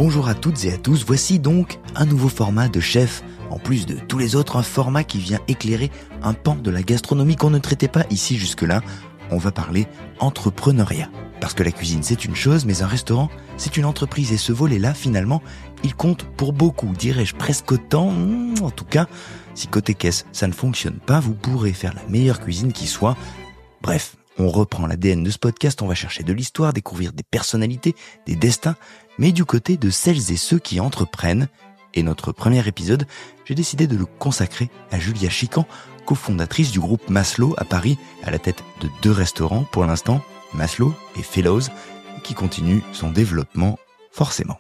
Bonjour à toutes et à tous, voici donc un nouveau format de Chef. En plus de tous les autres, un format qui vient éclairer un pan de la gastronomie qu'on ne traitait pas ici jusque-là. On va parler entrepreneuriat. Parce que la cuisine c'est une chose, mais un restaurant c'est une entreprise. Et ce volet-là, finalement, il compte pour beaucoup, dirais-je presque autant. En tout cas, si côté caisse ça ne fonctionne pas, vous pourrez faire la meilleure cuisine qui soit. Bref, on reprend l'ADN de ce podcast, on va chercher de l'histoire, découvrir des personnalités, des destins, mais du côté de celles et ceux qui entreprennent. Et notre premier épisode, j'ai décidé de le consacrer à Julia Chican, cofondatrice du groupe Maslow à Paris, à la tête de 2 restaurants pour l'instant, Maslow et Fellows, qui continue son développement forcément.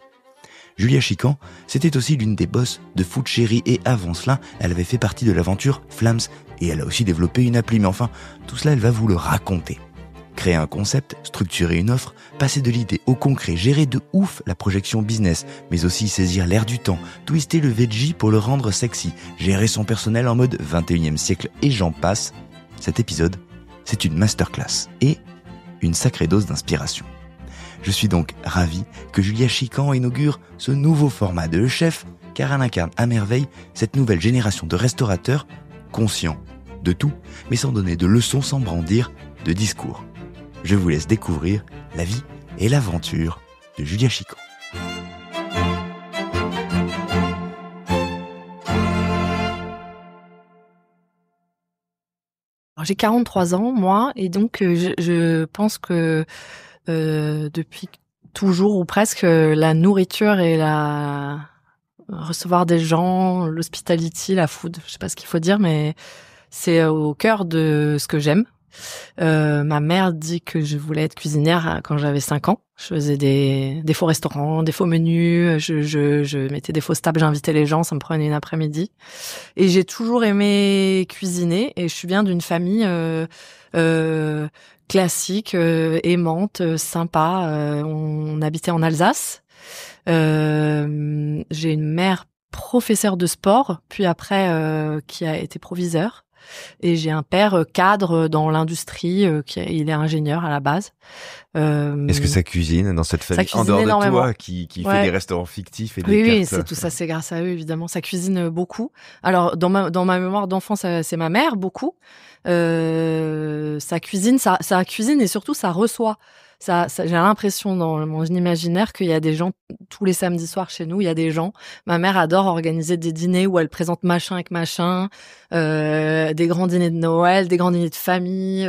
Julia Chican, c'était aussi l'une des boss de Food Chéri et avant cela, elle avait fait partie de l'aventure Flams et elle a aussi développé une appli. Mais enfin, tout cela, elle va vous le raconter. Créer un concept, structurer une offre, passer de l'idée au concret, gérer de ouf la projection business, mais aussi saisir l'air du temps, twister le veggie pour le rendre sexy, gérer son personnel en mode 21e siècle et j'en passe. Cet épisode, c'est une masterclass et une sacrée dose d'inspiration. Je suis donc ravi que Julia Chican inaugure ce nouveau format de Le Chef, car elle incarne à merveille cette nouvelle génération de restaurateurs conscients de tout, mais sans donner de leçons, sans brandir de discours. Je vous laisse découvrir la vie et l'aventure de Julia Chican. Alors, j'ai 43 ans, moi, et donc je pense que depuis toujours ou presque, la nourriture et recevoir des gens, l'hospitality, la food, je sais pas ce qu'il faut dire, mais c'est au cœur de ce que j'aime. Ma mère dit que je voulais être cuisinière quand j'avais 5 ans. Je faisais des faux restaurants, des faux menus, je mettais des fausses tables, j'invitais les gens, ça me prenait une après-midi. Et j'ai toujours aimé cuisiner et je suis bien d'une famille classique, aimante, sympa. On habitait en Alsace. J'ai une mère professeure de sport, puis après qui a été proviseur. Et j'ai un père cadre dans l'industrie, il est ingénieur à la base. Est-ce que ça cuisine dans cette famille, en dehors de toi, qui fait des restaurants fictifs et des cartes? Oui, c'est tout ça, c'est grâce à eux, évidemment. Ça cuisine beaucoup. Alors, dans ma mémoire d'enfant, c'est ma mère, beaucoup. Ça cuisine et surtout, ça reçoit. Ça, j'ai l'impression dans mon imaginaire qu'il y a des gens tous les samedis soirs chez nous. Il y a des gens. Ma mère adore organiser des dîners où elle présente machin avec machin, des grands dîners de Noël, des grands dîners de famille,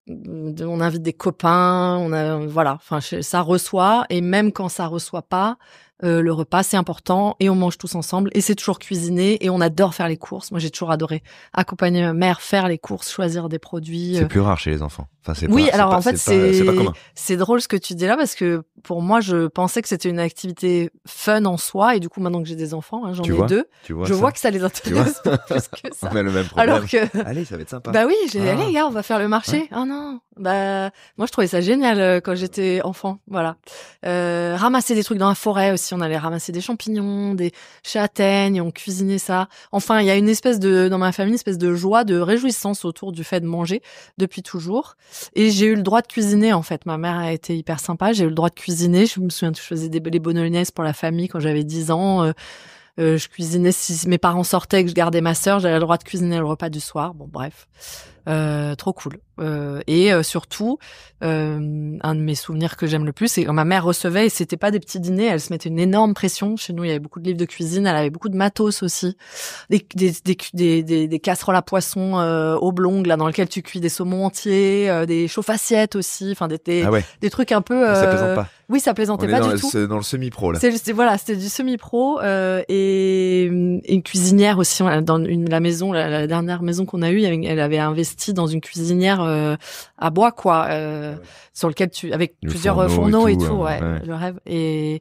on invite des copains. Voilà. Enfin, ça reçoit et même quand ça reçoit pas. Le repas, c'est important et on mange tous ensemble et c'est toujours cuisiné et on adore faire les courses. Moi, j'ai toujours adoré accompagner ma mère, faire les courses, choisir des produits. C'est plus rare chez les enfants. Enfin, c'est pas commun. C'est drôle ce que tu dis là parce que pour moi, je pensais que c'était une activité fun en soi et du coup, maintenant que j'ai des enfants, j'en ai 2, je vois que ça les intéresse pas plus que ça. On a le même problème. Alors que allez, ça va être sympa. Bah oui, allez gars, on va faire le marché. Ouais. Oh non. Bah moi je trouvais ça génial quand j'étais enfant, voilà. Ramasser des trucs dans la forêt aussi, on allait ramasser des champignons, des châtaignes, on cuisinait ça. Enfin, il y a dans ma famille, une espèce de joie, de réjouissance autour du fait de manger depuis toujours. Et j'ai eu le droit de cuisiner en fait. Ma mère a été hyper sympa, j'ai eu le droit de cuisiner. Je me souviens que je faisais les bolognaises pour la famille quand j'avais 10 ans. Je cuisinais si mes parents sortaient et que je gardais ma sœur, j'avais le droit de cuisiner le repas du soir. Bon, bref. Trop cool. Et surtout, un de mes souvenirs que j'aime le plus, c'est quand ma mère recevait, et c'était pas des petits dîners, elle se mettait une énorme pression. Chez nous, il y avait beaucoup de livres de cuisine, elle avait beaucoup de matos aussi. Des casseroles à poisson oblongues, là, dans lesquelles tu cuis des saumons entiers, des chauffe-assiettes aussi, enfin des trucs un peu... Ça plaisante pas. Oui, ça plaisantait pas du tout. Dans le semi-pro, là. C'était du semi-pro, et une cuisinière aussi, dans la dernière maison qu'on a eue, elle avait investi dans une cuisinière à bois, quoi, sur lequel avec plusieurs fourneaux et tout, ouais. Le rêve. Et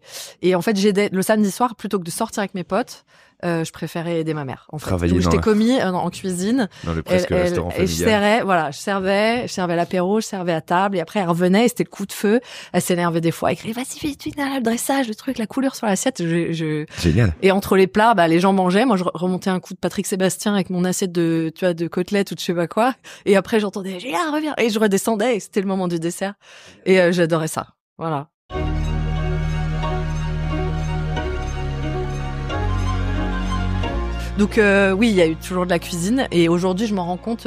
en fait, j'aidais le samedi soir, plutôt que de sortir avec mes potes, je préférais aider ma mère. En fait. Donc, j'étais commis en cuisine. Dans le presque restaurant familial. Et je servais l'apéro, je servais à table, et après elle revenait, et c'était le coup de feu. Elle s'énervait des fois, elle criait, vas-y, vite, le dressage, le truc, la couleur sur l'assiette. Génial. Et entre les plats, les gens mangeaient. Moi, je remontais un coup de Patrick Sébastien avec mon assiette de côtelettes ou de je sais pas quoi. Et après, j'entendais, Julia, reviens. Et je redescendais, et c'était le moment du dessert. Et j'adorais ça. Voilà. Donc oui, il y a eu toujours de la cuisine et aujourd'hui je m'en rends compte,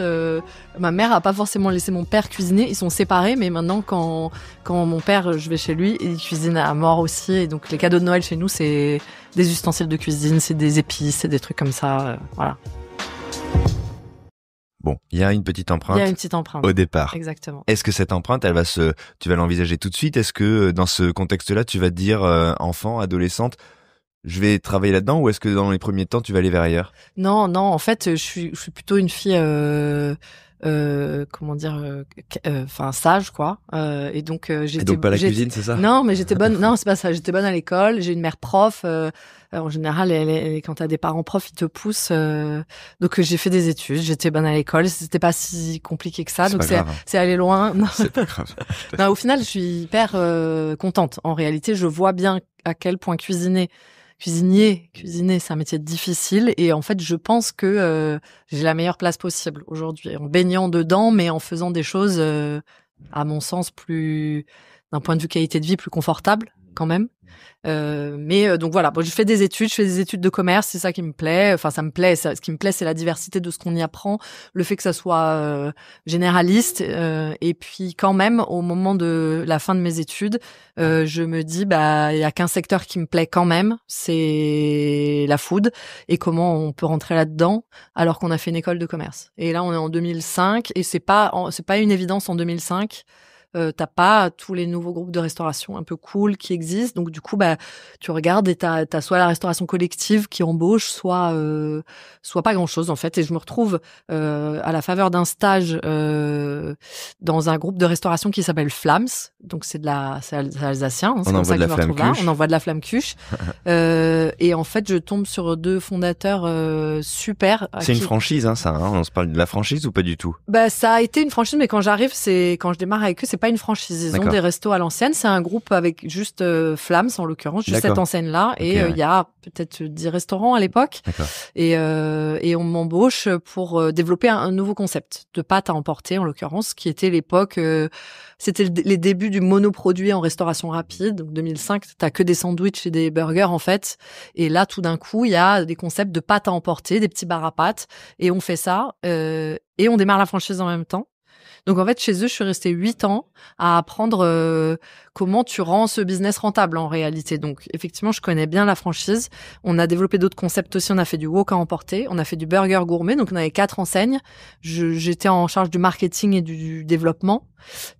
ma mère a pas forcément laissé mon père cuisiner, ils sont séparés, mais maintenant quand mon père, je vais chez lui, il cuisine à mort aussi, et donc les cadeaux de Noël chez nous c'est des ustensiles de cuisine, c'est des épices, c'est des trucs comme ça, voilà. Bon, il y a une petite empreinte. Il y a une petite empreinte. Au départ. Exactement. Est-ce que cette empreinte, tu vas l'envisager tout de suite? Est-ce que dans ce contexte-là, tu vas te dire, enfant, adolescente, je vais travailler là-dedans, ou est-ce que dans les premiers temps, tu vas aller vers ailleurs? Non, en fait, je suis plutôt une fille, comment dire, sage, quoi. Et donc, Et donc pas la cuisine, c'est ça? Non, mais j'étais bonne. Non, c'est pas ça. J'étais bonne à l'école. J'ai une mère prof. En général, quand t'as des parents profs, ils te poussent. Donc, j'ai fait des études. J'étais bonne à l'école. C'était pas si compliqué que ça. C'est donc, c'est aller loin. Non. C'est pas grave. Non, au final, je suis hyper contente. En réalité, je vois bien à quel point cuisiner, c'est un métier difficile, et en fait, je pense que j'ai la meilleure place possible aujourd'hui, en baignant dedans, mais en faisant des choses, à mon sens, plus, d'un point de vue qualité de vie, plus confortable quand même. Donc voilà, bon, je fais des études de commerce, c'est ça qui me plaît. Enfin, ça me plaît. Ce qui me plaît, c'est la diversité de ce qu'on y apprend, le fait que ça soit généraliste. Et puis quand même, au moment de la fin de mes études, je me dis, il y a qu'un secteur qui me plaît quand même, c'est la food. Et comment on peut rentrer là-dedans alors qu'on a fait une école de commerce. Et là, on est en 2005, et c'est pas une évidence en 2005. T'as pas tous les nouveaux groupes de restauration un peu cool qui existent, donc du coup tu regardes et t'as soit la restauration collective qui embauche, soit pas grand chose en fait. Et je me retrouve à la faveur d'un stage dans un groupe de restauration qui s'appelle Flams, donc c'est alsacien, hein, c'est comme ça que je me retrouve là. On envoie de la flamme cuche. Et en fait je tombe sur deux fondateurs super. C'est une franchise, hein, ça, hein. On se parle de la franchise ou pas du tout? Ça a été une franchise, mais quand je démarre avec eux, c'est pas une franchise. Ils ont des restos à l'ancienne. C'est un groupe avec juste Flams, en l'occurrence, juste cette enseigne-là. Et il y a peut-être 10 restaurants à l'époque. Et on m'embauche pour développer un nouveau concept de pâte à emporter, en l'occurrence, qui était l'époque... c'était les débuts du monoproduit en restauration rapide. Donc 2005, t'as que des sandwichs et des burgers, en fait. Et là, tout d'un coup, il y a des concepts de pâte à emporter, des petits bars à pâtes. Et on fait ça. Et on démarre la franchise en même temps. Donc en fait, chez eux, je suis restée 8 ans à apprendre comment tu rends ce business rentable en réalité. Donc effectivement, je connais bien la franchise. On a développé d'autres concepts aussi. On a fait du wok à emporter, on a fait du burger gourmet. Donc on avait 4 enseignes. J'étais en charge du marketing et du développement.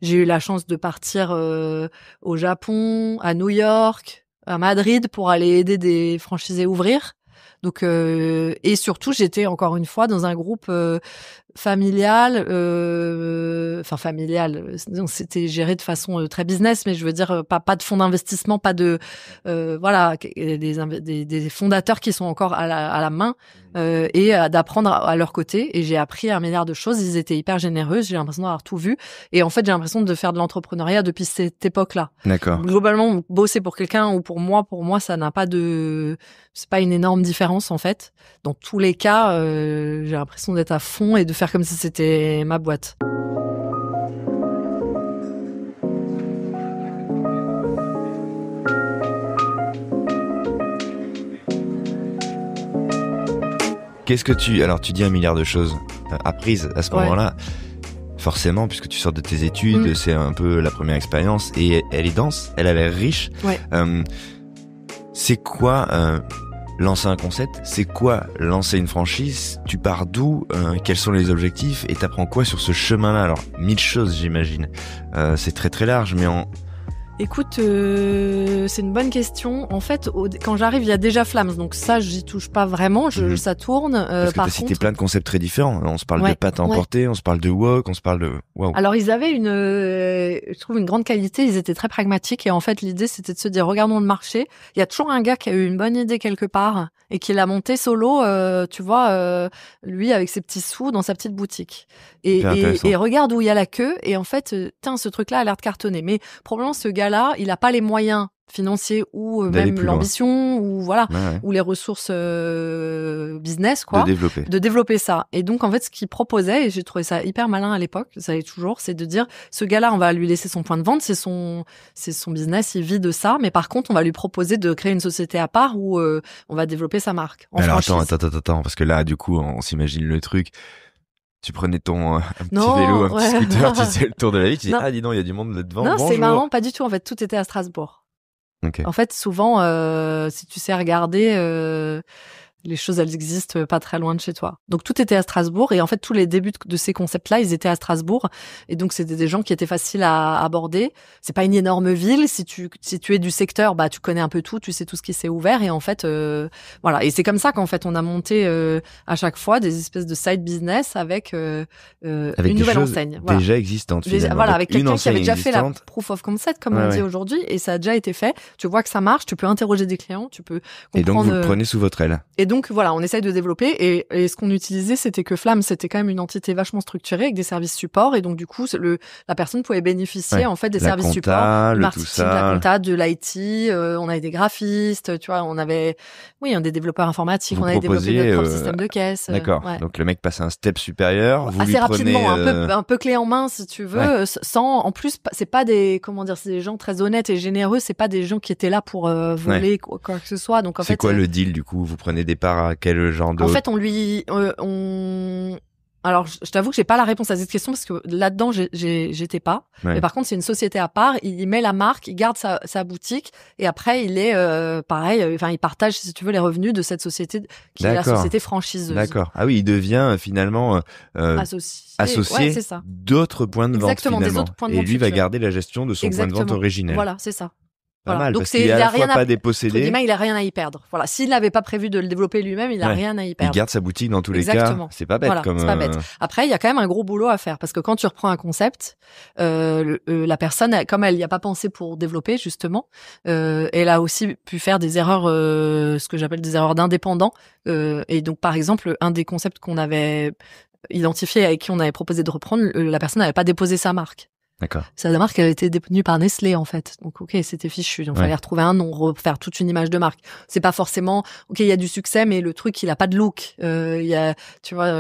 J'ai eu la chance de partir au Japon, à New York, à Madrid pour aller aider des franchisés à ouvrir. Donc et surtout, j'étais encore une fois dans un groupe familial, donc c'était géré de façon très business, mais je veux dire pas de fonds d'investissement, pas de des fondateurs qui sont encore à la main, et d'apprendre à leur côté. Et j'ai appris 1 milliard de choses. Ils étaient hyper généreux. J'ai l'impression d'avoir tout vu. Et en fait, j'ai l'impression de faire de l'entrepreneuriat depuis cette époque-là. D'accord. Globalement, bosser pour quelqu'un ou pour moi, ça n'a pas c'est pas une énorme différence en fait. Dans tous les cas, j'ai l'impression d'être à fond et de faire comme si c'était ma boîte. Qu'est-ce que tu dis 1 milliard de choses apprises à ce moment-là, forcément, puisque tu sors de tes études, c'est un peu la première expérience, et elle est dense, elle a l'air riche. Ouais. C'est quoi lancer un concept? C'est quoi lancer une franchise? Tu pars d'où? Quels sont les objectifs? Et t'apprends quoi sur ce chemin-là? Alors, 1000 choses, j'imagine. C'est très très large, mais Écoute, c'est une bonne question. En fait, quand j'arrive, il y a déjà Flams, donc ça, j'y touche pas vraiment. Ça tourne. Parce que t'as cité plein de concepts très différents. On se parle de pâte à emporter, on se parle de wok, on se parle de... Wow. Alors, ils avaient je trouve une grande qualité. Ils étaient très pragmatiques, et en fait, l'idée, c'était de se dire, regardons le marché. Il y a toujours un gars qui a eu une bonne idée quelque part et qui l'a monté solo, tu vois, lui avec ses petits sous dans sa petite boutique. Et regarde où il y a la queue. Et en fait, ce truc-là a l'air de cartonner. Mais probablement, ce gars-là, il a pas les moyens financiers ou D'aller même plus loin. l'ambition ou voilà, Ouais. ou les ressources business quoi, De développer. ça. Et donc en fait ce qu'il proposait, et j'ai trouvé ça hyper malin à l'époque, ça l'est toujours, c'est de dire ce gars-là on va lui laisser son point de vente, c'est son business, il vit de ça, mais par contre on va lui proposer de créer une société à part où on va développer sa marque en Alors franchise. attends, parce que là, du coup, on s'imagine le truc. Tu prenais ton un petit Non, vélo, un petit ouais. scooter, tu faisais le tour de la ville, tu dis Non. ah dis donc, il y a du monde là-devant. Non, c'est Bonjour. marrant, pas du tout en fait, tout était à Strasbourg. Ok. En fait, souvent, si tu sais regarder, les choses, elles existent pas très loin de chez toi. Donc, tout était à Strasbourg. Et en fait, tous les débuts de ces concepts-là, ils étaient à Strasbourg. Et donc, c'était des gens qui étaient faciles à aborder. C'est pas une énorme ville. Si tu es du secteur, bah, tu connais un peu tout. Tu sais tout ce qui s'est ouvert. Et en fait, voilà. Et c'est comme ça qu'en fait, on a monté à chaque fois des espèces de side business avec Avec une des nouvelle choses enseigne. Voilà. déjà existantes. Finalement. Voilà, Donc, avec une quelqu'un qui avait enseigne déjà fait la existante. proof of concept, comme Ouais, on dit ouais. aujourd'hui, et ça a déjà été fait. Tu vois que ça marche, tu peux interroger des clients, tu peux comprendre. Et donc vous le prenez sous votre aile. Et donc voilà, on essaye de développer. Et ce qu'on utilisait, c'était que Flamme, c'était quand même une entité vachement structurée avec des services support. Et donc du coup, la personne pouvait bénéficier Ouais. en fait des La services compta, support, du le marketing, tout ça. de la compta, de l'IT. On avait des graphistes, tu vois, on avait des développeurs informatiques, Vous on avait développé proposiez, notre propre système de caisse. D'accord. Ouais. Donc le mec passe un step supérieur. Vous Assez lui rapidement, prenez, un peu clé en main si tu veux, Ouais. sans en plus c'est pas des c'est des gens très honnêtes et généreux, c'est pas des gens qui étaient là pour voler quoi que ce soit. Donc en c'est fait quoi le deal du coup? Vous prenez des parts à quel genre de... en fait on lui alors je t'avoue que j'ai pas la réponse à cette question parce que là-dedans j'étais pas. Ouais. Mais par contre c'est une société à part, il met la marque, il garde sa boutique et après il est pareil, enfin il partage si tu veux les revenus de cette société qui est la D'accord. société franchiseuse. D'accord. Ah oui, il devient finalement associé Ouais, c'est ça. d'autres points de vente Exactement, des finalement. autres points de Et vente lui va futurs. garder la gestion de son point de vente Exactement. originel. Voilà, c'est ça. Pas Voilà. mal, Donc parce qu'il est il à a la rien fois à pas entre dépossédé, guillemets, il a rien à y perdre. Voilà, s'il n'avait pas prévu de le développer lui-même, il a Ouais. rien à y il perdre. garde sa boutique dans tous les Exactement. cas. C'est pas bête Voilà, comme... c'est pas bête. Après, il y a quand même un gros boulot à faire parce que quand tu reprends un concept, la personne, comme elle n'y a pas pensé pour développer justement, elle a aussi pu faire des erreurs, ce que j'appelle des erreurs d'indépendants. Et donc, par exemple, un des concepts qu'on avait identifié avec qui on avait proposé de reprendre, la personne n'avait pas déposé sa marque. D'accord. Sa marque avait été détenue par Nestlé en fait. Donc ok, c'était fichu. Donc Ouais. fallait retrouver un nom, refaire toute une image de marque. C'est pas forcément ok, il y a du succès, mais le truc il a pas de look. Il y a, tu vois,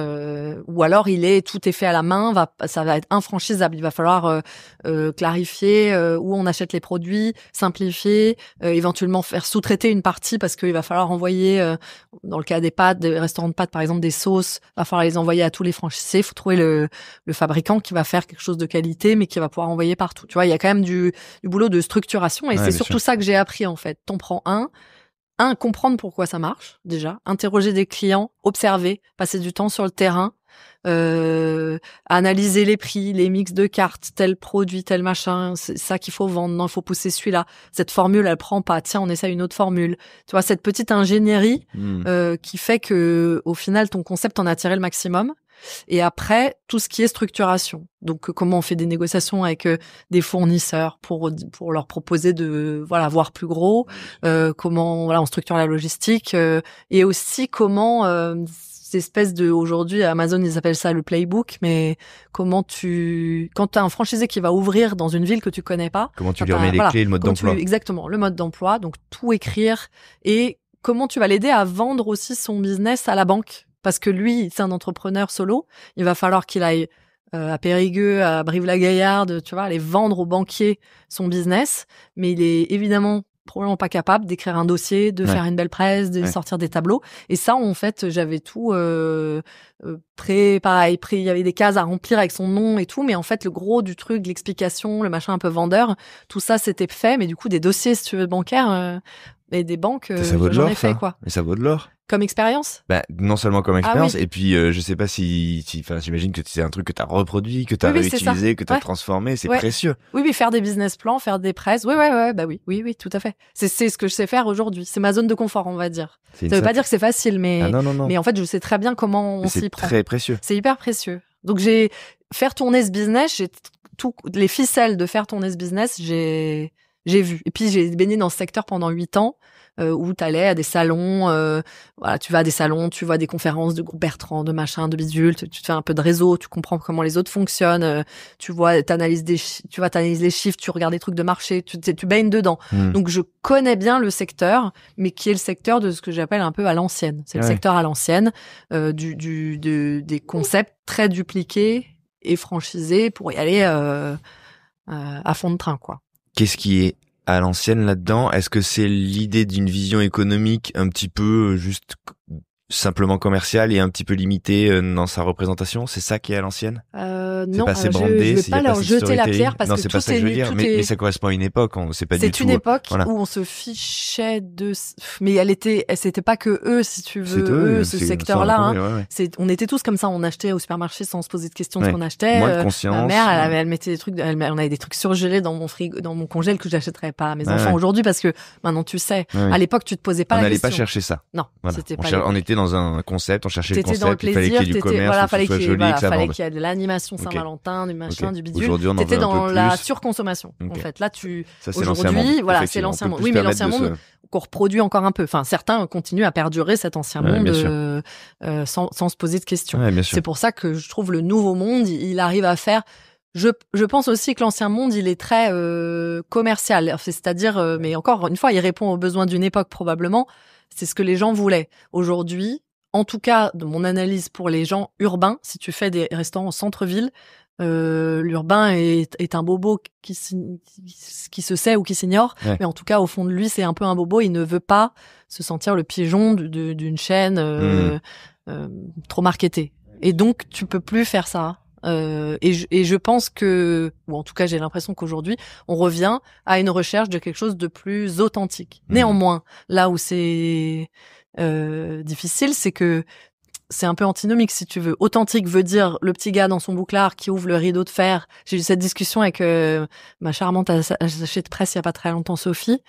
ou alors tout est fait à la main. Ça va être infranchisable. Il va falloir clarifier où on achète les produits, simplifier, éventuellement faire sous-traiter une partie parce qu'il va falloir envoyer, dans le cas des pâtes, des restaurants de pâtes par exemple, des sauces, va falloir les envoyer à tous les franchisés. Il faut trouver le fabricant qui va faire quelque chose de qualité, mais qui va pouvoir envoyer partout. Tu vois, il y a quand même du boulot de structuration et Ouais, c'est bien surtout sûr. ça que j'ai appris en fait. T'en prends comprendre pourquoi ça marche déjà, interroger des clients, observer, passer du temps sur le terrain, analyser les prix, les mix de cartes, tel produit, tel machin, c'est ça qu'il faut vendre, non, il faut pousser celui-là. Cette formule, elle prend pas, tiens, on essaie une autre formule. Tu vois, cette petite ingénierie qui fait que au final, ton concept en a tiré le maximum. Et après, tout ce qui est structuration. Donc, comment on fait des négociations avec des fournisseurs pour leur proposer de voir plus gros. Comment on structure la logistique et aussi comment cette espèce de aujourd'hui Amazon ils appellent ça le playbook, mais quand t'as un franchisé qui va ouvrir dans une ville que tu connais pas, Comment tu lui remets les clés, le mode d'emploi. Exactement, le mode d'emploi. Donc tout écrire et comment tu vas l'aider à vendre aussi son business à la banque. Parce que lui, c'est un entrepreneur solo. Il va falloir qu'il aille à Périgueux, à Brive-la-Gaillarde, tu vois, aller vendre aux banquiers son business. Mais il est évidemment probablement pas capable d'écrire un dossier, de faire une belle presse, de sortir des tableaux. Et ça, en fait, j'avais tout pareil, il y avait des cases à remplir avec son nom et tout. Mais en fait, le gros du truc, l'explication, le machin un peu vendeur, tout ça, c'était fait. Mais du coup, des dossiers, si tu veux, bancaires et des banques, ça vaut de j'en l'or, ai fait, ça. quoi. Mais ça vaut de l'or. Comme expérience? Bah, non seulement comme expérience, oui. et puis je sais pas enfin, j'imagine que c'est un truc que t'as reproduit, que t'as réutilisé, que t'as transformé, c'est précieux. Oui, faire des business plans, faire des presses. Oui, tout à fait. C'est ce que je sais faire aujourd'hui. C'est ma zone de confort, on va dire. Ça veut pas dire que c'est facile, mais non. Mais en fait, je sais très bien comment on s'y prend. C'est très précieux. C'est hyper précieux. Donc faire tourner ce business, les ficelles de faire tourner ce business, j'ai J'ai vu. Et puis, j'ai baigné dans ce secteur pendant 8 ans, où t'allais à des salons, voilà, tu vas à des salons, tu vois des conférences de groupe Bertrand, de machin, de bidule, tu te fais un peu de réseau, tu comprends comment les autres fonctionnent, tu vois, t'analyses les chiffres, tu regardes des trucs de marché, tu baignes dedans. Donc, je connais bien le secteur, mais qui est le secteur de ce que j'appelle un peu à l'ancienne. C'est le secteur à l'ancienne, des concepts très dupliqués et franchisés pour y aller, à fond de train, quoi. Qu'est-ce qui est à l'ancienne là-dedans? Est-ce que c'est l'idée d'une vision économique un petit peu juste simplement commerciale et un petit peu limitée dans sa représentation? C'est ça qui est à l'ancienne? Non, pas assez je brandé, vais pas leur jeter la pierre parce non, que c'est tout pas ça que je veux dire, mais ça correspond à une époque, c'est pas du tout. C'est une époque voilà. où on se fichait de, mais c'était pas que eux, si tu veux, ce secteur-là, hein. On était tous comme ça, on achetait au supermarché sans se poser de questions de ce qu'on achetait. Moins de conscience. Ma mère, elle mettait des trucs, on avait des trucs surgelés dans mon frigo, dans mon congèle que j'achèterais pas à mes enfants aujourd'hui parce que maintenant tu sais. À l'époque, tu te posais pas la question. On n'allait pas chercher ça. Non, c'était pas. On était dans un concept, on cherchait le concept, dans le plaisir, il fallait qu'il y ait du commerce, fallait que ce soit joli, que ça vende. Fallait qu'il y ait de l'animation Saint-Valentin, du machin, du bidule. Aujourd'hui, on en t'étais veut un dans peu la plus. surconsommation. En fait, là, ça, c'est l'ancien monde. Voilà, c'est l'ancien monde. Oui, mais l'ancien monde qu'on reproduit encore un peu. Enfin, certains continuent à perdurer cet ancien monde sans se poser de questions. C'est pour ça que je trouve le nouveau monde, il arrive à faire. Je pense aussi que l'ancien monde, il est très commercial. C'est-à-dire, mais encore une fois, il répond aux besoins d'une époque probablement. C'est ce que les gens voulaient. Aujourd'hui, en tout cas, de mon analyse pour les gens urbains, si tu fais des restaurants en centre-ville, l'urbain est un bobo qui se sait ou qui s'ignore, mais en tout cas au fond de lui c'est un peu un bobo, il ne veut pas se sentir le pigeon d'une chaîne trop marketée, et donc tu peux plus faire ça. Et je pense que, ou en tout cas j'ai l'impression qu'aujourd'hui on revient à une recherche de quelque chose de plus authentique. Néanmoins, là où c'est difficile, c'est que c'est un peu antinomique, si tu veux. Authentique veut dire le petit gars dans son bouclard qui ouvre le rideau de fer. J'ai eu cette discussion avec ma charmante attachée de presse il y a pas très longtemps, Sophie,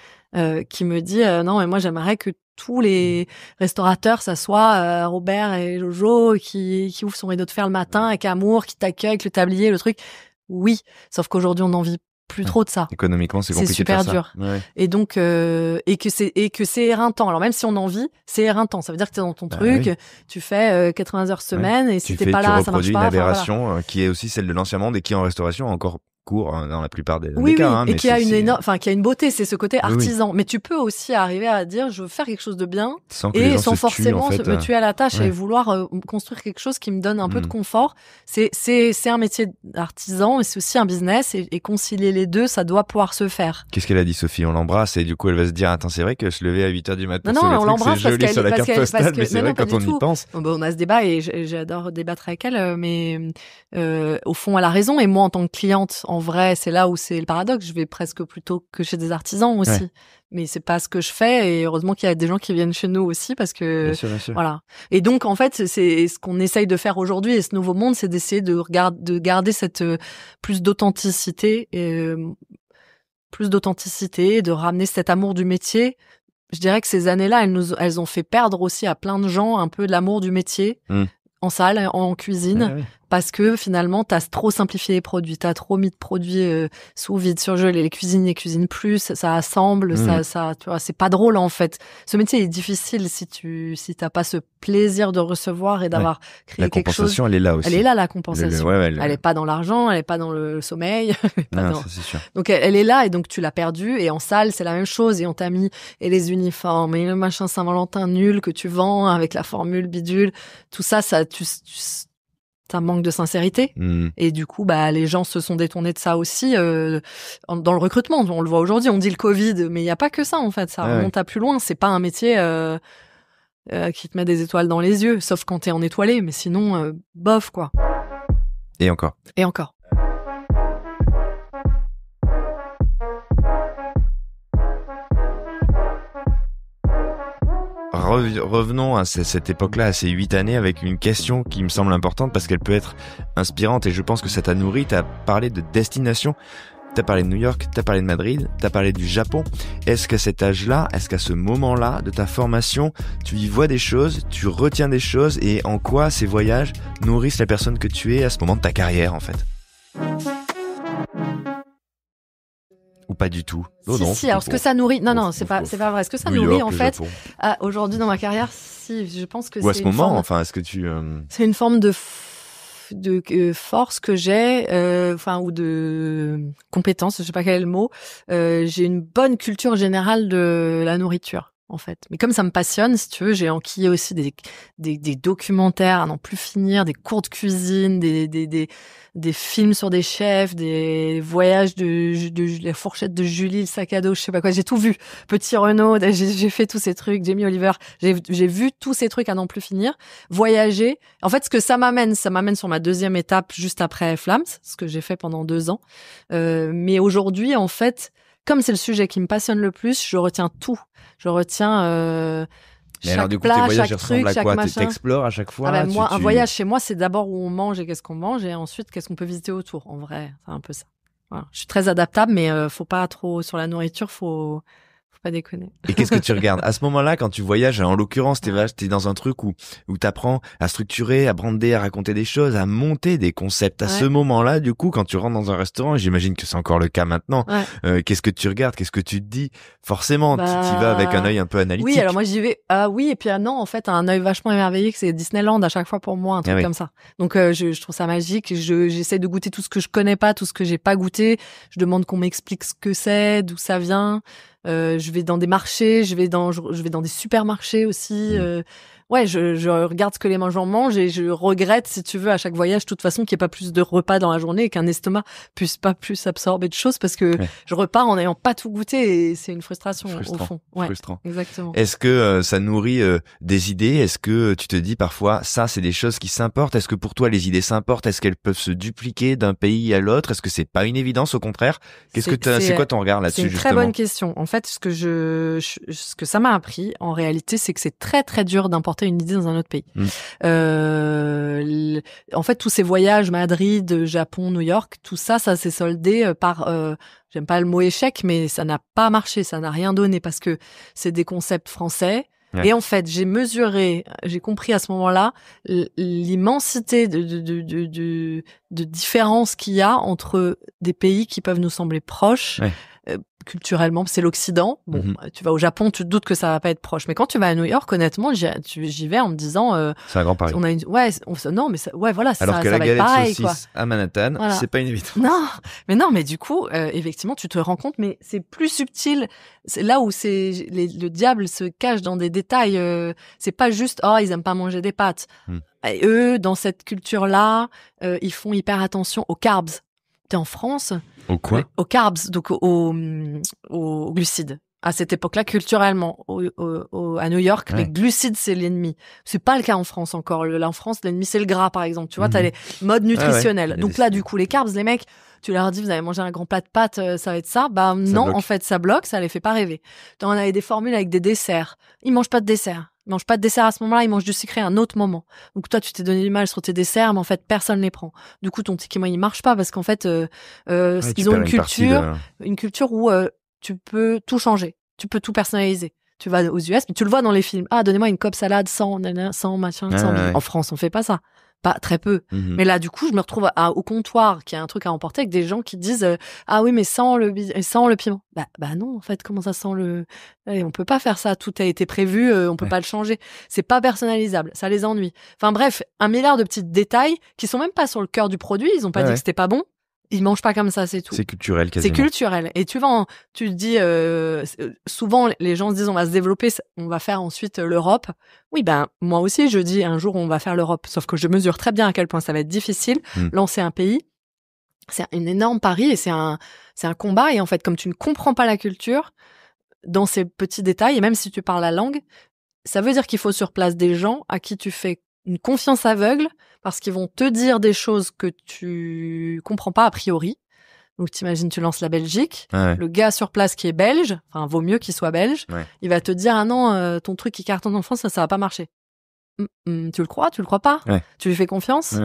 qui me dit non, mais moi j'aimerais que tous les restaurateurs, ça soit Robert et Jojo qui ouvrent son rideau de fer le matin avec amour, qui t'accueille avec le tablier, le truc. Oui, sauf qu'aujourd'hui on en vit plus trop de ça. Économiquement, c'est compliqué. C'est super de faire dur. Ça. Et donc, et que c'est éreintant. Alors même si on en vit, c'est éreintant. Ça veut dire que t'es dans ton truc, tu fais 80 heures semaine, et si t'es pas là, ça marche pas. Tu reproduis une aberration qui est aussi celle de l'ancien monde et qui en restauration encore court dans la plupart des cas. Oui, hein, et qui a qui a une beauté, c'est ce côté artisan. Mais tu peux aussi arriver à dire, je veux faire quelque chose de bien, sans forcément me tuer à la tâche et vouloir construire quelque chose qui me donne un peu de confort. C'est un métier d'artisan, mais c'est aussi un business, et concilier les deux, ça doit pouvoir se faire. Qu'est-ce qu'elle a dit, Sophie? On l'embrasse, et du coup elle va se dire, attends, c'est vrai que se lever à 8h du matin, non, on l'embrasse c'est joli sur la carte postale, mais c'est vrai quand on y pense. On a ce débat et j'adore débattre avec elle, mais au fond elle a raison, et moi en tant que cliente, en vrai, c'est là où c'est le paradoxe. Je vais presque plutôt que chez des artisans aussi. Mais c'est pas ce que je fais, et heureusement qu'il y a des gens qui viennent chez nous aussi, parce que bien sûr. Voilà. Et donc en fait, c'est ce qu'on essaye de faire aujourd'hui, et ce nouveau monde, c'est d'essayer de garder cette plus d'authenticité, de ramener cet amour du métier. Je dirais que ces années-là, elles ont fait perdre aussi à plein de gens un peu de l'amour du métier. En salle, en cuisine, parce que finalement, t'as trop simplifié les produits, t'as trop mis de produits sous vide, surgelés. Les cuisiniers cuisinent plus, ça assemble, ça, tu vois, c'est pas drôle en fait. Ce métier est difficile si t'as pas ce plaisir de recevoir et d'avoir créé quelque chose. La compensation, elle est là aussi. Elle est là, la compensation. Elle est pas dans l'argent, elle est pas dans le sommeil. Ça, c'est sûr. Donc elle est là, et donc tu l'as perdue. Et en salle, c'est la même chose, et on t'a mis les uniformes et le machin Saint-Valentin nul que tu vends avec la formule bidule, tout ça ça manque de sincérité. Et du coup, les gens se sont détournés de ça aussi dans le recrutement. On le voit aujourd'hui, on dit le Covid, mais il y a pas que ça en fait. Ça remonte à plus loin. C'est pas un métier qui te met des étoiles dans les yeux, sauf quand t'es en étoilé, mais sinon, bof quoi. Et encore. Revenons à cette époque-là, à ces 8 années, avec une question qui me semble importante parce qu'elle peut être inspirante, et je pense que ça t'a nourri. T'as parlé de destination, t'as parlé de New York, t'as parlé de Madrid, t'as parlé du Japon. Est-ce qu'à cet âge-là, est-ce qu'à ce moment-là de ta formation, tu y vois des choses, tu retiens des choses, et en quoi ces voyages nourrissent la personne que tu es à ce moment de ta carrière en fait? Ou pas du tout? Si, alors ce que ça nourrit, non, c'est pas vrai. Ce que ça nourrit, en fait, aujourd'hui dans ma carrière, si, je pense que ou à ce moment, enfin, est-ce que tu... C'est une forme de force que j'ai, ou de compétence, je sais pas quel est le mot. J'ai une bonne culture générale de la nourriture, en fait. Mais comme ça me passionne, si tu veux, j'ai enquillé aussi des documentaires à n'en plus finir, des cours de cuisine, des films sur des chefs, des voyages de la fourchette de Julie, le sac à dos, je sais pas quoi. J'ai tout vu. Petit Renaud, j'ai fait tous ces trucs, Jamie Oliver. J'ai vu tous ces trucs à n'en plus finir. Voyager. En fait, ce que ça m'amène sur ma deuxième étape juste après Flams, ce que j'ai fait pendant 2 ans. Mais aujourd'hui, en fait, comme c'est le sujet qui me passionne le plus, je retiens tout. Je retiens mais chaque alors du coup, plat, tes voyages chaque ressemblent truc, à quoi? chaque machin. T'explores à chaque fois? Moi, un voyage chez moi, c'est d'abord où on mange et qu'est-ce qu'on mange, et ensuite qu'est-ce qu'on peut visiter autour. En vrai, c'est un peu ça. Voilà. Je suis très adaptable, mais faut pas trop sur la nourriture, faut pas déconner. Et qu'est-ce que tu regardes à ce moment-là quand tu voyages? En l'occurrence, t'es dans un truc où t'apprends à structurer, à brander, à raconter des choses, à monter des concepts. À ce moment-là, du coup, quand tu rentres dans un restaurant, j'imagine que c'est encore le cas maintenant. Qu'est-ce que tu regardes? Qu'est-ce que tu te dis? Forcément, tu y vas avec un œil un peu analytique. Oui, alors moi j'y vais. Oui, et puis non, en fait, un œil vachement émerveillé que c'est Disneyland à chaque fois pour moi, un truc comme ça. Donc je trouve ça magique. J'essaie de goûter tout ce que je connais pas, tout ce que j'ai pas goûté. Je demande qu'on m'explique ce que c'est, d'où ça vient. Je vais dans des marchés, je vais dans des supermarchés aussi. Je regarde ce que les gens mangent et je regrette, si tu veux, à chaque voyage, de toute façon, qu'il n'y ait pas plus de repas dans la journée et qu'un estomac puisse pas plus absorber de choses parce que je repars en n'ayant pas tout goûté et c'est une frustration au fond. Frustrant. Exactement. Est-ce que ça nourrit des idées? Est-ce que tu te dis parfois, ça, c'est des choses qui s'importent? Est-ce que pour toi, les idées s'importent? Est-ce qu'elles peuvent se dupliquer d'un pays à l'autre? Est-ce que c'est pas une évidence, au contraire? C'est quoi ton regard là-dessus, justement? C'est une très bonne question. En fait, ce que ça m'a appris, en réalité, c'est que c'est très, très dur d'importer une idée dans un autre pays. En fait, tous ces voyages, Madrid, Japon, New York, tout ça s'est soldé par, j'aime pas le mot échec, mais ça n'a pas marché, ça n'a rien donné parce que c'est des concepts français. Et en fait, j'ai compris à ce moment-là l'immensité de différences qu'il y a entre des pays qui peuvent nous sembler proches. Culturellement, c'est l'Occident. Bon, tu vas au Japon, tu te doutes que ça va pas être proche. Mais quand tu vas à New York, honnêtement, j'y vais en me disant, c'est un grand pari. On a voilà, alors que ça la va galette être pareil, saucisse à Manhattan, c'est pas une évidence. Non, mais du coup, effectivement, tu te rends compte, mais c'est plus subtil. C'est là où le diable se cache dans des détails. C'est pas juste, ils aiment pas manger des pâtes. Et eux, dans cette culture-là, ils font hyper attention aux carbs. T'es en France. Au quoi? Aux carbs, donc aux glucides. À cette époque-là, culturellement, à New York, les glucides, c'est l'ennemi. C'est pas le cas en France encore. En France, l'ennemi, c'est le gras, par exemple. Tu vois, t'as les modes nutritionnels. Donc là, du coup, les carbs, les mecs, tu leur dis, vous allez manger un grand plat de pâtes, ça va être ça. Bah non, en fait, ça bloque, ça les fait pas rêver. On avait des formules avec des desserts. Ils mangent pas de dessert. Ils mangent pas de dessert à ce moment-là, ils mangent du sucré à un autre moment. Donc toi, tu t'es donné du mal sur tes desserts, mais en fait, personne les prend. Du coup, ton ticket moyen, il marche pas parce qu'en fait, ils ont une culture où tu peux tout changer. Tu peux tout personnaliser. Tu vas aux US, mais tu le vois dans les films. Donnez-moi une Cobb salade sans machin, sans. En France, on fait pas ça. Pas très peu. Mais là, du coup, je me retrouve au comptoir, qui a un truc à emporter, avec des gens qui disent oui, mais sans le piment. Bah non, en fait, comment ça sent le... On peut pas faire ça. Tout a été prévu, on peut pas le changer. C'est pas personnalisable. Ça les ennuie. Enfin bref, 1 milliard de petits détails qui sont même pas sur le cœur du produit. Ils ont pas dit que c'était pas bon. Ils mangent pas comme ça, c'est tout. C'est culturel, quasiment. C'est culturel. Et tu te dis, souvent, les gens se disent, on va se développer, on va faire ensuite l'Europe. Oui, moi aussi, je dis, un jour, on va faire l'Europe. Sauf que je mesure très bien à quel point ça va être difficile. Lancer un pays, c'est un énorme pari et c'est un combat. Et en fait, comme tu ne comprends pas la culture, dans ces petits détails, et même si tu parles la langue, ça veut dire qu'il faut sur place des gens à qui tu fais une confiance aveugle parce qu'ils vont te dire des choses que tu comprends pas a priori. Donc t'imagines, tu lances la Belgique, le gars sur place qui est belge, enfin vaut mieux qu'il soit belge, il va te dire non, ton truc qui cartonne en France, ça va pas marcher. Tu le crois pas, tu lui fais confiance.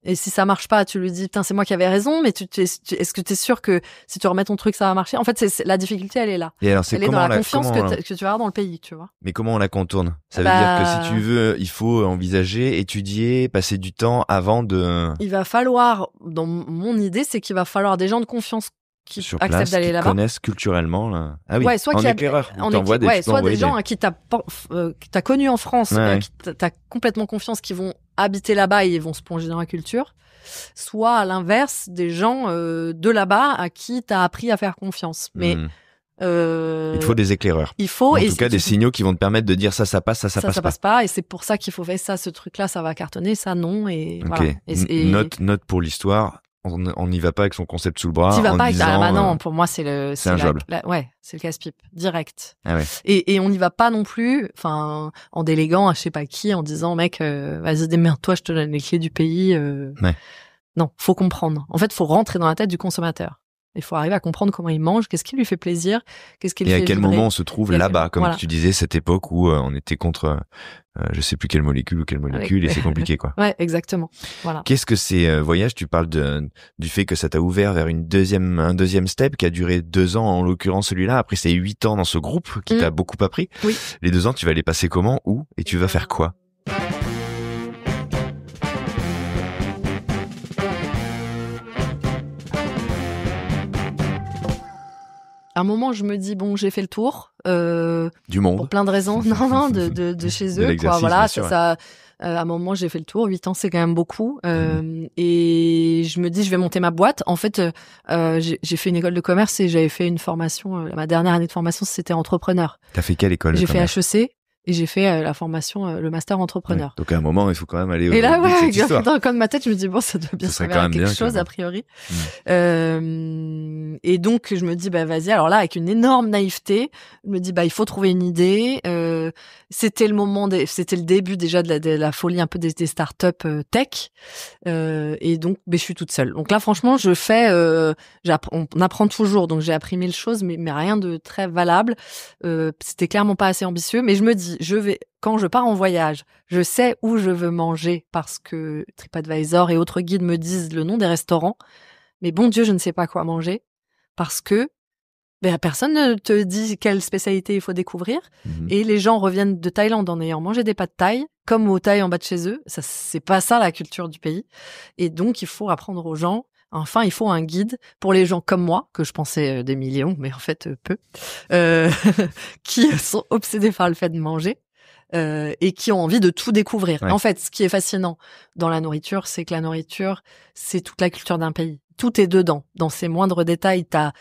Et si ça marche pas, tu lui dis putain, c'est moi qui avais raison, mais est-ce que tu es sûr que si tu remets ton truc ça va marcher? En fait, la difficulté, elle est là. Et alors, elle est dans la confiance que tu vas avoir dans le pays, tu vois. Mais comment on la contourne? Ça veut dire que si tu veux, il faut envisager, étudier, passer du temps avant de... Il va falloir, dans mon idée, c'est qu'il va falloir des gens de confiance qui sur acceptent place, d'aller qui là-bas. connaissent culturellement là. Ah oui, Ouais, soit en qui a- éclaireur. en T'envoies équipe, ouais, tu peux soit envoyer des gens à qui t'as connu en France, Ouais, à ouais. qui t'as complètement confiance, qui vont habiter là-bas et ils vont se plonger dans la culture. Soit à l'inverse, des gens de là-bas à qui t'as appris à faire confiance. Mais Il te faut des éclaireurs. il faut, En et tout cas, si des tu- signaux qui vont te permettre de dire ça passe, ça passe pas. pas, et c'est pour ça qu'il faut faire ça, ce truc-là, ça va cartonner, ça non, et Ok. voilà. Et Note pour l'histoire. On n'y va pas avec son concept sous le bras. tu vas en pas avec disant, ah bah non, pour moi c'est un job. ouais, c'est le casse-pipe direct. Ah ouais. Et on n'y va pas non plus, enfin, en déléguant à je sais pas qui, en disant mec, vas-y démerde-toi, je te donne les clés du pays. Ouais. Non, faut comprendre. En fait, faut rentrer dans la tête du consommateur. Il faut arriver à comprendre comment il mange, qu'est-ce qui lui fait plaisir, qu'est-ce qui lui Et fait à quel vibrer. moment on se trouve Et à là-bas, quel- comme voilà. tu disais, cette époque où on était contre, je sais plus quelle molécule et c'est compliqué quoi. Ouais, exactement. Voilà. Qu'est-ce que ces voyages? Tu parles du fait que ça t'a ouvert vers un deuxième step qui a duré 2 ans, en l'occurrence celui-là. Après, c'est 8 ans dans ce groupe qui t'a beaucoup appris. Oui. Les 2 ans, tu vas les passer comment, où, et tu vas faire quoi? À un moment, je me dis bon, j'ai fait le tour. Du monde. Pour plein de raisons. Non, de chez De eux, quoi. l'exercice, Voilà, bien sûr, ça, à un moment, j'ai fait le tour. 8 ans, c'est quand même beaucoup. Et je me dis, je vais monter ma boîte. En fait, j'ai fait une école de commerce et j'avais fait une formation. Ma dernière année de formation, c'était entrepreneur. T'as fait quelle école? J'ai fait HEC et j'ai fait la formation, le master entrepreneur. Ouais. Donc à un moment, il faut quand même aller au Et là, bout de cette histoire. dans le coin de ma tête, je me dis bon, ça doit bien Ce serait servir quand à même quelque bien, chose quand même. a priori. Et donc je me dis bah vas-y. Alors là, avec une énorme naïveté, je me dis bah il faut trouver une idée. C'était le début déjà de la folie un peu des startups tech. Et donc je suis toute seule. Donc là, franchement, je fais, on apprend toujours. Donc j'ai appris 1000 choses, mais rien de très valable. C'était clairement pas assez ambitieux. Mais je me dis, quand je pars en voyage, je sais où je veux manger parce que TripAdvisor et autres guides me disent le nom des restaurants. Mais bon Dieu, je ne sais pas quoi manger parce que personne ne te dit quelle spécialité il faut découvrir. Et les gens reviennent de Thaïlande en ayant mangé des pâtes thaï, comme au Thaï en bas de chez eux. Ça, c'est pas ça la culture du pays. Et donc, il faut apprendre aux gens. Enfin, il faut un guide pour les gens comme moi, que je pensais des millions, mais en fait peu, qui sont obsédés par le fait de manger. Et qui ont envie de tout découvrir. Ouais. En fait, ce qui est fascinant dans la nourriture, c'est que la nourriture, c'est toute la culture d'un pays. Tout est dedans. Dans ses moindres détails, t'as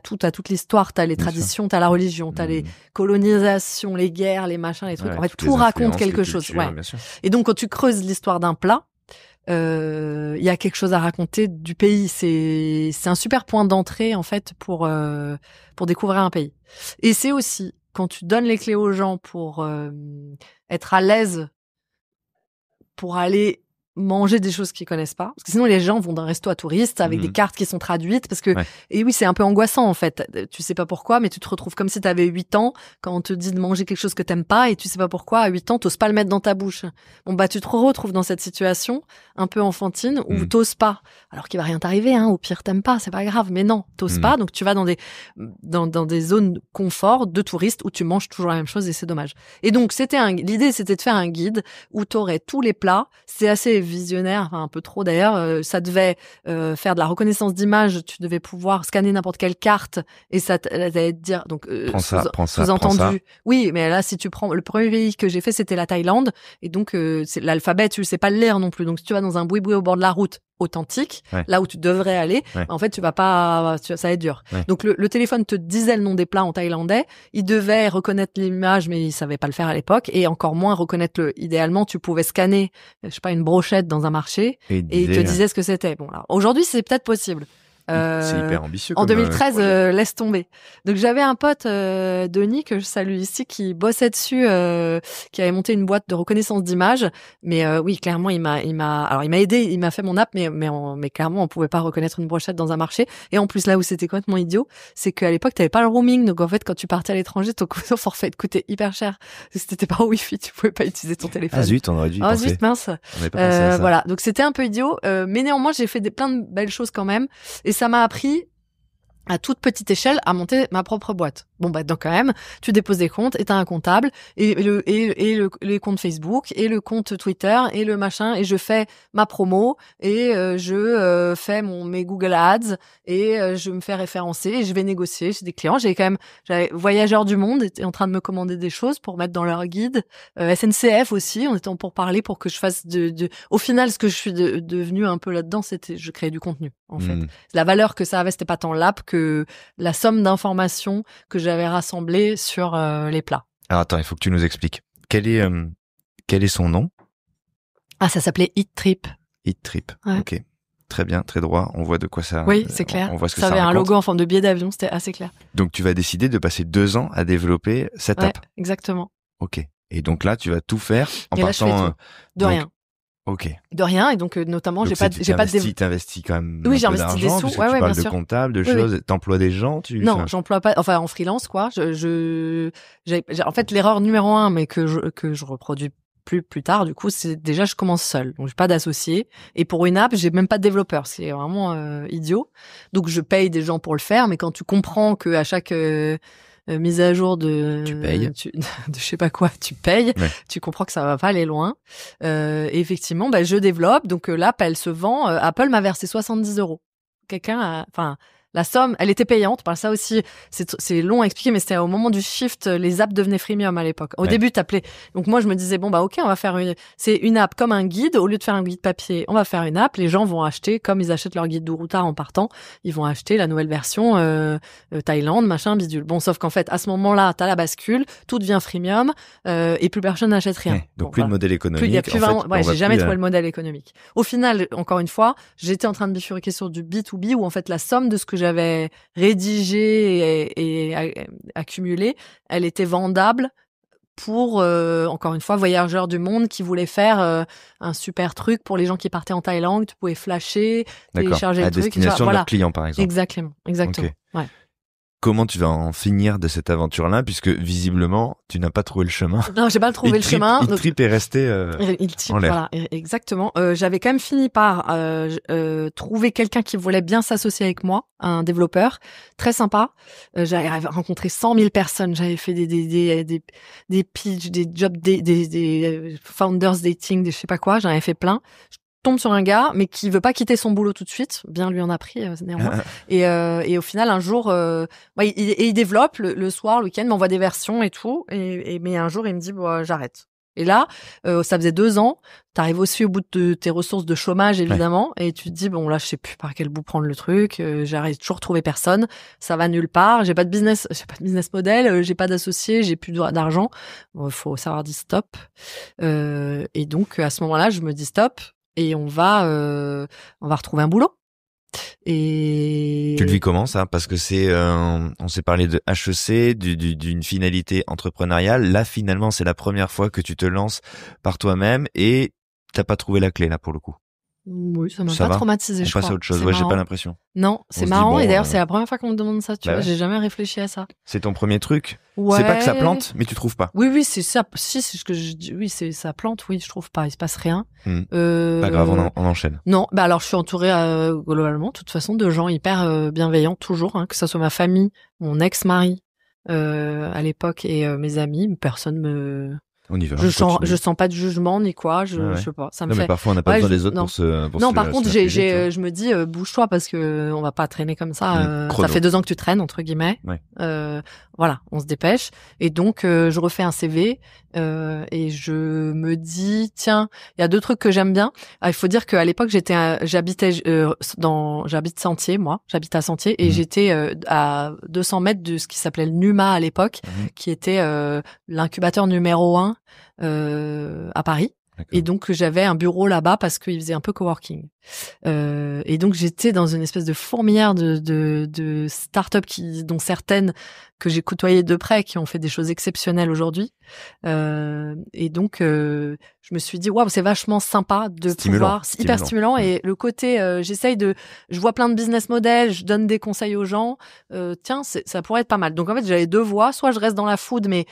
tout, t'as toute l'histoire, t'as les Bien traditions, t'as la religion, t'as les colonisations, les guerres, les machins, les trucs. Ouais, en fait, toutes tout les raconte influences, quelque les chose. cultures, Ouais. bien sûr. Et donc, quand tu creuses l'histoire d'un plat, il y a quelque chose à raconter du pays. C'est un super point d'entrée, en fait, pour découvrir un pays. Et c'est aussi, quand tu donnes les clés aux gens pour être à l'aise pour aller manger des choses qu'ils connaissent pas, parce que sinon les gens vont d'un resto à touristes avec des cartes qui sont traduites, parce que et oui, c'est un peu angoissant en fait, tu sais pas pourquoi, mais tu te retrouves comme si tu avais 8 ans quand on te dit de manger quelque chose que t'aimes pas et tu sais pas pourquoi à 8 ans t'oses pas le mettre dans ta bouche. Bon bah tu te retrouves dans cette situation un peu enfantine où t'oses pas, alors qu'il va rien t'arriver, hein, au pire t'aimes pas, c'est pas grave, mais non, t'oses pas, donc tu vas dans des zones confort de touristes où tu manges toujours la même chose et c'est dommage. Et donc l'idée c'était de faire un guide où t'aurais tous les plats, c'est assez visionnaire, enfin un peu trop d'ailleurs, ça devait faire de la reconnaissance d'image, tu devais pouvoir scanner n'importe quelle carte et ça allait te dire donc sous-entendu. Oui, mais là si tu prends le premier pays que j'ai fait, c'était la Thaïlande et donc c'est l'alphabet, tu sais pas le lire non plus. Donc si tu vas dans un boui-boui au bord de la route authentique, là où tu devrais aller, en fait tu vas pas, ça va être dur. Donc le téléphone te disait le nom des plats en thaïlandais, il devait reconnaître l'image mais il savait pas le faire à l'époque et encore moins reconnaître idéalement tu pouvais scanner je sais pas une brochette dans un marché et il te disait ce que c'était. Bon là aujourd'hui c'est peut-être possible. C'est hyper ambitieux. En 2013, laisse tomber. Donc j'avais un pote, Denis, que je salue ici, qui bossait dessus, qui avait monté une boîte de reconnaissance d'images. Mais oui, clairement, il m'a aidé, il m'a fait mon app, mais clairement, on pouvait pas reconnaître une brochette dans un marché. Et en plus, là où c'était complètement idiot, c'est qu'à l'époque, t'avais pas le roaming. Donc en fait, quand tu partais à l'étranger, ton forfait te coûtait hyper cher. Si t'étais pas au Wi-Fi, tu pouvais pas utiliser ton téléphone. Ah zut, on aurait dû y penser. Zut, mince. On avait pas pensé à ça. Voilà. Donc c'était un peu idiot, mais néanmoins, j'ai fait plein de belles choses quand même. Et ça m'a appris, à toute petite échelle, à monter ma propre boîte. Bon, bah, donc, quand même, tu déposes des comptes et t'as un comptable et les comptes Facebook et le compte Twitter et le machin et je fais ma promo et je fais mes Google Ads et je me fais référencer et je vais négocier chez des clients. J'avais Voyageurs du Monde était en train de me commander des choses pour mettre dans leur guide. SNCF aussi, on était pour parler pour que je fasse au final, ce que je suis devenue un peu là-dedans, c'était je créais du contenu, en fait. La valeur que ça avait, c'était pas tant l'app que la somme d'informations que j'avais rassemblées sur les plats. Alors attends, il faut que tu nous expliques. Quel est son nom? Ah, ça s'appelait Eat Trip. Eat Trip. Ouais. Ok. Très bien, très droit. On voit de quoi ça. Oui, c'est clair. On voit ce que ça ça avait raconte. un logo en forme de billet d'avion, c'était assez clair. Donc tu vas décider de passer 2 ans à développer cette app. Exactement. Ok. Et donc là, tu vas tout faire en et là, je fais partant. tout. De rien. Ok. De rien, et donc notamment, Donc t'investis quand même. Oui, un j'ai peu investi des d'argent, sous. puisque Ouais, tu ouais, parles bien de sûr. comptable, de Oui, choses. T'emploies des gens, Non, j'emploie pas. Enfin, en freelance, quoi. En fait, l'erreur numéro 1, mais que je reproduis plus tard, du coup, c'est déjà je commence seule. Donc j'ai pas d'associé. Et pour une app, j'ai même pas de développeur. C'est vraiment idiot. Donc je paye des gens pour le faire, mais quand tu comprends que à chaque mise à jour tu payes. de je sais pas quoi, tu payes. Ouais. Tu comprends que ça va pas aller loin. Et effectivement, bah, je développe. Donc l'app, elle se vend. Apple m'a versé 70 €. La somme, elle était payante. Par ça aussi, c'est long à expliquer, mais c'était au moment du shift, les apps devenaient freemium à l'époque. Au début, t'appelais. Donc moi, je me disais bon bah ok, on va faire c'est une app comme un guide. Au lieu de faire un guide papier, on va faire une app. Les gens vont acheter comme ils achètent leur guide du routard en partant. Ils vont acheter la nouvelle version Thaïlande, machin, bidule. Bon, sauf qu'en fait, à ce moment-là, t'as la bascule, tout devient freemium et plus personne n'achète rien. Ouais, donc bon, plus de modèle économique. Il y a plus vraiment. Ouais, j'ai jamais trouvé le modèle économique. Au final, encore une fois, j'étais en train de bifurquer sur du B2B où en fait la somme de ce que j'avais rédigé et accumulé, elle était vendable pour encore une fois Voyageurs du Monde qui voulait faire un super truc pour les gens qui partaient en Thaïlande. Tu pouvais flasher, télécharger le truc. À destination de leurs clients, par exemple. Exactement. Okay. Ouais. Comment tu vas en finir de cette aventure-là, puisque visiblement, tu n'as pas trouvé le chemin. Non, j'ai pas trouvé le chemin. Eat Trip est resté en l'air. Voilà, exactement. J'avais quand même fini par trouver quelqu'un qui voulait bien s'associer avec moi, un développeur très sympa. J'avais rencontré 100 000 personnes. J'avais fait des pitchs, des jobs, des founders dating, des je sais pas quoi. J'en avais fait plein. Tombe sur un gars, mais qui veut pas quitter son boulot tout de suite. Bien lui en a pris, néanmoins. Et au final, un jour, il développe le soir, le week-end, m'envoie des versions et tout. Mais un jour, il me dit, bon, j'arrête. Et là, ça faisait 2 ans. T'arrives aussi au bout de tes ressources de chômage, évidemment. Ouais. Et tu te dis, bon, là, je sais plus par quel bout prendre le truc. J'arrive toujours trouver personne. Ça va nulle part. J'ai pas de business model. J'ai pas d'associé. J'ai plus d'argent. Bon, faut savoir dire stop. Et donc, à ce moment-là, je me dis stop. Et on va retrouver un boulot. Et tu le vis comment ça? Parce que on s'est parlé de HEC, d'une finalité entrepreneuriale. Là, finalement, c'est la première fois que tu te lances par toi-même et t'as pas trouvé la clé là pour le coup. Oui, ça m'a pas traumatisé, je crois. On passe à autre chose. Ouais, j'ai pas l'impression. Non, c'est marrant. Et d'ailleurs, c'est la première fois qu'on me demande ça. Tu vois, j'ai jamais réfléchi à ça. C'est ton premier truc. Ouais. C'est pas que ça plante, mais tu trouves pas. Oui, c'est ça. Si, c'est ce que je dis. Oui, c'est ça plante. Oui, je trouve pas. Il se passe rien. Pas grave, on enchaîne. Non, bah alors je suis entourée globalement, de toute façon, de gens hyper bienveillants toujours, que ça soit ma famille, mon ex-mari à l'époque et mes amis. Personne me. On y va. Je sens pas de jugement ni quoi. Je sais pas. Ça me fait. Mais parfois on n'a pas besoin des autres pour se. Non, par contre, je me dis bouge-toi parce que on va pas traîner comme ça. Ça fait 2 ans que tu traînes entre guillemets. Ouais. Voilà, on se dépêche. Et donc je refais un CV et je me dis tiens, il y a 2 trucs que j'aime bien. Il faut dire qu'à l'époque j'habite Sentier, moi. J'habite à Sentier et j'étais à 200 mètres de ce qui s'appelait le NUMA à l'époque, qui était l'incubateur numéro 1 à Paris. D'accord. Et donc j'avais un bureau là-bas parce qu'il faisait un peu coworking. Et donc j'étais dans une espèce de fourmilière de start-up dont certaines que j'ai côtoyées de près qui ont fait des choses exceptionnelles aujourd'hui. Et donc je me suis dit waouh, c'est vachement sympa de pouvoir, hyper stimulant. Et le côté je vois plein de business models, je donne des conseils aux gens. Tiens, ça pourrait être pas mal. Donc en fait j'avais 2 voies, soit je reste dans la food mais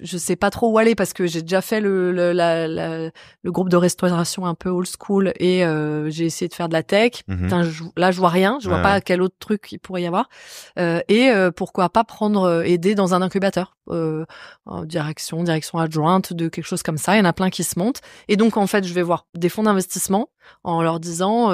je sais pas trop où aller parce que j'ai déjà fait le groupe de restauration un peu old school et j'ai essayé de faire de la tech. Putain, là je vois rien, je vois pas quel autre truc il pourrait y avoir. Et pourquoi pas aider dans un incubateur, en direction adjointe de quelque chose comme ça. Il y en a plein qui se montent. Et donc en fait, je vais voir des fonds d'investissement en leur disant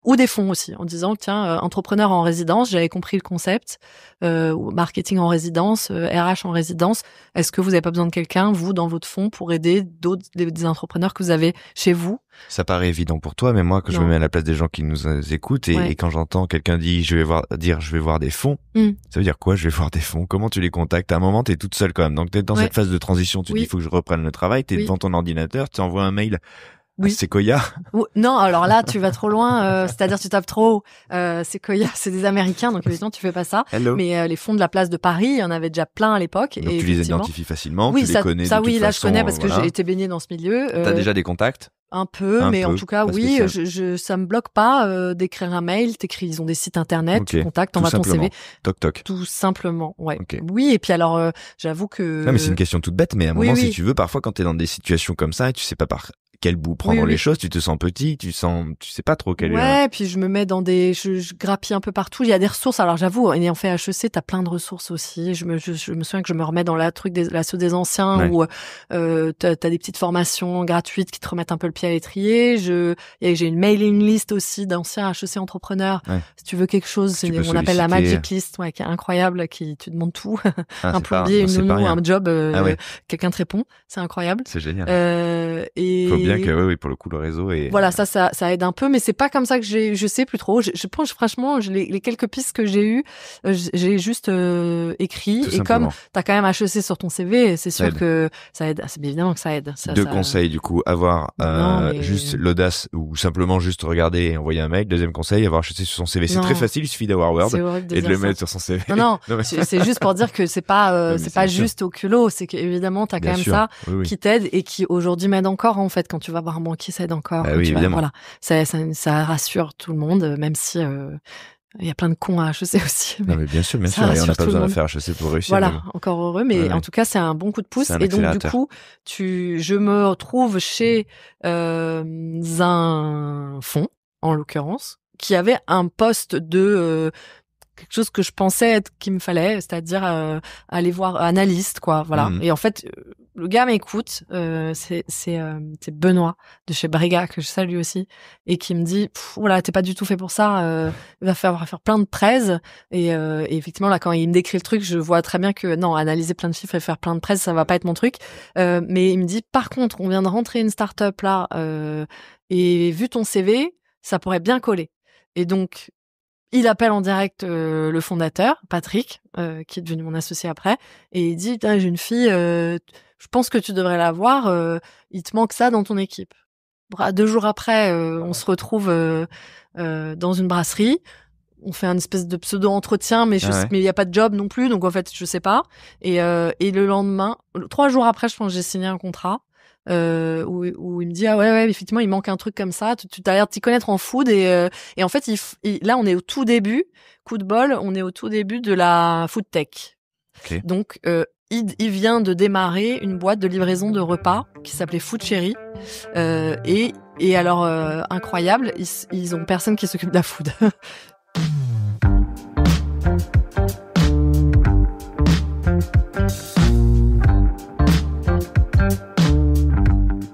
ou des fonds aussi, en disant tiens, entrepreneur en résidence, j'avais compris le concept, marketing en résidence, RH en résidence, est-ce que vous n'avez pas besoin de quelqu'un, vous, dans votre fonds, pour aider des entrepreneurs que vous avez chez vous? Ça paraît évident pour toi, mais moi, quand je me mets à la place des gens qui nous écoutent et quand j'entends quelqu'un dire je vais voir des fonds, ça veut dire quoi, je vais voir des fonds? Comment tu les contactes? À un moment, t'es toute seule quand même. Donc, t'es dans cette phase de transition, tu dis, il faut que je reprenne le travail, t'es devant ton ordinateur, tu envoies un mail. Oui. Sequoia. Non, alors là, tu vas trop loin. C'est-à-dire, tu tapes trop haut. Sequoia, c'est des Américains, donc évidemment, tu fais pas ça. Hello. Mais les fonds de la place de Paris, il y en avait déjà plein à l'époque. Donc tu les identifies facilement, oui, tu les connais. Ça, de toute là, façon, je connais parce que j'ai été baignée dans ce milieu. T'as déjà des contacts? En tout cas, oui, ça me bloque pas d'écrire un mail. Ils ont des sites internet, tu contactes, t'envoies ton CV. Toc. Tout simplement, ouais. Okay. Oui, et puis alors, j'avoue que. Non, mais c'est une question toute bête, mais à un moment, si tu veux, parfois, quand t'es dans des situations comme ça, et tu sais pas par quel bout prendre les choses, tu te sens petit, tu sais pas trop quel est. Ouais, puis je me mets dans je grappille un peu partout. Il y a des ressources. Alors j'avoue, ayant fait HEC, t'as plein de ressources aussi. Je me souviens que je me remets dans l'assaut des anciens où t'as des petites formations gratuites qui te remettent un peu le pied à l'étrier. J'ai une mailing list aussi d'anciens HEC entrepreneurs. Ouais. Si tu veux quelque chose, on appelle la Magic List, qui est incroyable, tu demandes tout. Un plombier, une nounou, un job, quelqu'un te répond. C'est incroyable. C'est génial. Et bien que oui, pour le coup le réseau est voilà, ça aide un peu, mais c'est pas comme ça que je sais plus trop. Je pense franchement, les quelques pistes que j'ai eues, j'ai juste écrit. Tout et simplement. Comme t'as quand même HEC sur ton CV, c'est sûr que ça aide. C'est évidemment que ça aide. Deux conseils du coup, avoir juste l'audace ou simplement juste regarder et envoyer un mail. Deuxième conseil, avoir HEC sur son CV. C'est très facile, il suffit d'avoir Word et de le mettre sur son CV. Non, c'est juste pour dire que c'est pas juste au culot, c'est qu'évidemment t'as quand même ça qui t'aide et qui aujourd'hui m'aide encore en fait. Quand tu vas voir un banquier, ça aide encore. Voilà, ça rassure tout le monde, même si il y a plein de cons à HEC aussi. Non, mais bien sûr, et on n'a pas besoin de faire HEC pour réussir. Voilà, encore heureux, mais en tout cas, c'est un bon coup de pouce. Et donc, du coup, je me retrouve chez un fonds, en l'occurrence, qui avait un poste de quelque chose que je pensais être qu'il me fallait, c'est-à-dire aller voir analyste, quoi. Voilà. Et en fait, le gars m'écoute, c'est Benoît de chez Brega que je salue aussi, et qui me dit voilà, t'es pas du tout fait pour ça, il va faire plein de prêts et effectivement là quand il me décrit le truc, je vois très bien que non, analyser plein de chiffres et faire plein de prêts, ça va pas être mon truc. Mais il me dit par contre, on vient de rentrer une start-up là et vu ton CV, ça pourrait bien coller. Et donc il appelle en direct le fondateur, Patrick, qui est devenu mon associé après, et il dit « J'ai une fille, je pense que tu devrais la voir, il te manque ça dans ton équipe. » 2 jours après, on se retrouve dans une brasserie, on fait un espèce de pseudo-entretien, mais il y a pas de job non plus, donc en fait, je sais pas. Et le lendemain, 3 jours après, je pense que j'ai signé un contrat. Où il me dit ouais effectivement il manque un truc comme ça, tu as l'air de t'y connaître en food et en fait là on est au tout début, coup de bol, on est au tout début de la food tech. Donc il vient de démarrer une boîte de livraison de repas qui s'appelait Food Cherry et alors incroyable, ils ont personne qui s'occupe de la food.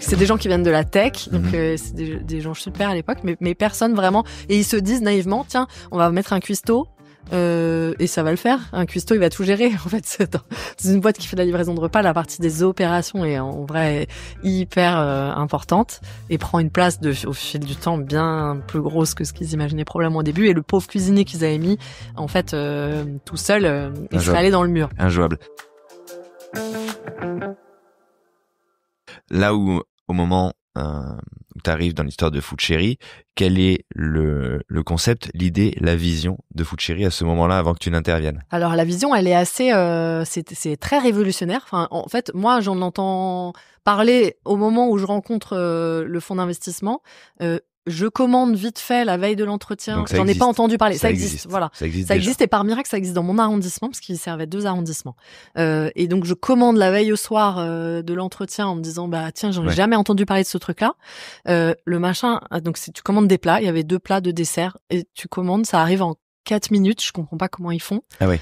C'est des gens qui viennent de la tech, donc c'est des gens super à l'époque, mais personne vraiment. Et ils se disent naïvement, tiens, on va mettre un cuistot et ça va le faire. Un cuistot, il va tout gérer. En fait, c'est une boîte qui fait de la livraison de repas. La partie des opérations est en vrai hyper importante et prend une place au fil du temps bien plus grosse que ce qu'ils imaginaient probablement au début. Et le pauvre cuisinier qu'ils avaient mis, en fait, tout seul, il serait allé dans le mur. Injouable. Là où au moment où tu arrives dans l'histoire de Food Cherry, quel est le concept, l'idée, la vision de Food Cherry à ce moment-là avant que tu n'interviennes? Alors la vision, elle est assez, c'est très révolutionnaire. Enfin, en fait, moi, j'en entends parler au moment où je rencontre le fonds d'investissement. je commande vite fait la veille de l'entretien. Donc, ça J'en ai existe. pas entendu parler. Ça existe. Voilà. Ça existe Ça déjà. existe et par miracle, ça existe dans mon arrondissement parce qu'il servait 2 arrondissements. Et donc, je commande la veille au soir de l'entretien en me disant, bah tiens, j'en ai jamais entendu parler de ce truc-là. Le machin, donc tu commandes des plats. Il y avait 2 plats, 2 desserts et tu commandes, ça arrive en 4 minutes. Je comprends pas comment ils font. Ah ouais.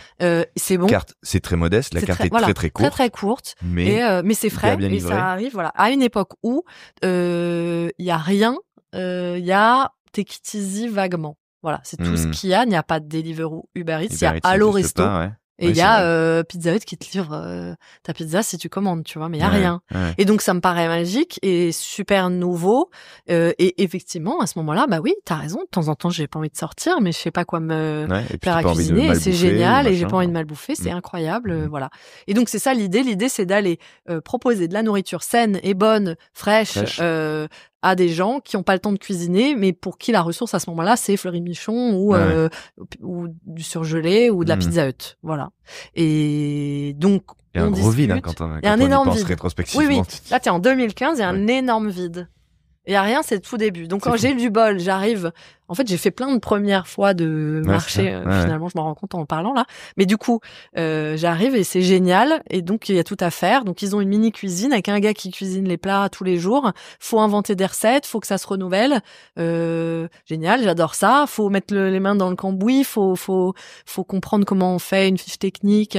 C'est bon. Carte, c'est très modeste. La carte est très très courte. Très courte. Mais c'est frais bien et livré. ça arrive, voilà, à une époque où il y a rien. Il y a Take It Easy vaguement. Voilà, c'est tout ce qu'il y a. Il n'y a pas de Deliveroo, Uber Eats. Il y a Allo Resto. Et il y a Pizza Hut qui te livre ta pizza si tu commandes, tu vois, mais il y a rien. Ouais. Et donc ça me paraît magique et super nouveau. Et effectivement, à ce moment-là, bah oui, t'as raison. De temps en temps, j'ai pas envie de sortir, mais je sais pas quoi me faire à cuisiner. Et c'est génial et j'ai pas envie de mal bouffer. C'est incroyable, voilà. Et donc c'est ça l'idée. L'idée, c'est d'aller proposer de la nourriture saine et bonne, fraîche. À des gens qui n'ont pas le temps de cuisiner, mais pour qui la ressource à ce moment-là, c'est Fleury-Michon ou du surgelé ou de la Pizza Hut. Voilà. Et donc, il y a un gros vide quand on y pense rétrospectivement. Oui. Là, t'es en 2015, il y a un énorme vide. Il y a rien, c'est le tout début. Donc, quand j'ai eu du bol, j'arrive. En fait, j'ai fait plein de premières fois de marché. Finalement, je m'en rends compte en parlant là. Mais du coup, j'arrive et c'est génial. Et donc, il y a tout à faire. Donc, ils ont une mini cuisine avec un gars qui cuisine les plats tous les jours. Faut inventer des recettes. Faut que ça se renouvelle. Génial, j'adore ça. Faut mettre les mains dans le cambouis. Faut comprendre comment on fait une fiche technique,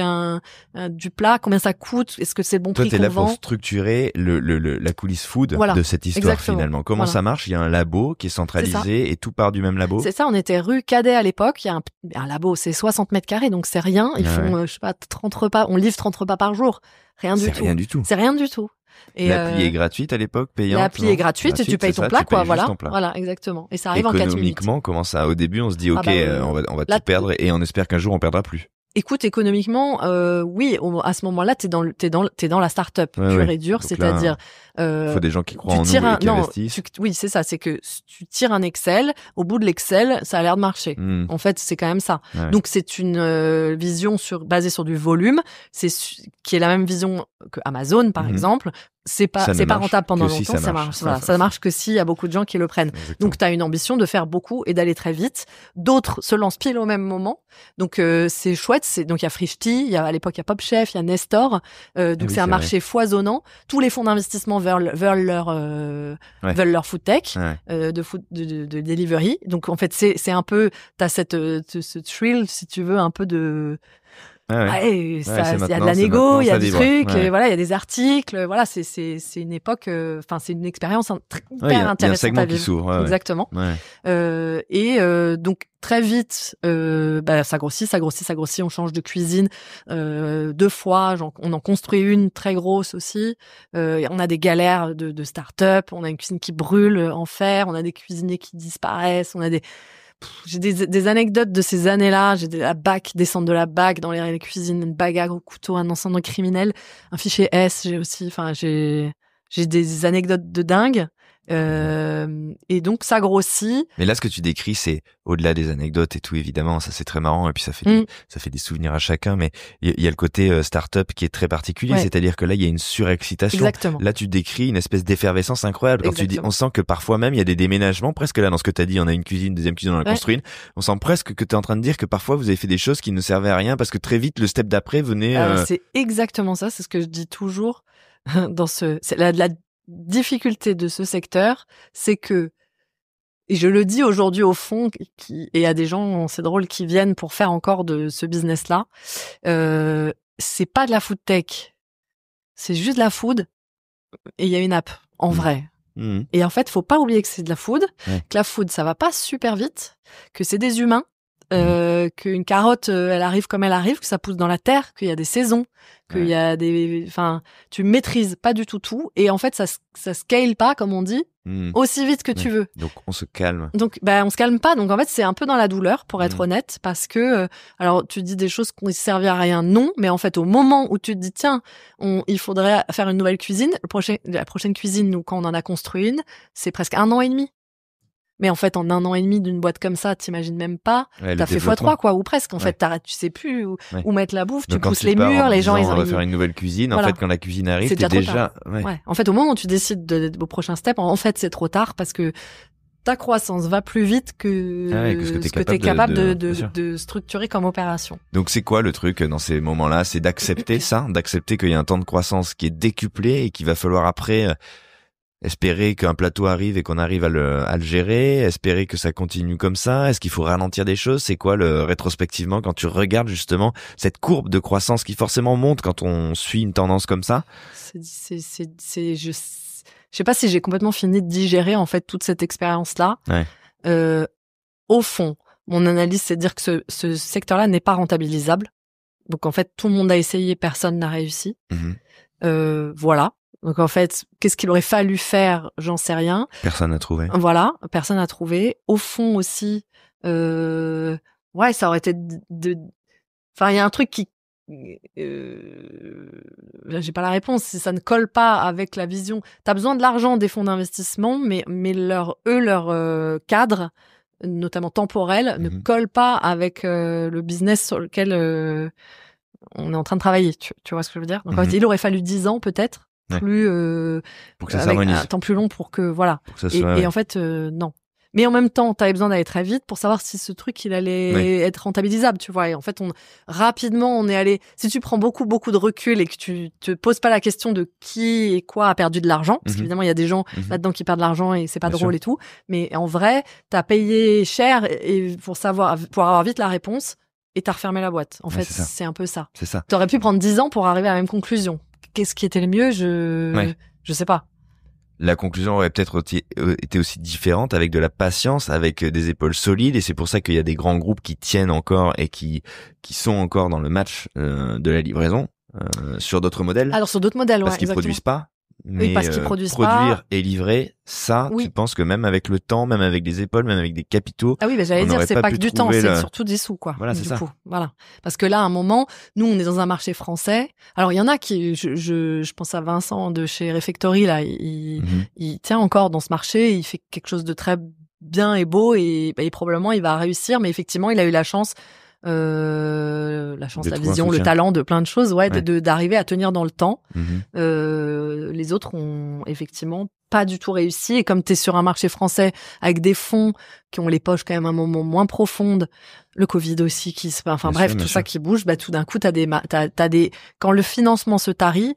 du plat, combien ça coûte. Est-ce que c'est le bon prix qu'on vend? Toi, t'es là pour structurer la coulisse food de cette histoire. Exactement. Finalement. Comment ça marche? Il y a un labo qui est centralisé et tout part du même labo. C'est ça, on était rue Cadet à l'époque. Il y a un labo, c'est 60 mètres carrés, donc c'est rien. Ils font, je sais pas, 30 repas. On livre 30 repas par jour. Rien du tout. C'est rien du tout. Et l'appli est gratuite à l'époque, payante. L'appli est gratuite et tu payes ton plat, quoi. Voilà, exactement. Et ça arrive en 4 minutes. Économiquement, comment ça? Au début, on se dit, ok, on va tout perdre et on espère qu'un jour on perdra plus. Écoute, économiquement, oui, à ce moment-là, t'es dans la start-up pure et dure, c'est-à-dire, faut des gens qui croient en nous et qui investissent. Oui, c'est ça, c'est que tu tires un Excel, au bout de l'Excel, ça a l'air de marcher. En fait, c'est quand même ça. Ouais. Donc, c'est une vision basée sur du volume, qui est la même vision que Amazon, par exemple. C'est pas rentable pendant longtemps, ça marche. Voilà, ça marche que s'il y a beaucoup de gens qui le prennent. Exactement. Donc, tu as une ambition de faire beaucoup et d'aller très vite. D'autres se lancent pile au même moment. Donc, c'est chouette. Donc, il y a Frischti, à l'époque, il y a Pop Chef, il y a Nestor. Donc, c'est un marché foisonnant. Tous les fonds d'investissement veulent leur food tech, de delivery. Donc, en fait, c'est un peu, t'as ce thrill, si tu veux, un peu de, il y a de la négo, il y a des trucs, voilà, il y a des articles, voilà, c'est une époque, c'est une expérience hyper intéressante. Il y a un segment qui s'ouvre. Exactement. Donc très vite, ça grossit, on change de cuisine 2 fois, on en construit une très grosse aussi. On a des galères de start-up, on a une cuisine qui brûle en fer, on a des cuisiniers qui disparaissent, j'ai des anecdotes de ces années-là. J'ai la BAC, descendre de la BAC dans les cuisines, une bagarre au couteau, un incendie criminel, un fichier S. J'ai aussi, j'ai des anecdotes de dingue. Et donc ça grossit. Mais là, ce que tu décris, c'est au-delà des anecdotes et tout, évidemment, ça c'est très marrant et puis ça fait des souvenirs à chacun. Mais il y a le côté start-up qui est très particulier, c'est-à-dire que là, il y a une surexcitation. Exactement. Là, tu décris une espèce d'effervescence incroyable. Quand tu dis, on sent que parfois même il y a des déménagements. Presque là, dans ce que t'as dit, on a une cuisine, deuxième cuisine, on en a construit une. On sent presque que t'es en train de dire que parfois vous avez fait des choses qui ne servaient à rien parce que très vite le step d'après venait. C'est exactement ça. C'est ce que je dis toujours c'est la difficulté de ce secteur, c'est que, et je le dis aujourd'hui au fond, et il y a des gens, c'est drôle, qui viennent pour faire encore de ce business-là, c'est pas de la food tech, c'est juste de la food, et il y a une app, en vrai. Et en fait, faut pas oublier que c'est de la food, que la food, ça va pas super vite, que c'est des humains, qu'une carotte, elle arrive comme elle arrive, que ça pousse dans la terre, qu'il y a des saisons, qu'il y a tu maîtrises pas du tout, et en fait, ça scale pas, comme on dit, aussi vite que tu veux. Donc, on se calme. Donc, on se calme pas. Donc, en fait, c'est un peu dans la douleur, pour être honnête, parce que, alors, tu dis des choses qui ne servent à rien, non, mais en fait, au moment où tu te dis, tiens, il faudrait faire une nouvelle cuisine, la prochaine cuisine, nous, quand on en a construit une, c'est presque 1 an et demi. Mais en fait, en 1 an et demi d'une boîte comme ça, t'imagines même pas. T'as fait x3, quoi, ou presque. En fait, t'arrêtes, tu sais plus où mettre la bouffe, donc tu pousses les murs, les gens, ils ont... On va faire une nouvelle cuisine. En fait, quand la cuisine arrive, t'es déjà... En fait, au moment où tu décides au prochain step, en fait, c'est trop tard parce que ta croissance va plus vite que ce que ce que t'es capable bien sûr. de structurer comme opération. Donc c'est quoi le truc dans ces moments-là? C'est d'accepter ça, d'accepter qu'il y a un temps de croissance qui est décuplé et qu'il va falloir après espérer qu'un plateau arrive et qu'on arrive à le gérer, espérer que ça continue comme ça. Est-ce qu'il faut ralentir des choses? C'est quoi rétrospectivement quand tu regardes justement cette courbe de croissance qui forcément monte quand on suit une tendance comme ça? Je sais pas si j'ai complètement fini de digérer en fait toute cette expérience-là. Ouais. Au fond, mon analyse, c'est de dire que ce secteur-là n'est pas rentabilisable. Donc en fait, tout le monde a essayé, personne n'a réussi. Voilà. Donc en fait, qu'est-ce qu'il aurait fallu faire? J'en sais rien. Personne n'a trouvé. Voilà, personne n'a trouvé. Au fond aussi, ouais, ça aurait été Enfin, il y a un truc qui j'ai pas la réponse, si ça ne colle pas avec la vision. T'as besoin de l'argent des fonds d'investissement, mais leur cadre, notamment temporel, ne colle pas avec le business sur lequel on est en train de travailler. Tu vois ce que je veux dire? Donc en fait, il aurait fallu 10 ans peut-être, plus pour que ça avec s'harmonise. un temps plus long pour que voilà. Pour que ça soit, et en fait, non. Mais en même temps, t'avais besoin d'aller très vite pour savoir si ce truc, il allait être rentabilisable, tu vois. Et en fait, rapidement, on est allé... Si tu prends beaucoup de recul et que tu te poses pas la question de qui et quoi a perdu de l'argent, parce qu'évidemment, il y a des gens là-dedans qui perdent de l'argent et c'est pas Bien drôle sûr. et tout. Mais en vrai, t'as payé cher et pour avoir vite la réponse et t'as refermé la boîte. En fait, c'est un peu ça. C'est ça. T'aurais pu prendre 10 ans pour arriver à la même conclusion. Qu'est-ce qui était le mieux? Je sais pas. La conclusion aurait peut-être été aussi différente, avec de la patience, avec des épaules solides, et c'est pour ça qu'il y a des grands groupes qui tiennent encore et qui sont encore dans le match de la livraison sur d'autres modèles. Alors sur d'autres modèles, parce qu'ils exactement. produisent pas. Mais parce qu'ils produisent produire pas. et livrer, ça, tu penses que même avec le temps, même avec des épaules, même avec des capitaux, ah oui, j'allais dire, c'est pas que du temps, c'est surtout des sous, quoi. Voilà, c'est ça. Voilà. Parce que là, à un moment, nous, on est dans un marché français. Alors, il y en a qui, je pense à Vincent de chez Refectory, là, il tient encore dans ce marché, il fait quelque chose de très bien et beau et probablement il va réussir, mais effectivement, il a eu la chance, la vision, le talent de plein de choses, d'arriver à tenir dans le temps. Les autres ont effectivement pas du tout réussi. Et comme t'es sur un marché français avec des fonds qui ont les poches quand même un moment moins profondes, le Covid aussi tout ça qui bouge, tout d'un coup t'as des quand le financement se tarit,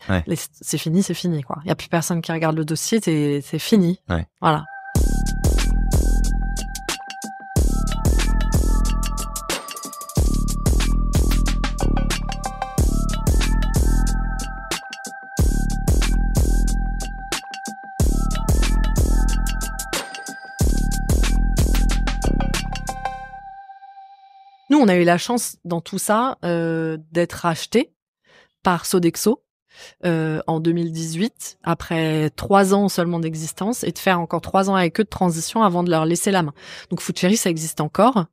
c'est fini quoi. Il y a plus personne qui regarde le dossier, c'est fini. Voilà. Nous, on a eu la chance dans tout ça d'être racheté par Sodexo en 2018, après 3 ans seulement d'existence, et de faire encore 3 ans avec eux de transition avant de leur laisser la main. Donc Food Cherry, ça existe encore.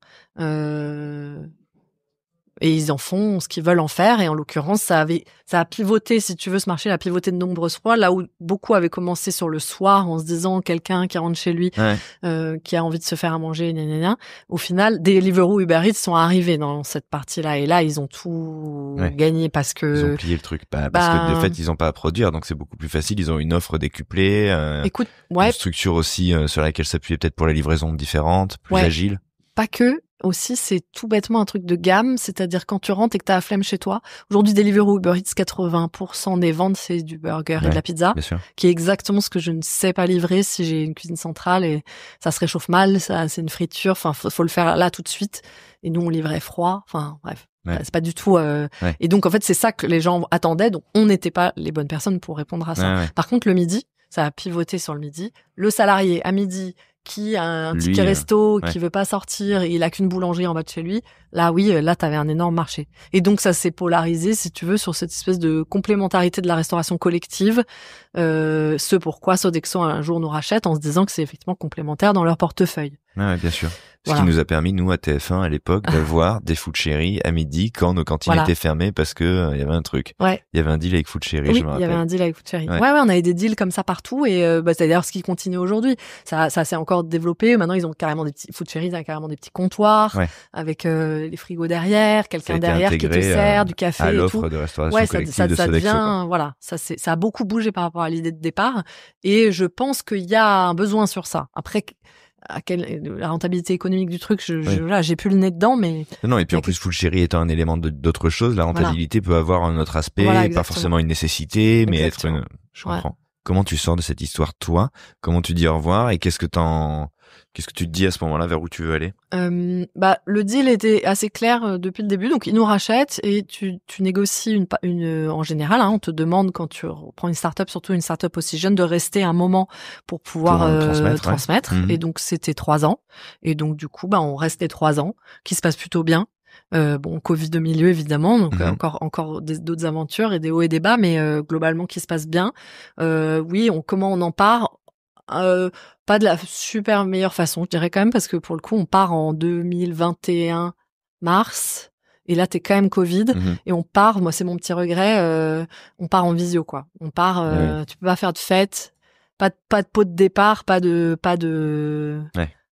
Et ils en font ce qu'ils veulent en faire. Et en l'occurrence, ça a pivoté, si tu veux, ce marché a pivoté de nombreuses fois. Là où beaucoup avaient commencé sur le soir en se disant quelqu'un qui rentre chez lui, qui a envie de se faire à manger, au final, Deliveroo, Uber Eats sont arrivés dans cette partie-là. Et là, ils ont tout gagné parce que... Ils ont plié le truc. Parce que de fait, ils n'ont pas à produire. Donc c'est beaucoup plus facile. Ils ont une offre décuplée. Écoute, une structure aussi sur laquelle s'appuyer peut-être pour la livraison différente, plus agile. Pas que. Aussi, c'est tout bêtement un truc de gamme, c'est-à-dire quand tu rentres et que t'as la flemme chez toi. Aujourd'hui, Deliveroo, Uber Eats, 80% des ventes, c'est du burger et de la pizza, qui est exactement ce que je ne sais pas livrer si j'ai une cuisine centrale et ça se réchauffe mal, ça, c'est une friture, enfin, faut le faire là tout de suite. Et nous, on livrait froid, enfin, bref. C'est pas du tout, Et donc, en fait, c'est ça que les gens attendaient, donc on n'était pas les bonnes personnes pour répondre à ça. Par contre, le midi, ça a pivoté sur le midi. Le salarié, à midi, qui a un ticket resto, qui veut pas sortir, et il a qu'une boulangerie en bas de chez lui, là t'avais un énorme marché. Et donc ça s'est polarisé, si tu veux, sur cette espèce de complémentarité de la restauration collective, ce pourquoi Sodexo un jour nous rachète en se disant que c'est effectivement complémentaire dans leur portefeuille. Ouais, bien sûr. Ce qui nous a permis, nous, à TF1, à l'époque, d'avoir des Food Cherry à midi quand nos cantines étaient fermées parce que il y avait un truc. Il y avait un deal avec Food Cherry, oui, je me rappelle. Il y avait un deal avec Food Cherry. Ouais, on avait des deals comme ça partout et c'est d'ailleurs ce qui continue aujourd'hui. Ça s'est encore développé. Maintenant, ils ont carrément des petits Food Cherry, ils ont carrément des petits comptoirs avec les frigos derrière, quelqu'un derrière qui te sert du café à et tout. l'offre de restauration collective ça de Sodexo. Devient, ça a beaucoup bougé par rapport à l'idée de départ et je pense qu'il y a un besoin sur ça. Après, la rentabilité économique du truc, là, j'ai plus le nez dedans, mais. Non, et puis en plus, Food Chéri étant un élément d'autre chose, la rentabilité peut avoir un autre aspect, pas forcément une nécessité, mais être une, je comprends. Comment tu sors de cette histoire, toi? Comment tu dis au revoir et qu'est-ce que tu te dis à ce moment-là, vers où tu veux aller? Le deal était assez clair depuis le début. Donc, ils nous rachètent et tu négocies en général, on te demande quand tu prends une start-up, surtout une start-up aussi jeune, de rester un moment pour pouvoir transmettre. Ouais. Et donc, c'était 3 ans. Et donc, du coup, on reste les 3 ans, qui se passent plutôt bien. Covid au milieu, évidemment. Donc, encore d'autres aventures et des hauts et des bas, mais globalement, qui se passe bien. Oui, comment on en part? Pas de la super meilleure façon, je dirais quand même, parce que pour le coup, on part en 2021 mars, et là, t'es quand même Covid, et on part, moi, c'est mon petit regret, on part en visio, quoi. On part, tu peux pas faire de fête, pas de pot de départ, pas de,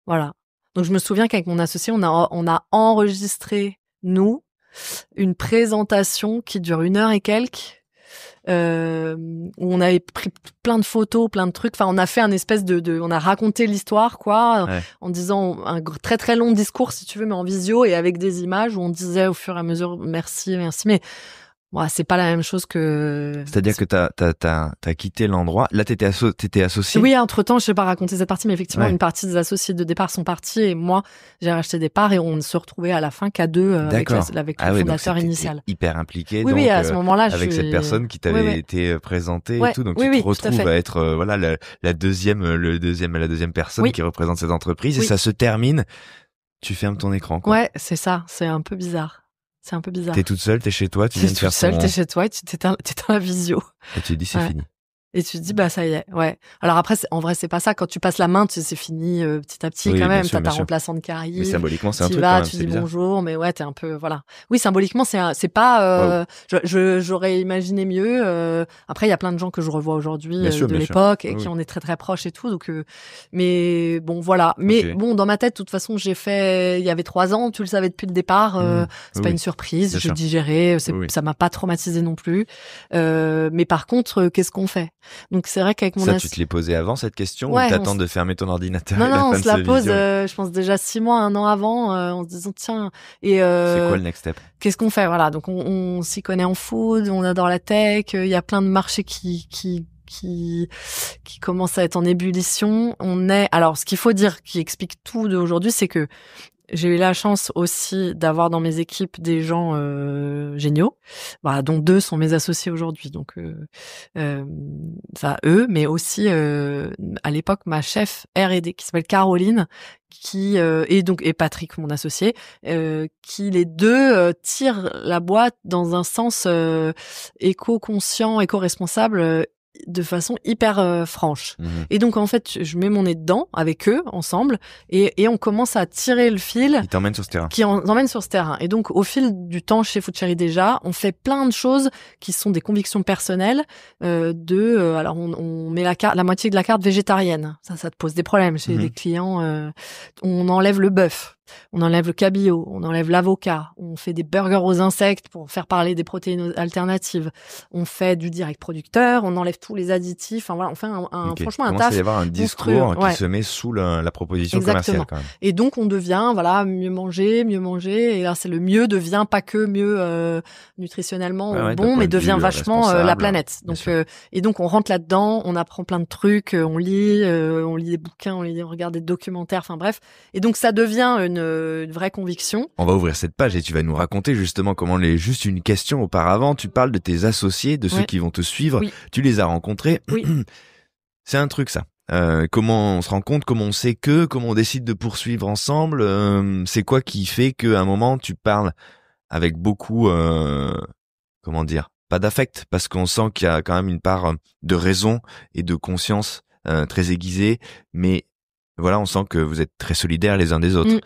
voilà. Donc, je me souviens qu'avec mon associé, on a enregistré, nous, une présentation qui dure 1 heure et quelques, où on avait pris plein de photos, plein de trucs. Enfin, on a fait un espèce on a raconté l'histoire, quoi, en disant un très très long discours, si tu veux, mais en visio et avec des images où on disait au fur et à mesure merci. Mais c'est pas la même chose que. C'est-à-dire que t'as quitté l'endroit. Là, t'étais associé. Oui, entre-temps, je sais pas raconter cette partie, mais effectivement, une partie des associés de départ sont partis et moi, j'ai racheté des parts et on se retrouvait à la fin qu'à 2 avec le fondateur initial. Hyper impliqué. Oui, donc, à ce moment-là, avec cette personne qui t'avait été présentée et tout, donc tu te retrouves à être la deuxième personne qui représente cette entreprise et ça se termine. Tu fermes ton écran, quoi. Ouais, c'est ça. C'est un peu bizarre. T'es toute seule, t'es chez toi, tu viens de faire ton... T'es chez toi et tu t'éteins la visio. Et tu te dis c'est fini. Et tu te dis, ça y est, ouais. Alors après, en vrai, c'est pas ça. Quand tu passes la main, tu sais, c'est fini petit à petit quand même. T'as ta remplaçante qui arrive. Mais symboliquement, c'est un truc quand même, tu dis bonjour, mais ouais, t'es un peu, voilà. Oui, symboliquement, c'est pas, j'aurais imaginé mieux. Après, il y a plein de gens que je revois aujourd'hui de l'époque et qui en est très très proche et tout. Donc, mais bon, voilà. Mais bon, dans ma tête, de toute façon, il y avait 3 ans, tu le savais depuis le départ. C'est pas une surprise. Je digérais. Ça m'a pas traumatisé non plus. Mais par contre, qu'est-ce qu'on fait? Donc c'est vrai qu'avec tu te l'es posé avant cette question ou t'attends de fermer ton ordinateur? Non, on se la pose, je pense déjà 6 mois, 1 an avant, en se disant tiens. Et c'est quoi le next step? Qu'est-ce qu'on fait? Voilà, donc on s'y connaît en food, on adore la tech, il y a plein de marchés qui commencent à être en ébullition. Alors ce qu'il faut dire, qui explique tout d'aujourd'hui, c'est que j'ai eu la chance aussi d'avoir dans mes équipes des gens géniaux, dont 2 sont mes associés aujourd'hui. Donc eux, mais aussi à l'époque ma chef R&D qui s'appelle Caroline, et Patrick, mon associé, qui les 2 tirent la boîte dans un sens éco-conscient, éco-responsable. De façon hyper franche. Et donc en fait, je mets mon nez dedans avec eux ensemble et on commence à tirer le fil. Qui t'emmène sur ce terrain. Qui emmène sur ce terrain. Et donc au fil du temps chez Food Chéri déjà, on fait plein de choses qui sont des convictions personnelles. Alors on met la moitié de la carte végétarienne. Ça te pose des problèmes chez des clients. On enlève le bœuf. On enlève le cabillaud, on enlève l'avocat, on fait des burgers aux insectes pour faire parler des protéines alternatives, on fait du direct producteur, on enlève tous les additifs, enfin voilà, on fait franchement un taf. Il y avoir un discours qui se met sous la proposition commerciale quand même. Et donc on devient mieux manger, et là c'est le mieux devient pas que mieux nutritionnellement bon, mais devient vachement la planète. Donc et donc on rentre là-dedans, on apprend plein de trucs, on lit des bouquins, on regarde des documentaires, enfin bref. Et donc ça devient une vraie conviction. On va ouvrir cette page et tu vas nous raconter justement comment juste une question auparavant, tu parles de tes associés, de ceux qui vont te suivre, tu les as rencontrés. Oui. C'est un truc ça. Comment on se rend compte, comment on sait comment on décide de poursuivre ensemble, c'est quoi qui fait qu'à un moment tu parles avec beaucoup, comment dire, pas d'affect, parce qu'on sent qu'il y a quand même une part de raison et de conscience très aiguisée, mais voilà, on sent que vous êtes très solidaires les uns des autres.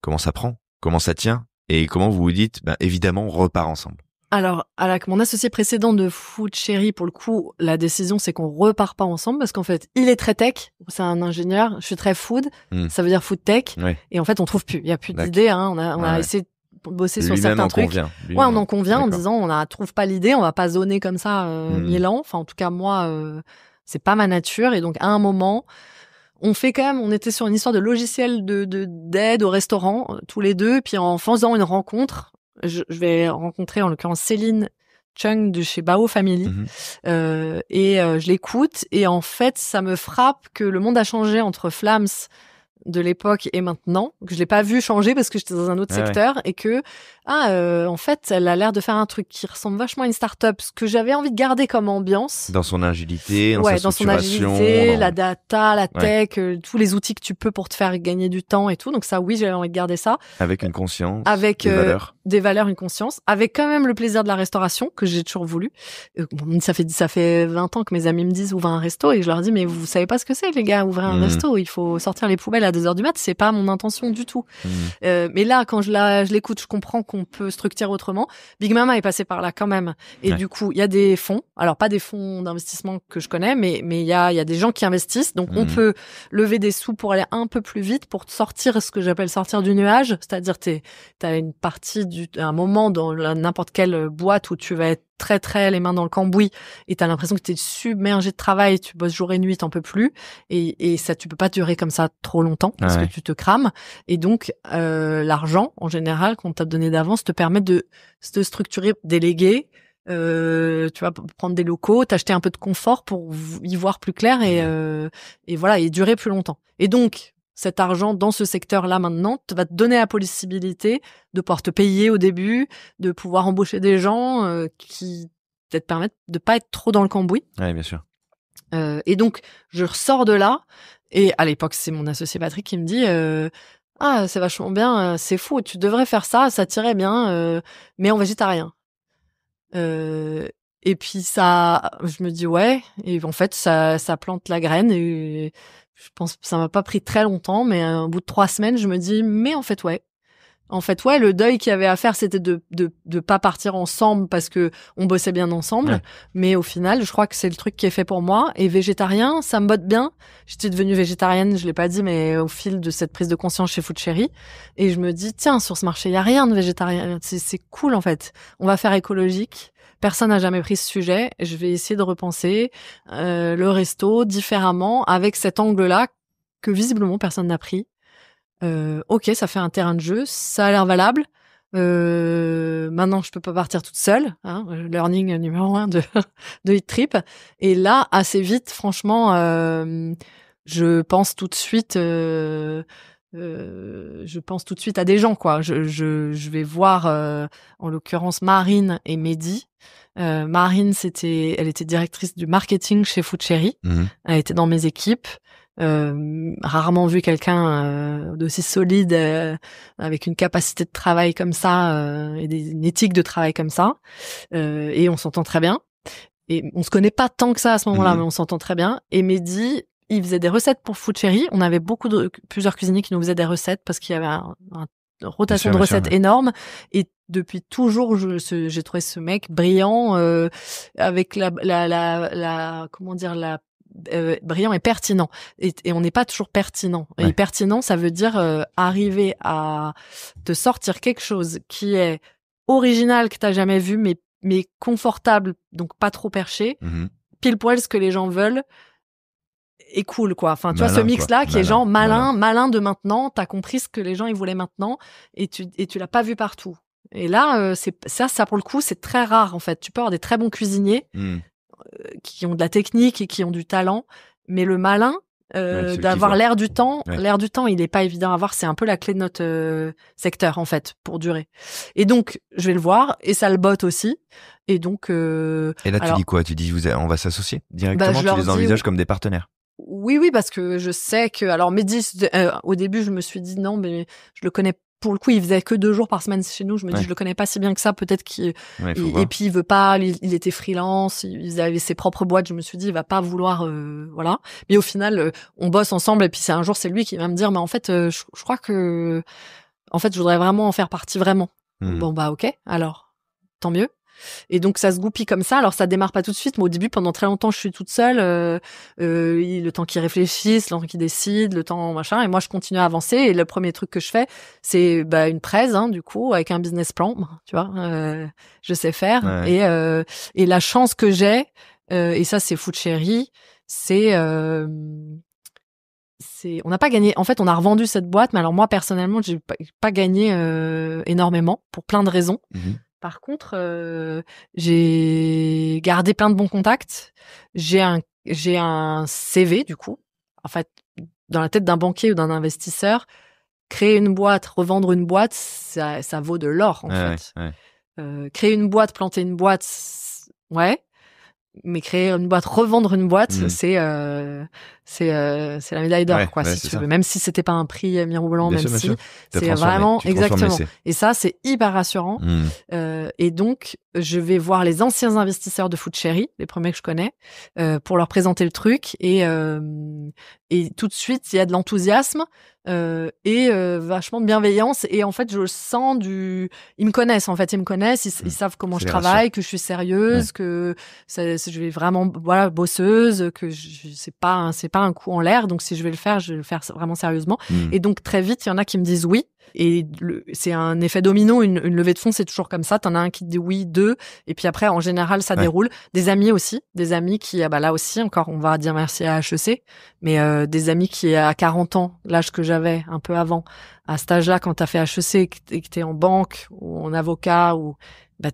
Comment ça prend? Comment ça tient? Et comment vous vous dites, évidemment, on repart ensemble? Alors, avec mon associé précédent de Food Chéri, pour le coup, la décision, c'est qu'on repart pas ensemble parce qu'en fait, il est très tech. C'est un ingénieur. Je suis très food. Ça veut dire food tech. Et en fait, on trouve plus. Il y a plus d'idées, On a essayé de bosser sur certains trucs. On en convient en disant, on trouve pas l'idée. On va pas zoner comme ça, 1000 ans. Enfin, en tout cas, moi, c'est pas ma nature. Et donc, à un moment, on était sur une histoire de logiciel d'aide au restaurant, tous les deux. Puis en faisant une rencontre, je vais rencontrer en l'occurrence Céline Chung de chez Bao Family. Je l'écoute et en fait, ça me frappe que le monde a changé entre Flams de l'époque et maintenant, que je l'ai pas vu changer parce que j'étais dans un autre secteur et que en fait, elle a l'air de faire un truc qui ressemble vachement à une start-up, ce que j'avais envie de garder comme ambiance. Dans son agilité, dans sa dans son structuration. agilité, la data, la tech, tous les outils que tu peux pour te faire gagner du temps et tout. Donc ça, oui, j'avais envie de garder ça. Avec une conscience, avec des valeurs, une conscience, avec quand même le plaisir de la restauration que j'ai toujours voulu. Ça fait 20 ans que mes amis me disent ouvre un resto et je leur dis mais vous savez pas ce que c'est les gars, ouvrir un resto, il faut sortir les poubelles à 2h du mat, c'est pas mon intention du tout. Mais là quand je l'écoute, je comprends qu'on peut structurer autrement. Big Mama est passé par là quand même et du coup, il y a des fonds, alors pas des fonds d'investissement que je connais mais il y a des gens qui investissent, donc on peut lever des sous pour aller un peu plus vite pour sortir ce que j'appelle sortir du nuage, c'est-à-dire t'as une partie un moment dans n'importe quelle boîte où tu vas être très très les mains dans le cambouis et t'as l'impression que t'es submergé de travail, tu bosses jour et nuit, t'en peux plus et ça tu peux pas durer comme ça trop longtemps parce que tu te crames et donc l'argent en général qu'on t'a donné d'avance te permet de structurer, déléguer, tu vas prendre des locaux, t'acheter un peu de confort pour y voir plus clair et voilà et durer plus longtemps et donc cet argent dans ce secteur-là maintenant va te donner la possibilité de pouvoir te payer au début, de pouvoir embaucher des gens qui peut-être permettent de pas être trop dans le cambouis. Oui, bien sûr. Et donc, je ressors de là et à l'époque, c'est mon associé Patrick qui me dit c'est vachement bien, c'est fou, tu devrais faire ça t'irait bien, mais en végétarien. Et puis ça, je me dis ouais, et en fait ça plante la graine et je pense que ça m'a pas pris très longtemps, mais au bout de 3 semaines, je me dis mais en fait ouais, le deuil qu'il y avait à faire, c'était de pas partir ensemble parce que on bossait bien ensemble, mais au final, je crois que c'est le truc qui est fait pour moi. Et végétarien, ça me botte bien. J'étais devenue végétarienne, je l'ai pas dit, mais au fil de cette prise de conscience chez Food Cherry, et je me dis tiens, sur ce marché, il y a rien de végétarien, c'est cool en fait. On va faire écologique. Personne n'a jamais pris ce sujet. Je vais essayer de repenser le resto différemment avec cet angle-là que visiblement personne n'a pris. Ok, ça fait un terrain de jeu, ça a l'air valable. Maintenant, je peux pas partir toute seule. Learning numéro 1 de Hit Trip. Et là, assez vite, franchement, je pense tout de suite. Je pense tout de suite à des gens, quoi. Je vais voir, en l'occurrence, Marine et Mehdi. Marine, elle était directrice du marketing chez Food Cherry. Elle était dans mes équipes. Rarement vu quelqu'un d'aussi solide, avec une capacité de travail comme ça et une éthique de travail comme ça. Et on s'entend très bien. Et on se connaît pas tant que ça à ce moment-là, mais on s'entend très bien. Et Mehdi, il faisait des recettes pour Food Cherry. On avait plusieurs cuisiniers qui nous faisaient des recettes parce qu'il y avait une rotation de recettes énorme. Et depuis toujours, j'ai trouvé ce mec brillant, avec brillant et pertinent. Et on n'est pas toujours pertinent. Et pertinent, ça veut dire arriver à te sortir quelque chose qui est original, que t'as jamais vu, mais confortable, donc pas trop perché, pile poil ce que les gens veulent, et cool, quoi. Enfin, tu vois, ce mix-là qui est genre malin de maintenant, t'as compris ce que les gens ils voulaient maintenant, et tu l'as pas vu partout. Et là, ça pour le coup, c'est très rare, en fait. Tu peux avoir des très bons cuisiniers, qui ont de la technique et qui ont du talent, mais le malin, d'avoir l'air du temps, il est pas évident à avoir, c'est un peu la clé de notre secteur en fait pour durer. Et donc je vais le voir et ça le botte aussi. Et donc et là tu dis quoi? Tu dis on va s'associer directement, tu les envisages comme des partenaires? Oui, parce que je sais que alors Mehdi, au début je me suis dit non, mais je le connais. Pour le coup, il faisait que 2 jours par semaine chez nous. Je me dis, je le connais pas si bien que ça. Peut-être et puis il veut pas. Il était freelance. Il avait ses propres boîtes. Je me suis dit, il va pas vouloir, voilà. Mais au final, on bosse ensemble. Et puis un jour, c'est lui qui va me dire, mais en fait, je crois que, en fait, je voudrais vraiment en faire partie vraiment. Bon bah ok. Alors, tant mieux. Et donc ça se goupille comme ça. Alors ça démarre pas tout de suite, mais au début pendant très longtemps je suis toute seule, le temps qu'ils réfléchissent, le temps qu'ils décident, le temps machin, et moi je continue à avancer. Et le premier truc que je fais, c'est une presse, du coup, avec un business plan, tu vois, je sais faire. Et la chance que j'ai, et ça c'est Food Cherry, c'est on n'a pas gagné. En fait, on a revendu cette boîte, mais alors moi personnellement, j'ai pas gagné énormément pour plein de raisons. Par contre, j'ai gardé plein de bons contacts. J'ai un CV du coup. En fait, dans la tête d'un banquier ou d'un investisseur, créer une boîte, revendre une boîte, ça vaut de l'or en fait. Ouais. Créer une boîte, planter une boîte, ouais. Mais créer une boîte, revendre une boîte, c'est la médaille d'or, quoi, si tu veux. Même si c'était pas un prix mirobolant, même si c'est vraiment exactement. Et ça, c'est hyper rassurant. Et donc, je vais voir les anciens investisseurs de Food Cherry, les premiers que je connais, pour leur présenter le truc. Et tout de suite, il y a de l'enthousiasme et vachement de bienveillance. Et en fait, je sens ils me connaissent, en fait. Ils me connaissent, ils savent comment je travaille, que je suis sérieuse, que je vais vraiment, bosseuse, que c'est pas un coup en l'air. Donc, si je vais le faire vraiment sérieusement. Et donc, très vite, il y en a qui me disent oui. Et c'est un effet domino, une levée de fonds, c'est toujours comme ça. T'en as un qui te dit oui, deux, et puis après, en général, ça déroule. Des amis aussi, des amis qui, là aussi, encore, on va dire merci à HEC, mais des amis qui, à 40 ans, l'âge que j'avais un peu avant, à cet âge-là, quand t'as fait HEC et que t'es en banque ou en avocat, ou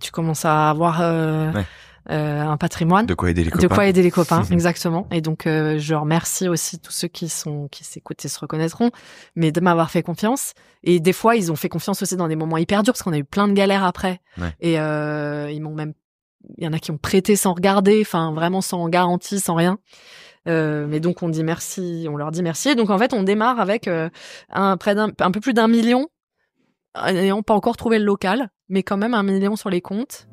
tu commences à avoir un patrimoine. De quoi aider les copains. Exactement. Et donc, je remercie aussi tous ceux qui s'écoutent et se reconnaîtront, mais de m'avoir fait confiance. Et des fois, ils ont fait confiance aussi dans des moments hyper durs, parce qu'on a eu plein de galères après. Et il y en a qui ont prêté sans regarder, enfin, vraiment sans garantie, sans rien. Mais donc, on leur dit merci. Et donc, en fait, on démarre avec un peu plus d'1 million, n'ayant pas encore trouvé le local, mais quand même 1 million sur les comptes.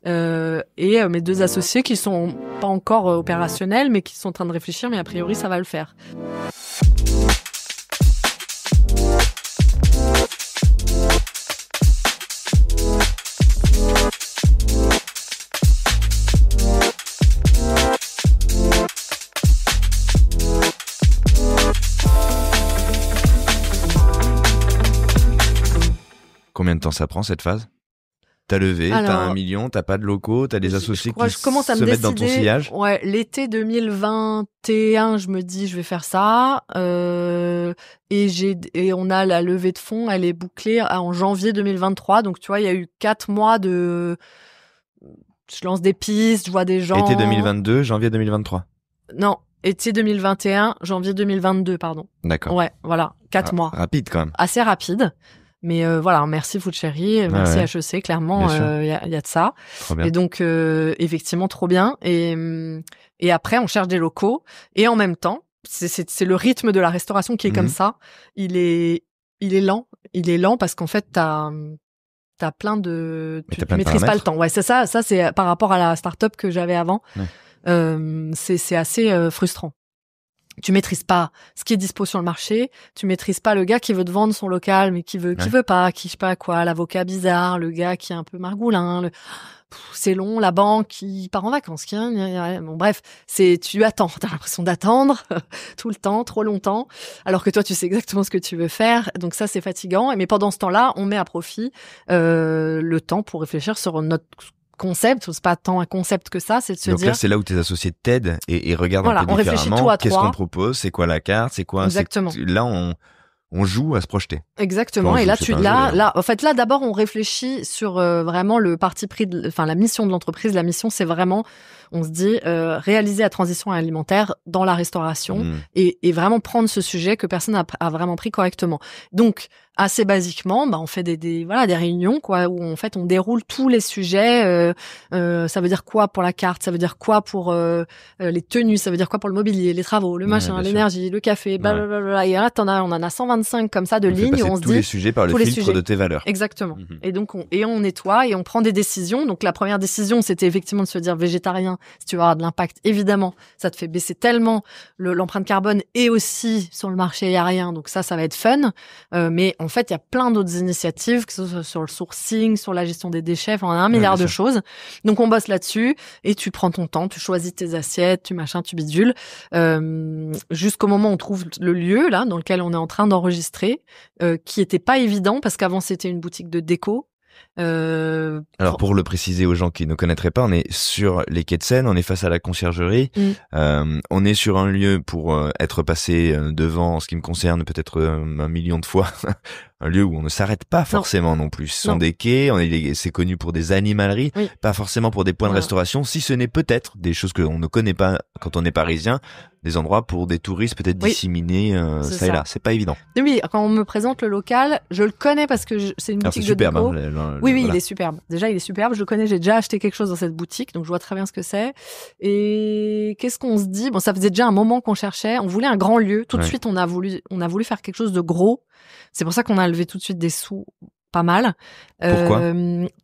Et mes 2 associés qui sont pas encore opérationnels, mais qui sont en train de réfléchir, mais a priori ça va le faire. Combien de temps ça prend cette phase ? T'as levé, t'as 1 million, t'as pas de locaux, t'as des associés qui se mettent dans ton sillage. Ouais, l'été 2021, je me dis, je vais faire ça. Et on a la levée de fonds, elle est bouclée en janvier 2023. Donc, tu vois, il y a eu 4 mois je lance des pistes, je vois des gens. Été 2022, janvier 2023. Non, été 2021, janvier 2022, pardon. D'accord. Ouais, voilà, 4 mois. Rapide quand même. Assez rapide. Mais merci Food Cherry, merci HEC, clairement, y a de ça. Et donc, effectivement, trop bien. Et après, on cherche des locaux. Et en même temps, c'est le rythme de la restauration qui est comme ça. Il est lent. Il est lent parce qu'en fait, t'as plein de... Tu maîtrises pas le temps. Ouais, c'est ça. Ça, c'est par rapport à la start-up que j'avais avant. C'est assez frustrant. Tu maîtrises pas ce qui est dispo sur le marché, tu maîtrises pas le gars qui veut te vendre son local mais qui veut pas, qui je sais pas quoi, l'avocat bizarre, le gars qui est un peu margoulin, c'est long, la banque qui part en vacances, bon bref, tu attends, t'as l'impression d'attendre tout le temps, trop longtemps, alors que toi tu sais exactement ce que tu veux faire, donc ça c'est fatigant, mais pendant ce temps-là, on met à profit le temps pour réfléchir sur notre concept, c'est pas tant un concept que ça, c'est de se dire... Donc là, c'est là où tes associés t'aident et regardent un peu différemment. On réfléchit tout à 3. Qu'est-ce qu'on propose, c'est quoi la carte, c'est quoi... Exactement. Là, on joue à se projeter. Exactement. Enfin, et en fait, là, d'abord, on réfléchit sur vraiment le parti pris, la mission de l'entreprise. La mission, c'est vraiment, on se dit, réaliser la transition alimentaire dans la restauration et vraiment prendre ce sujet que personne a vraiment pris correctement. Donc, assez basiquement, on fait des réunions, quoi, où en fait, on déroule tous les sujets. Ça veut dire quoi pour la carte? Ça veut dire quoi pour les tenues? Ça veut dire quoi pour le mobilier, les travaux, le machin, l'énergie, le café, blablabla. Et là, on en a 125 comme ça de lignes. On se dit tous les sujets par le filtre de tes valeurs. Exactement. Et donc, on nettoie et on prend des décisions. Donc, la première décision, c'était effectivement de se dire végétarien. Si tu veux avoir de l'impact, évidemment, ça te fait baisser tellement l'empreinte carbone et aussi sur le marché aérien. Donc ça va être fun. Mais en fait, il y a plein d'autres initiatives, que ce soit sur le sourcing, sur la gestion des déchets, enfin, on a 1 milliard de choses. Donc, on bosse là-dessus et tu prends ton temps, tu choisis tes assiettes, tu bidules, jusqu'au moment où on trouve le lieu, là, dans lequel on est en train d'enregistrer, qui était pas évident parce qu'avant, c'était une boutique de déco. Alors pour le préciser aux gens qui ne connaîtraient pas, on est sur les quais de Seine, on est face à la conciergerie, on est sur un lieu pour être passé devant, en ce qui me concerne, peut-être 1 million de fois, un lieu où on ne s'arrête pas forcément non plus. Ce sont des quais, c'est connu pour des animaleries, pas forcément pour des points de restauration, si ce n'est peut-être des choses qu'on ne connaît pas quand on est parisien, des endroits pour des touristes peut-être disséminés ça et là. C'est pas évident. Oui, quand on me présente le local, je le connais parce que c'est une boutique de déco. Oui, voilà. Il est superbe. Déjà, il est superbe. Je le connais, j'ai déjà acheté quelque chose dans cette boutique, donc je vois très bien ce que c'est. Et qu'est-ce qu'on se dit? Bon, ça faisait déjà un moment qu'on cherchait. On voulait un grand lieu. Tout de suite, on a voulu faire quelque chose de gros. C'est pour ça qu'on a levé tout de suite des sous pas mal. Pourquoi?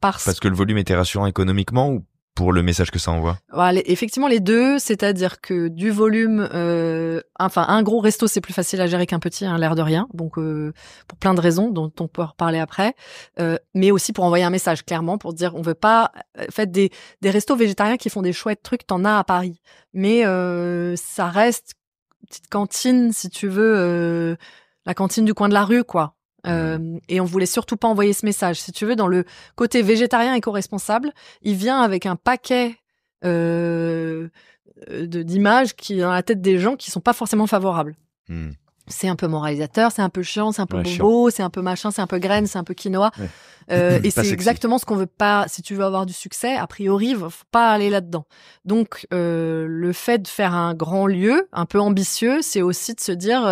Parce que le volume était rassurant économiquement ou pour le message que ça envoie? Voilà, effectivement, les deux, c'est-à-dire que du volume, un gros resto, c'est plus facile à gérer qu'un petit, l'air de rien. Donc, pour plein de raisons dont on peut reparler après, mais aussi pour envoyer un message clairement, pour dire, on veut pas faire des restos végétariens qui font des chouettes trucs, t'en as à Paris, mais ça reste une petite cantine, si tu veux, la cantine du coin de la rue, quoi. Et on voulait surtout pas envoyer ce message. Si tu veux, dans le côté végétarien éco-responsable, il vient avec un paquet d'images qui dans la tête des gens qui sont pas forcément favorables. C'est un peu moralisateur, c'est un peu chiant, c'est un peu bobo, c'est un peu machin, c'est un peu graine, c'est un peu quinoa. Et c'est exactement ce qu'on veut pas. Si tu veux avoir du succès, a priori, faut pas aller là-dedans. Donc, le fait de faire un grand lieu, un peu ambitieux, c'est aussi de se dire...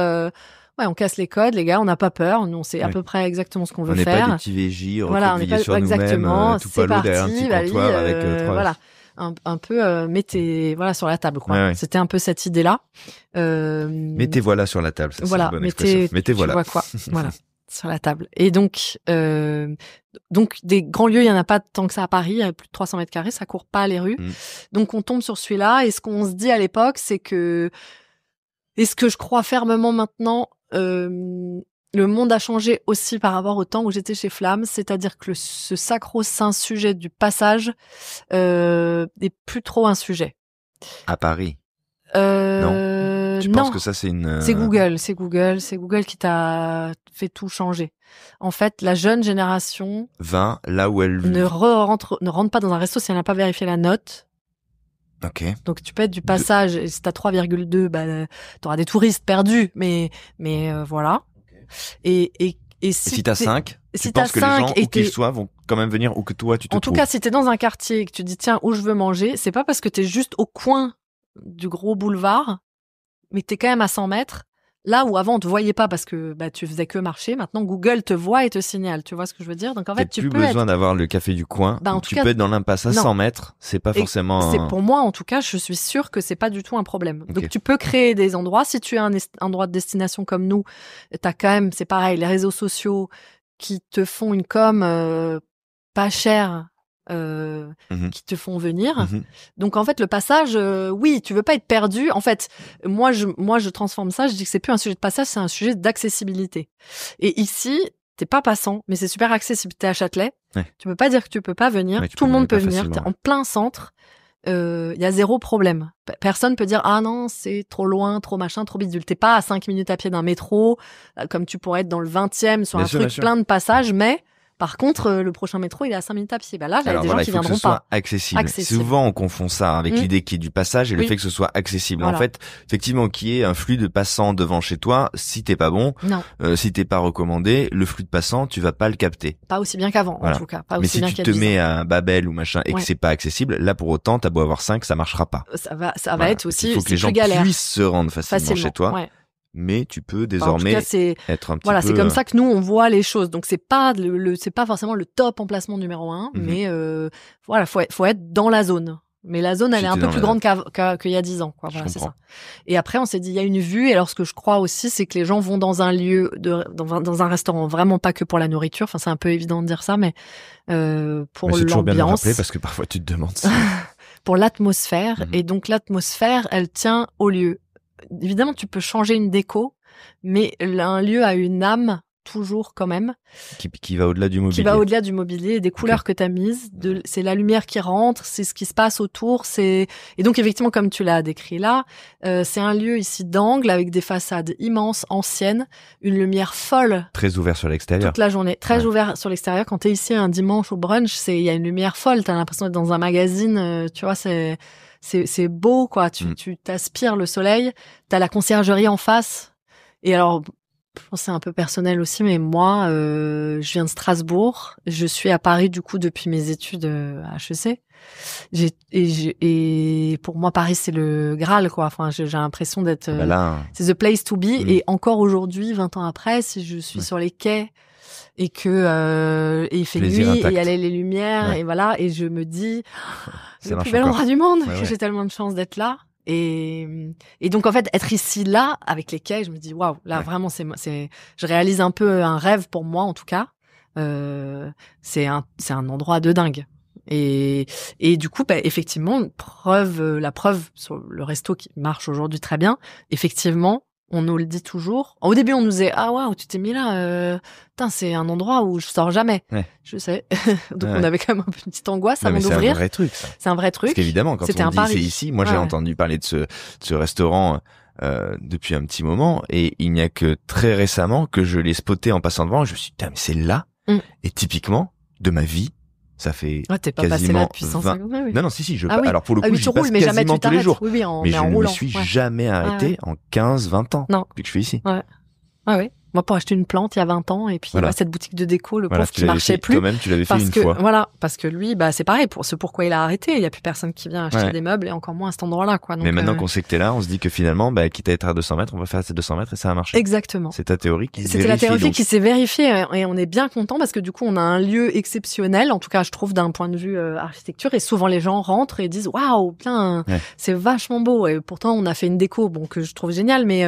on casse les codes, les gars, on n'a pas peur, on sait à peu près exactement ce qu'on veut faire. On n'est pas des petits VJ, voilà, on n'est pas sur exactement, tout palo derrière un petit comptoir avec 3... Voilà, un peu mettez sur la table, quoi. C'était un peu cette idée-là. Mettez voilà sur la table, ça c'est une bonne expression. Mettez voilà. Tu vois quoi, voilà, sur la table. Et donc des grands lieux, il y en a pas tant que ça à Paris, il y a plus de 300 mètres carrés, ça court pas les rues. Donc on tombe sur celui-là, et ce qu'on se dit à l'époque, c'est que, et ce que je crois fermement maintenant, le monde a changé aussi par rapport au temps où j'étais chez Flamme, c'est-à-dire que ce sacro-saint sujet du passage n'est plus trop un sujet. À Paris? Non. Tu penses que ça, c'est une... C'est Google qui t'a fait tout changer. En fait, la jeune génération... va là où elle... ne rentre pas dans un resto si elle n'a pas vérifié la note. Ok. Donc tu peux être du passage, et si t'as 3,2, t'auras des touristes perdus, mais voilà. Okay. Et si t'as 5, tu penses que les gens, où qu'ils soient, vont quand même venir, ou que toi, tu te trouves. En tout cas, si t'es dans un quartier et que tu dis, tiens, où je veux manger, c'est pas parce que t'es juste au coin du gros boulevard, mais que t'es quand même à 100 mètres. Là où avant on te voyait pas parce que tu faisais que marcher, maintenant Google te voit et te signale, tu vois ce que je veux dire? Donc en fait, tu peux besoin d'avoir le café du coin. Tu peux être dans l'impasse à 100 mètres, c'est pas forcément... C'est pour moi, en tout cas, je suis sûre que c'est pas du tout un problème. Okay. Donc tu peux créer des endroits. Si tu as un endroit de destination comme nous, t'as quand même, c'est pareil, les réseaux sociaux qui te font une com pas chère. Qui te font venir. Donc en fait le passage, oui, tu veux pas être perdu. En fait, moi je transforme ça. Je dis que c'est plus un sujet de passage, c'est un sujet d'accessibilité. Et ici, t'es pas passant, mais c'est super accessible. T'es à Châtelet, tu peux pas dire que tu peux pas venir. Tout le monde peut venir. T'es en plein centre. Y a zéro problème. Personne peut dire ah non c'est trop loin, trop machin, trop bidule. T'es pas à 5 minutes à pied d'un métro, comme tu pourrais être dans le 20e sur un truc plein de passages, mais par contre, le prochain métro, il est à 5 minutes à pied. Là, il y a des gens qui viendront pas. Accessible. Souvent, on confond ça avec l'idée qu'il y ait du passage et le fait que ce soit accessible. Voilà. En fait, effectivement, qu'il y ait un flux de passants devant chez toi, si t'es pas bon, si t'es pas recommandé, le flux de passants, tu vas pas le capter. Pas aussi bien qu'avant, en tout cas. Pas aussi bien qu'il y a 10 ans. Mais si tu te mets à Babel ou machin et que c'est pas accessible, là, pour autant, t'as beau avoir 5, ça marchera pas. Ça va être aussi, il faut que les gens puissent se rendre facilement chez toi. Ouais. Mais tu peux désormais être un petit peu... Voilà, c'est comme ça que nous, on voit les choses. Donc, c'est pas c'est pas forcément le top emplacement numéro 1, mais voilà, faut être dans la zone. Mais la zone, elle est un peu plus grande qu'il y a 10 ans, quoi. Voilà, c'est ça. Et après, on s'est dit, il y a une vue. Et alors, ce que je crois aussi, c'est que les gens vont dans un lieu, dans un restaurant, vraiment pas que pour la nourriture. Enfin, c'est un peu évident de dire ça, mais pour l'ambiance. C'est toujours bien de le rappeler parce que parfois, tu te demandes ça. Pour l'atmosphère. Et donc, l'atmosphère, elle tient au lieu. Évidemment, tu peux changer une déco, mais un lieu a une âme toujours quand même. Qui va au-delà du mobilier. Qui va au-delà du mobilier, des couleurs que tu as mises, c'est la lumière qui rentre, c'est ce qui se passe autour, et donc effectivement comme tu l'as décrit là, c'est un lieu ici d'angle avec des façades immenses, anciennes, une lumière folle. Très ouvert sur l'extérieur. Toute la journée, très ouvert sur l'extérieur. Quand t'es ici un dimanche au brunch, il y a une lumière folle, t'as l'impression d'être dans un magazine, tu vois, c'est beau quoi, tu t'aspires le soleil, t'as la conciergerie en face. Et alors je pense que c'est un peu personnel aussi, mais moi, je viens de Strasbourg. Je suis à Paris, du coup, depuis mes études à HEC. Et pour moi, Paris, c'est le Graal, quoi. Enfin, j'ai l'impression d'être... c'est the place to be. Et encore aujourd'hui, 20 ans après, si je suis sur les quais et que et il fait nuit et il y a les lumières, et voilà, et je me dis, c'est le plus bel endroit du monde, que j'ai tellement de chance d'être là. Et donc en fait être ici là avec les quais, je me dis waouh, là vraiment je réalise un peu un rêve pour moi en tout cas. C'est un endroit de dingue. Et du coup effectivement la preuve sur le resto qui marche aujourd'hui très bien. Effectivement, on nous le dit toujours. Au début, on nous disait ah waouh, tu t'es mis là, c'est un endroit où je sors jamais. Je sais. Donc on avait quand même un peu une petite angoisse avant d'ouvrir. C'est un vrai truc. Ça. C'est un vrai truc. Parce qu'évidemment, quand on dit c'est ici, moi j'ai entendu parler de ce restaurant depuis un petit moment, et il n'y a que très récemment que je l'ai spoté en passant devant. Je me suis dit mais c'est là. Et typiquement de ma vie. Ça fait t'es pas passé là depuis 150 ans, oui. Non, si, alors pour le coup, j'y passe quasiment tous les jours. Oui, mais je ne me suis jamais arrêté en 15-20 ans depuis que je suis ici. Ouais. Moi, pour acheter une plante il y a 20 ans, et puis cette boutique de déco, le pauvre qui marchait plus. Toi-même, tu l'avais fait une fois. Voilà, parce que lui, c'est pareil, c'est pourquoi il a arrêté. Il y a plus personne qui vient acheter des meubles, et encore moins à cet endroit-là, quoi. Donc, mais maintenant qu'on sait que t'es là, on se dit que finalement, quitte à être à 200 mètres, on va faire ces 200 mètres et ça a marché. Exactement. C'est ta théorie qui C'était la théorie qui s'est vérifiée, et on est bien content parce que du coup, on a un lieu exceptionnel, en tout cas, je trouve, d'un point de vue architecture, et souvent les gens rentrent et disent waouh, c'est vachement beau. Et pourtant, on a fait une déco, que je trouve géniale, mais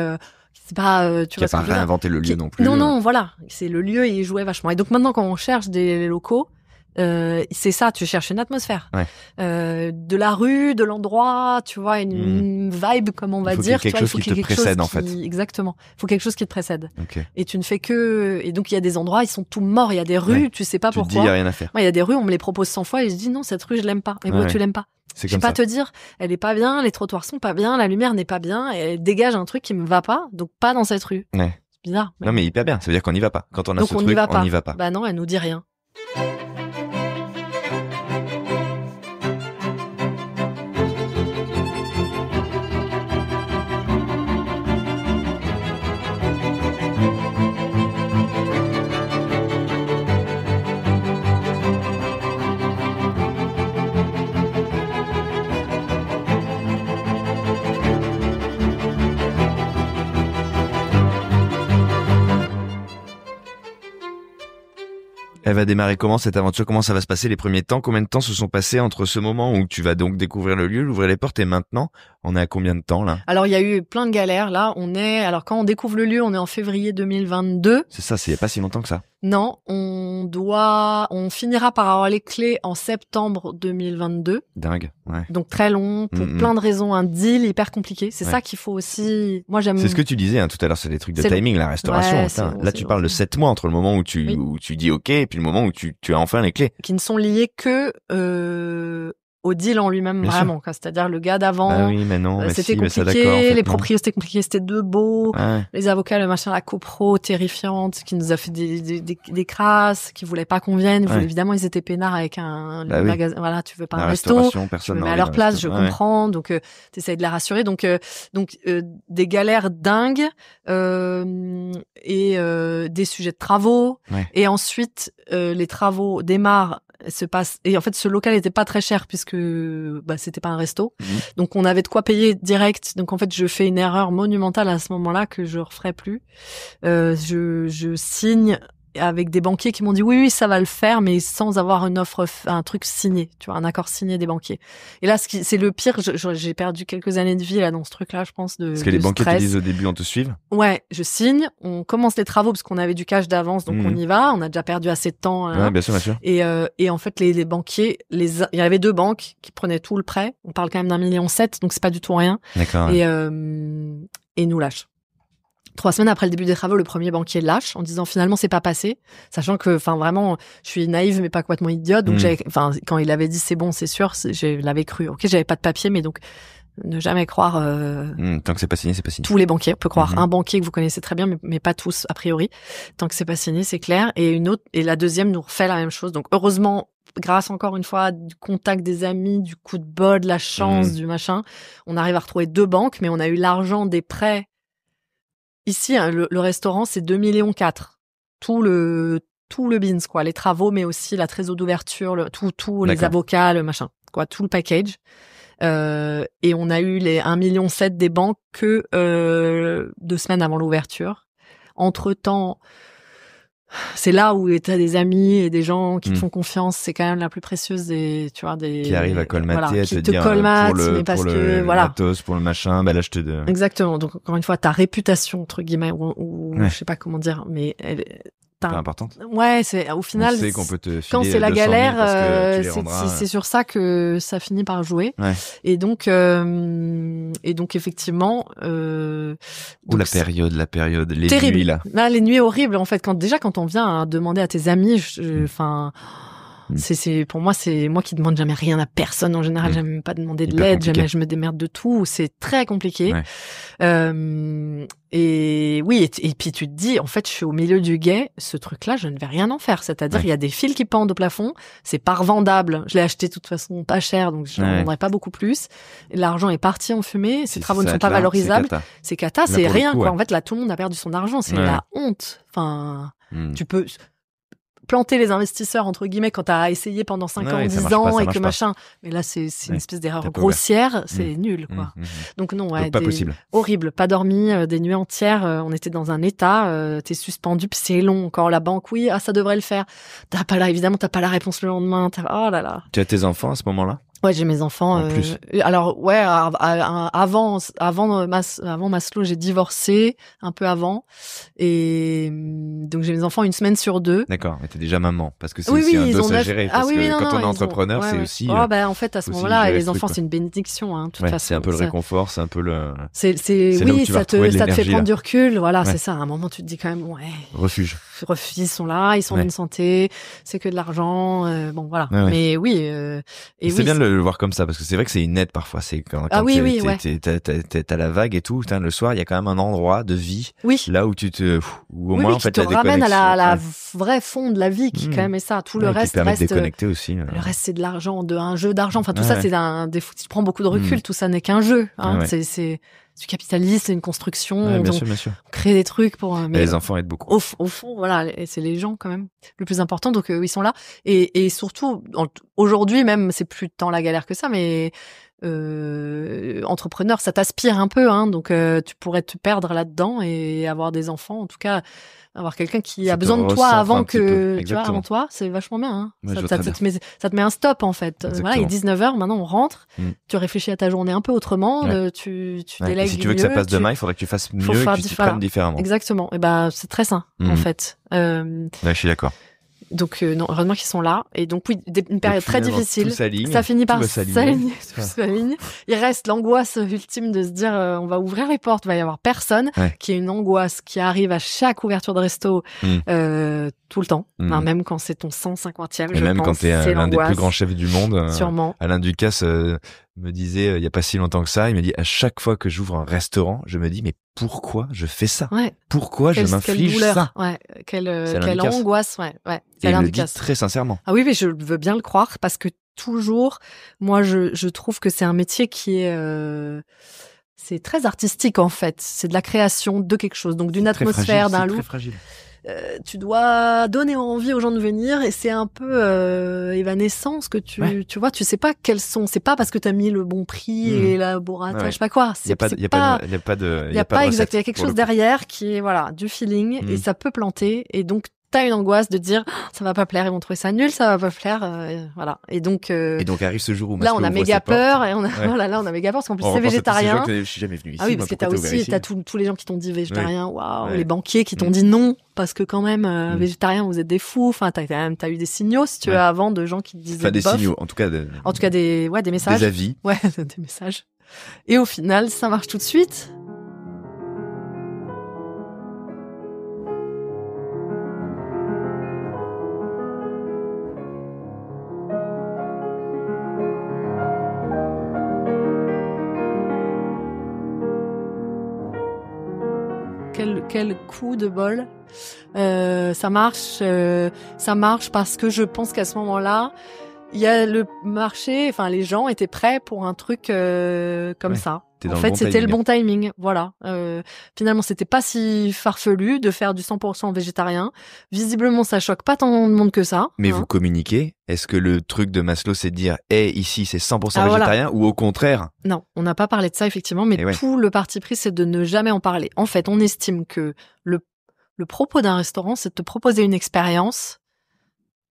c'est pas tu vas pas réinventer le lieu non plus. Non, voilà, c'est le lieu, et il jouait vachement. Et donc maintenant, quand on cherche des locaux, c'est ça, tu cherches une atmosphère, de la rue, de l'endroit, tu vois, une vibe, comme on va dire. Il faut quelque chose qui te précède en fait. Exactement. Il faut quelque chose qui te précède. Et tu ne fais que, et donc il y a des endroits, ils sont tout morts. Il y a des rues, tu sais pas pourquoi. Tu te dis, il y a rien à faire. Il y a des rues, on me les propose 100 fois et je dis non, cette rue je l'aime pas. Et moi, tu l'aimes pas. Je vais pas te dire, elle est pas bien, les trottoirs sont pas bien, la lumière n'est pas bien, et elle dégage un truc qui me va pas, donc pas dans cette rue. C'est bizarre. Non mais hyper bien, ça veut dire qu'on n'y va pas. Quand on a ce truc, on n'y va pas. Bah non, elle nous dit rien. Elle va démarrer comment cette aventure? Comment ça va se passer les premiers temps? Combien de temps se sont passés entre ce moment où tu vas donc découvrir le lieu, l'ouvrir les portes, et maintenant? On est à combien de temps là? Alors il y a eu plein de galères. Là, alors quand on découvre le lieu, on est en février 2022. C'est ça, c'est pas si longtemps que ça. Non, on finira par avoir les clés en septembre 2022. Dingue, ouais. Donc très long, pour plein de raisons, un deal hyper compliqué. C'est ça qu'il faut aussi. Moi j'aime. C'est ce que tu disais tout à l'heure, c'est des trucs de timing, la restauration. Là tu parles de 7 mois entre le moment où tu dis OK et puis le moment où tu as enfin les clés. Qui ne sont liés que au deal en lui-même, vraiment. C'est-à-dire le gars d'avant, oui, mais non, c'était compliqué, en fait, les proprios c'était compliqué, c'était deux beaux, les avocats, le machin, la copro terrifiante, qui nous a fait des crasses, qui voulaient pas qu'on vienne. Évidemment, ils étaient peinards avec un magasin. Voilà, tu veux pas un resto, tu me mets à leur place, je comprends. Donc, t'essayes de la rassurer. Donc, des galères dingues et des sujets de travaux. Et ensuite, les travaux démarrent. Et en fait ce local était pas très cher puisque c'était pas un resto, donc on avait de quoi payer direct. Donc en fait je fais une erreur monumentale à ce moment-là que je referai plus. Je signe avec des banquiers qui m'ont dit oui ça va le faire, mais sans avoir une offre, un truc signé, tu vois, un accord signé des banquiers. Et là c'est le pire, j'ai perdu quelques années de vie là dans ce truc là, je pense, de parce que les banquiers te disent au début on te suive. Ouais, je signe, on commence les travaux parce qu'on avait du cash d'avance, donc on y va, on a déjà perdu assez de temps. Bien sûr. Et en fait les banquiers, il y avait deux banques qui prenaient tout le prêt. On parle quand même d'1,7 million, donc c'est pas du tout rien. D'accord. Et nous lâchent. 3 semaines après le début des travaux, le premier banquier lâche en disant finalement c'est pas passé, sachant que vraiment je suis naïve mais pas complètement idiote, donc quand il avait dit c'est bon, c'est sûr, je l'avais cru. OK, j'avais pas de papier, mais donc ne jamais croire tant que c'est pas signé, c'est pas signé. Tous les banquiers, on peut croire un banquier que vous connaissez très bien mais pas tous a priori. Tant que c'est pas signé, c'est clair. Et la deuxième nous refait la même chose. Donc heureusement, grâce encore une fois du contact des amis, du coup de bol, de la chance, du machin, on arrive à retrouver 2 banques, mais on a eu l'argent des prêts. Ici, hein, le restaurant, c'est 2,4 millions. Tout le beans, quoi. Les travaux, mais aussi la trésor d'ouverture, tout les avocats, le machin, quoi. Tout le package. Et on a eu les 1,7 million des banques que 2 semaines avant l'ouverture. Entre-temps, c'est là où t'as des amis et des gens qui te font confiance. C'est quand même la plus précieuse qui arrivent à colmater, à te dire pour le matos, pour le machin, bah là je te. Exactement. Donc encore une fois, ta réputation entre guillemets ou je sais pas comment dire, mais pas importante. Ouais, c'est au final. On sait qu'on peut te filer quand c'est la galère, rendras... c'est sur ça que ça finit par jouer. Ouais. Et donc effectivement. La période, les terrible. Nuits là. Là, les nuits horribles en fait. Quand on vient demander à tes amis, c'est pour moi, c'est moi qui demande jamais rien à personne en général. J'aime même pas demander de l'aide. Jamais je me démerde de tout. C'est très compliqué. Ouais. Et oui, et puis tu te dis, en fait, je suis au milieu du guet. Ce truc-là, je ne vais rien en faire. C'est-à-dire, il y a des fils qui pendent au plafond. C'est pas revendable. Je l'ai acheté de toute façon pas cher, donc je n'en vendrai pas beaucoup plus. L'argent est parti en fumée. Ces travaux ne sont pas valorisables. C'est cata. C'est rien, quoi. En fait, là, tout le monde a perdu son argent. C'est la honte. Enfin, tu peux planter les investisseurs entre guillemets quand t'as essayé pendant 5 ans, 10 ans et que machin. Mais là, c'est une espèce d'erreur grossière. C'est nul, quoi. Donc non, pas possible. Horrible. Pas dormi, des nuits entières. On était dans un état. T'es suspendu, puis c'est long. Encore la banque, oui, ça devrait le faire. Évidemment, t'as pas la réponse le lendemain. Oh là là. Tu as tes enfants à ce moment-là? Ouais, j'ai mes enfants. Alors ouais, avant Maslow, j'ai divorcé un peu avant, et donc j'ai mes enfants 1 semaine sur 2. D'accord, mais t'es déjà maman, parce que c'est aussi un dos à gérer. Parce que quand on est entrepreneur, c'est aussi. En fait, à ce moment-là, les enfants, c'est une bénédiction. De toute façon, c'est un peu le réconfort, c'est un peu le. Ça te fait prendre du recul. Voilà, c'est ça. À un moment, tu te dis quand même, refuge. Ils sont là, ils sont en bonne santé, c'est que de l'argent. Bon, voilà. Mais oui. C'est bien de le voir comme ça, parce que c'est vrai que c'est une aide parfois. C'est quand t'as la vague et tout, le soir, il y a quand même un endroit de vie. Là où où au moins, en fait, qui te ramène à la vraie fond de la vie, qui quand même est ça. Tout le reste reste. De déconnecter aussi. Le reste, c'est de l'argent, un jeu d'argent. Enfin, tout ça, c'est tu prends beaucoup de recul. Tout ça n'est qu'un jeu. C'est du capitalisme, c'est une construction. Bien sûr. On crée des trucs pour. Mais les enfants aident beaucoup. Au fond, voilà, et c'est les gens quand même le plus important. Donc ils sont là. Et surtout, aujourd'hui même, c'est plus tant la galère que ça, mais entrepreneur, ça t'aspire un peu, donc tu pourrais te perdre là-dedans et avoir des enfants, en tout cas. Avoir quelqu'un qui a besoin de toi avant avant toi, c'est vachement bien. Ça te met un stop, en fait. Voilà, il est 19h, maintenant on rentre, tu réfléchis à ta journée un peu autrement, tu délègues. Et si tu veux que ça passe demain, il faudrait que tu fasses mieux et que tu t'y prennes différemment. Exactement. Et c'est très sain, en fait. Je suis d'accord. Donc non, heureusement qu'ils sont là. Et donc oui, une période très difficile. Ça finit par s'aligner. Il reste l'angoisse ultime de se dire on va ouvrir les portes, il va y avoir personne, qui est une angoisse qui arrive à chaque ouverture de resto tout le temps, même quand c'est ton 150e. Et même quand t'es l'un des plus grands chefs du monde. Sûrement. Alain Ducasse me disait il y a pas si longtemps que ça, il m'a dit à chaque fois que j'ouvre un restaurant, je me dis mais pourquoi je fais ça? Pourquoi je m'inflige ça? Quelle angoisse, Et il le dit très sincèrement. Ah oui, mais je veux bien le croire parce que toujours, moi je trouve que c'est un métier qui est c'est très artistique en fait. C'est de la création de quelque chose, donc d'une atmosphère, d'un look. C'est très fragile. Tu dois donner envie aux gens de venir et c'est un peu évanescent ce que tu vois, tu sais pas quels sont, c'est pas parce que t'as mis le bon prix et la burrata, je sais pas quoi. Il y a pas exact, il y a quelque chose derrière qui est du feeling et ça peut planter et donc t'as une angoisse de dire ça va pas plaire, ils vont trouver ça nul, ça va pas plaire, voilà. Et donc arrive ce jour où là on a méga peur et on a là on a méga peur parce qu'en plus c'est végétarien. Je suis jamais venu ici. Ah oui, parce que t'as tous les gens qui t'ont dit végétarien, les banquiers qui t'ont dit non parce que quand même végétarien vous êtes des fous. Enfin t'as eu des signaux si tu veux avant de gens qui te disaient des signaux, en tout cas des messages, des avis, des messages. Et au final ça marche tout de suite. quel coup de bol. Ça marche parce que je pense qu'à ce moment-là, il y a le marché, enfin les gens étaient prêts pour un truc comme ça. En fait, c'était le bon timing. Voilà. Finalement, c'était pas si farfelu de faire du 100% végétarien. Visiblement, ça choque pas tant de monde que ça. Mais vous communiquez? Est-ce que le truc de Maslow, c'est de dire, ici, c'est 100% végétarien, ou au contraire? Non, on n'a pas parlé de ça, effectivement, mais tout le parti pris, c'est de ne jamais en parler. En fait, on estime que le propos d'un restaurant, c'est de te proposer une expérience.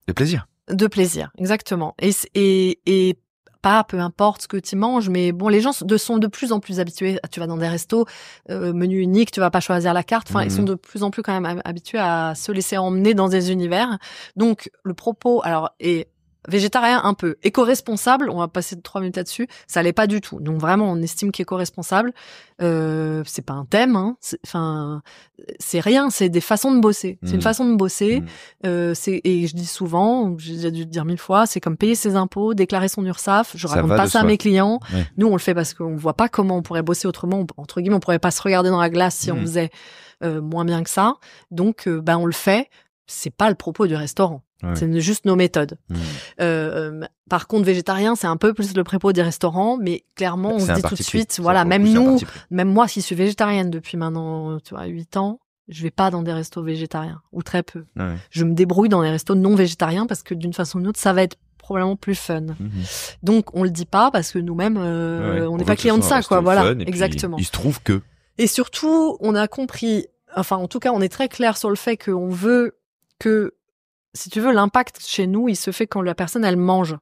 De plaisir. De plaisir, exactement. Et pas, peu importe ce que tu manges, mais bon, les gens sont de plus en plus habitués. Tu vas dans des restos, menu unique, tu vas pas choisir la carte. Enfin, ils sont de plus en plus quand même habitués à se laisser emmener dans des univers. Donc, le propos, alors, est végétarien un peu, éco-responsable, on va passer 3 minutes là-dessus, ça l'est pas du tout. Donc vraiment, on estime qu'éco-responsable, c'est pas un thème, hein. C'est rien, c'est des façons de bosser. C'est une façon de bosser. Et je dis souvent, j'ai dû le dire 1000 fois, c'est comme payer ses impôts, déclarer son URSSAF. Je raconte pas ça à mes clients. Ouais. Nous, on le fait parce qu'on voit pas comment on pourrait bosser autrement. Entre guillemets, on pourrait pas se regarder dans la glace si on faisait moins bien que ça. Donc, on le fait. C'est pas le propos du restaurant. Ouais. C'est juste nos méthodes. Par contre, végétarien, c'est un peu plus le propos des restaurants, mais clairement, on se dit tout de suite, voilà, même nous, même moi, qui suis végétarienne depuis maintenant, 8 ans, je vais pas dans des restos végétariens, ou très peu. Ouais. Je me débrouille dans les restos non végétariens parce que d'une façon ou d'une autre, ça va être probablement plus fun. Donc, on le dit pas parce que nous-mêmes, on n'est pas clients de ça, quoi. Voilà, exactement. Il se trouve que. Et surtout, on a compris, enfin, en tout cas, on est très clair sur le fait qu'on veut que, si tu veux, l'impact chez nous, il se fait quand la personne, elle mange.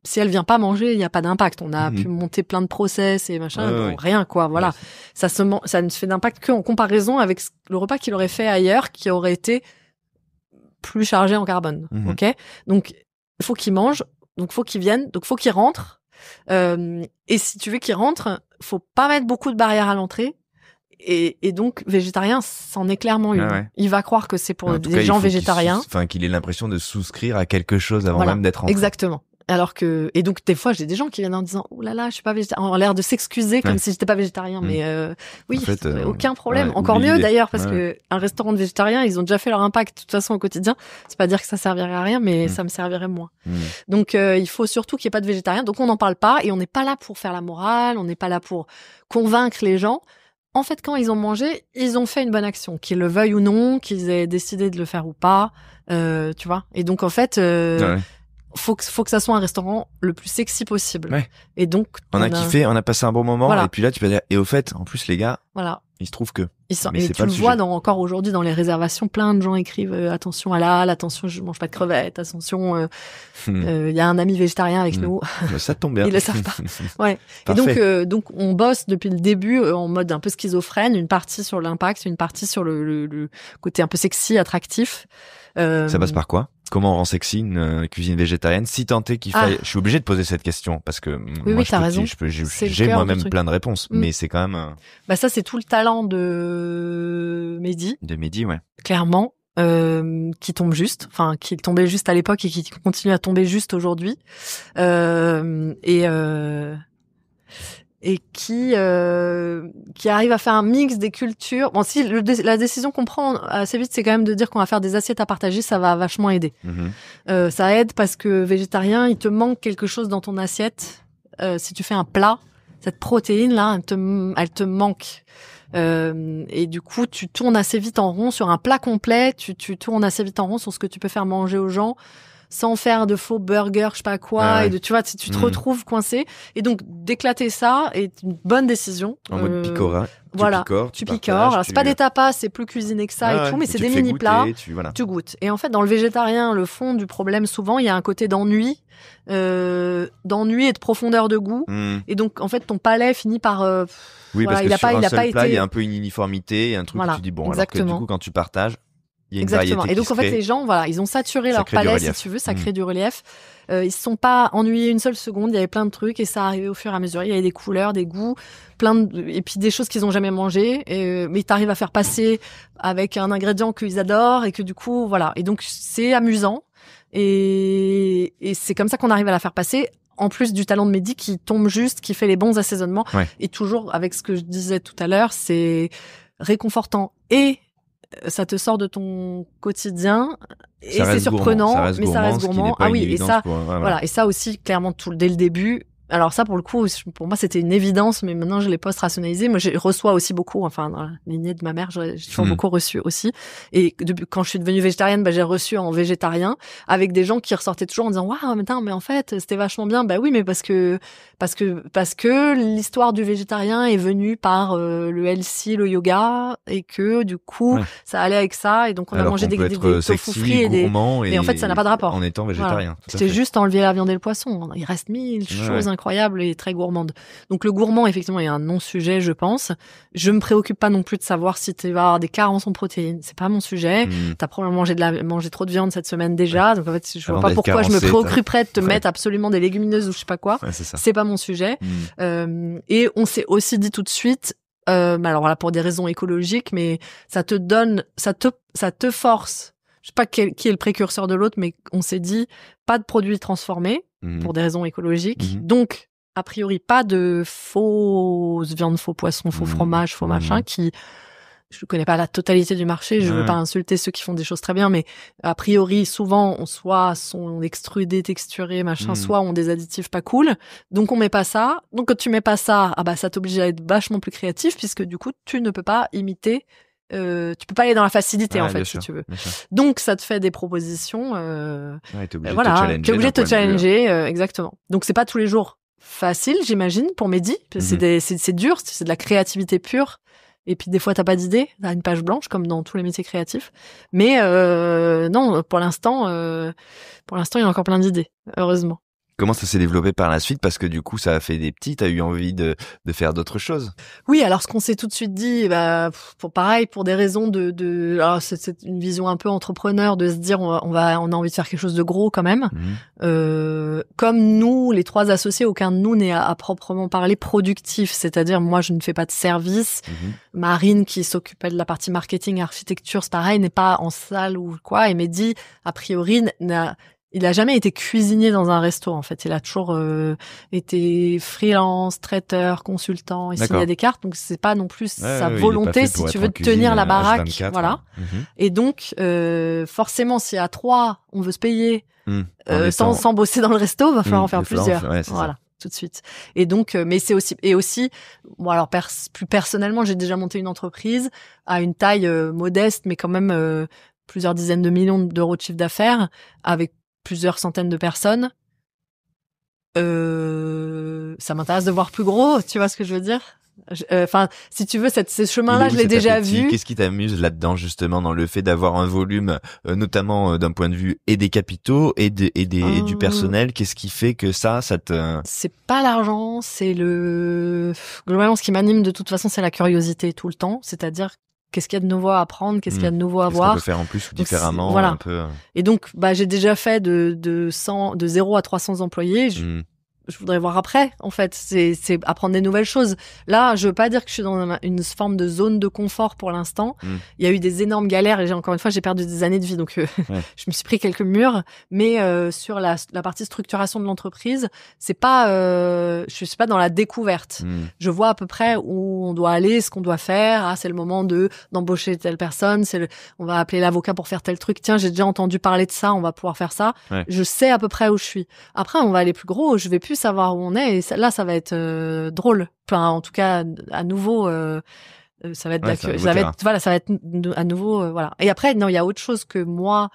Si elle vient pas manger, il n'y a pas d'impact. On a pu monter plein de process et machin, rien, quoi. Voilà. Ça ne se fait d'impact qu'en comparaison avec le repas qu'il aurait fait ailleurs, qui aurait été plus chargé en carbone. OK? Donc, il faut qu'il mange, donc il faut qu'il vienne, donc il faut qu'il rentre. Et si tu veux qu'il rentre, faut pas mettre beaucoup de barrières à l'entrée. Et donc, végétarien, c'en est clairement une. Ouais. Il va croire que c'est pour des gens végétariens. Qu'il ait l'impression de souscrire à quelque chose avant même d'être rentré. Exactement. Alors que, et donc, des fois, j'ai des gens qui viennent en disant, oh là là, je suis pas végétarien, en l'air de s'excuser comme si j'étais pas végétarien. Mais, oui, en fait, aucun problème. Encore mieux d'ailleurs, parce que un restaurant de végétariens, ils ont déjà fait leur impact, de toute façon, au quotidien. C'est pas dire que ça servirait à rien, mais ça me servirait moins. Donc, il faut surtout qu'il n'y ait pas de végétarien. Donc, on n'en parle pas et on n'est pas là pour faire la morale, on n'est pas là pour convaincre les gens. En fait, quand ils ont mangé, ils ont fait une bonne action, qu'ils le veuillent ou non, qu'ils aient décidé de le faire ou pas, tu vois. Et donc, en fait, faut que ça soit un restaurant le plus sexy possible. Ouais. Et donc, on a kiffé, on a passé un bon moment, et puis là, tu peux dire, et au fait, en plus, les gars, il se trouve que. Mais et tu le vois encore aujourd'hui dans les réservations, plein de gens écrivent attention à l'âle, attention, je mange pas de crevettes, attention, il y a un ami végétarien avec nous. Ça tombe bien. Ils le savent pas. Ouais. Et donc on bosse depuis le début en mode un peu schizophrène, une partie sur l'impact, une partie sur le côté un peu sexy, attractif. Ça passe par quoi? Comment on rend sexy une cuisine végétarienne? Si tant est qu'il faille, je suis obligé de poser cette question parce que moi, t'as raison. J'ai moi-même plein de réponses, mais c'est quand même. Ça c'est tout le talent de Mehdi. De Mehdi, ouais. Clairement, qui tombe juste, enfin qui tombait juste à l'époque et qui continue à tomber juste aujourd'hui, et qui arrive à faire un mix des cultures. Bon, si la décision qu'on prend assez vite, c'est quand même de dire qu'on va faire des assiettes à partager, ça va vachement aider. Ça aide parce que végétarien, il te manque quelque chose dans ton assiette. Si tu fais un plat, cette protéine là, elle te manque. Et du coup, tu tournes assez vite en rond sur un plat complet. Tu tournes assez vite en rond sur ce que tu peux faire manger aux gens, sans faire de faux burgers, je sais pas quoi, et tu vois, tu te retrouves coincé. Et donc, d'éclater ça est une bonne décision. En mode picora. Voilà. Tu picores. Alors, c'est pas des tapas, c'est plus cuisiné que ça et tout, mais c'est des mini plats. Tu goûtes. Et en fait, dans le végétarien, le fond du problème, souvent, il y a un côté d'ennui et de profondeur de goût. Et donc, en fait, ton palais finit par, parce que sur un seul plat, il y a un peu une uniformité, il y a un truc où tu dis bon, exactement. Alors que du coup, quand tu partages, il y a une exactement. variété Et donc en fait les gens, ils ont saturé leur palais, si tu veux, ça crée du relief. Ils se sont pas ennuyés une seule seconde. Il y avait plein de trucs et ça arrivait au fur et à mesure. Il y avait des couleurs, des goûts, et puis des choses qu'ils ont jamais mangées. Mais t'arrives à faire passer avec un ingrédient qu'ils adorent et que du coup voilà. Et donc c'est amusant et c'est comme ça qu'on arrive à la faire passer. En plus du talent de Mehdi qui tombe juste, qui fait les bons assaisonnements et toujours avec ce que je disais tout à l'heure, c'est réconfortant et ça te sort de ton quotidien et c'est surprenant, mais ça reste gourmand. Ah oui, et ça, voilà, et ça aussi clairement dès le début. Alors ça, pour le coup, pour moi, c'était une évidence, mais maintenant, je l'ai post-rationalisé. Moi, je reçois aussi beaucoup, enfin, dans la lignée de ma mère, j'ai toujours beaucoup reçu aussi. Et depuis, quand je suis devenue végétarienne, j'ai reçu en végétarien, avec des gens qui ressortaient toujours en disant, waouh, mais en fait, c'était vachement bien. Bah oui, mais parce que l'histoire du végétarien est venue par le healthy, le yoga, et que, du coup, ça allait avec ça, et donc on a mangé des tofu frits et en fait, ça n'a pas de rapport. En étant végétarien. Voilà. C'était juste enlever la viande et le poisson. Il reste 1000 choses incroyable et très gourmande. Donc le gourmand, effectivement, est un non-sujet, je pense. Je me préoccupe pas non plus de savoir si tu vas avoir des carences en protéines. C'est pas mon sujet. T'as probablement mangé trop de viande cette semaine déjà. Donc en fait, je vois pas pourquoi je me préoccuperais de te mettre absolument des légumineuses ou je sais pas quoi. C'est pas mon sujet. Et on s'est aussi dit tout de suite, alors voilà, pour des raisons écologiques, mais ça te force. Je sais pas qui est le précurseur de l'autre, mais on s'est dit pas de produits transformés pour des raisons écologiques. Donc, a priori, pas de fausses viandes, faux poissons, faux fromage, faux machin qui, je connais pas la totalité du marché, je veux pas insulter ceux qui font des choses très bien, mais a priori, souvent, soit sont extrudés, texturés, machin, soit ont des additifs pas cool. Donc, on met pas ça. Donc, quand tu mets pas ça, ça t'oblige à être vachement plus créatif puisque du coup, tu ne peux pas imiter tu peux pas aller dans la facilité en fait si tu veux. Donc ça te fait des propositions t'es obligé de te challenger exactement. Donc c'est pas tous les jours facile, j'imagine, pour Mehdi, c'est dur, c'est de la créativité pure. Et puis des fois t'as pas d'idée, t'as une page blanche comme dans tous les métiers créatifs. Mais non, pour l'instant il y a encore plein d'idées, heureusement. Comment ça s'est développé par la suite? Parce que du coup, ça a fait des petits, t'as eu envie de faire d'autres choses. Oui, alors ce qu'on s'est tout de suite dit, pour des raisons alors c'est une vision un peu entrepreneur de se dire on a envie de faire quelque chose de gros quand même. Comme nous, les 3 associés, aucun de nous n'est à proprement parler productif. C'est-à-dire, moi, je ne fais pas de service. Marine, qui s'occupait de la partie marketing, architecture, c'est pareil, n'est pas en salle ou quoi. Et Mehdi, a priori, il a jamais été cuisinier dans un resto, en fait. Il a toujours été freelance, traiteur, consultant, il signait des cartes. Donc, c'est pas non plus sa volonté, si tu veux, de tenir la baraque. H24, voilà. Et donc, forcément, si à 3, on veut se payer sans bosser dans le resto, va falloir en faire plusieurs. Voilà. Tout de suite. Et donc, mais c'est aussi, bon, alors, plus personnellement, j'ai déjà monté une entreprise à une taille modeste, mais quand même plusieurs dizaines de millions d'euros de chiffre d'affaires, avec plusieurs centaines de personnes. Ça m'intéresse de voir plus gros, tu vois ce que je veux dire? Enfin, si tu veux, ce chemin-là, je l'ai déjà vu. Qu'est-ce qui t'amuse là-dedans, justement, dans le fait d'avoir un volume, notamment d'un point de vue et des capitaux et du personnel? Qu'est-ce qui fait que ça te... C'est pas l'argent, c'est globalement, ce qui m'anime de toute façon, c'est la curiosité tout le temps. C'est-à-dire, qu'est-ce qu'il y a de nouveau à apprendre, qu'est-ce qu'il y a de nouveau à voir. Qu'est-ce qu'on peut faire en plus ou différemment, voilà. Un peu. Et donc, j'ai déjà fait de 0 à 300 employés. Je voudrais voir après, en fait. C'est apprendre des nouvelles choses. Là, je veux pas dire que je suis dans une forme de zone de confort pour l'instant. Il y a eu des énormes galères et encore une fois, j'ai perdu des années de vie. Donc, je me suis pris quelques murs. Mais sur la partie structuration de l'entreprise, je suis pas dans la découverte. Je vois à peu près où on doit aller, ce qu'on doit faire. C'est le moment d'embaucher telle personne. On va appeler l'avocat pour faire tel truc. Tiens, j'ai déjà entendu parler de ça. On va pouvoir faire ça. Je sais à peu près où je suis. Après, on va aller plus gros. Je vais plus savoir où on est et là ça va être drôle, enfin en tout cas à nouveau ça va être ça va être à nouveau voilà. Et après non, il y a autre chose que moi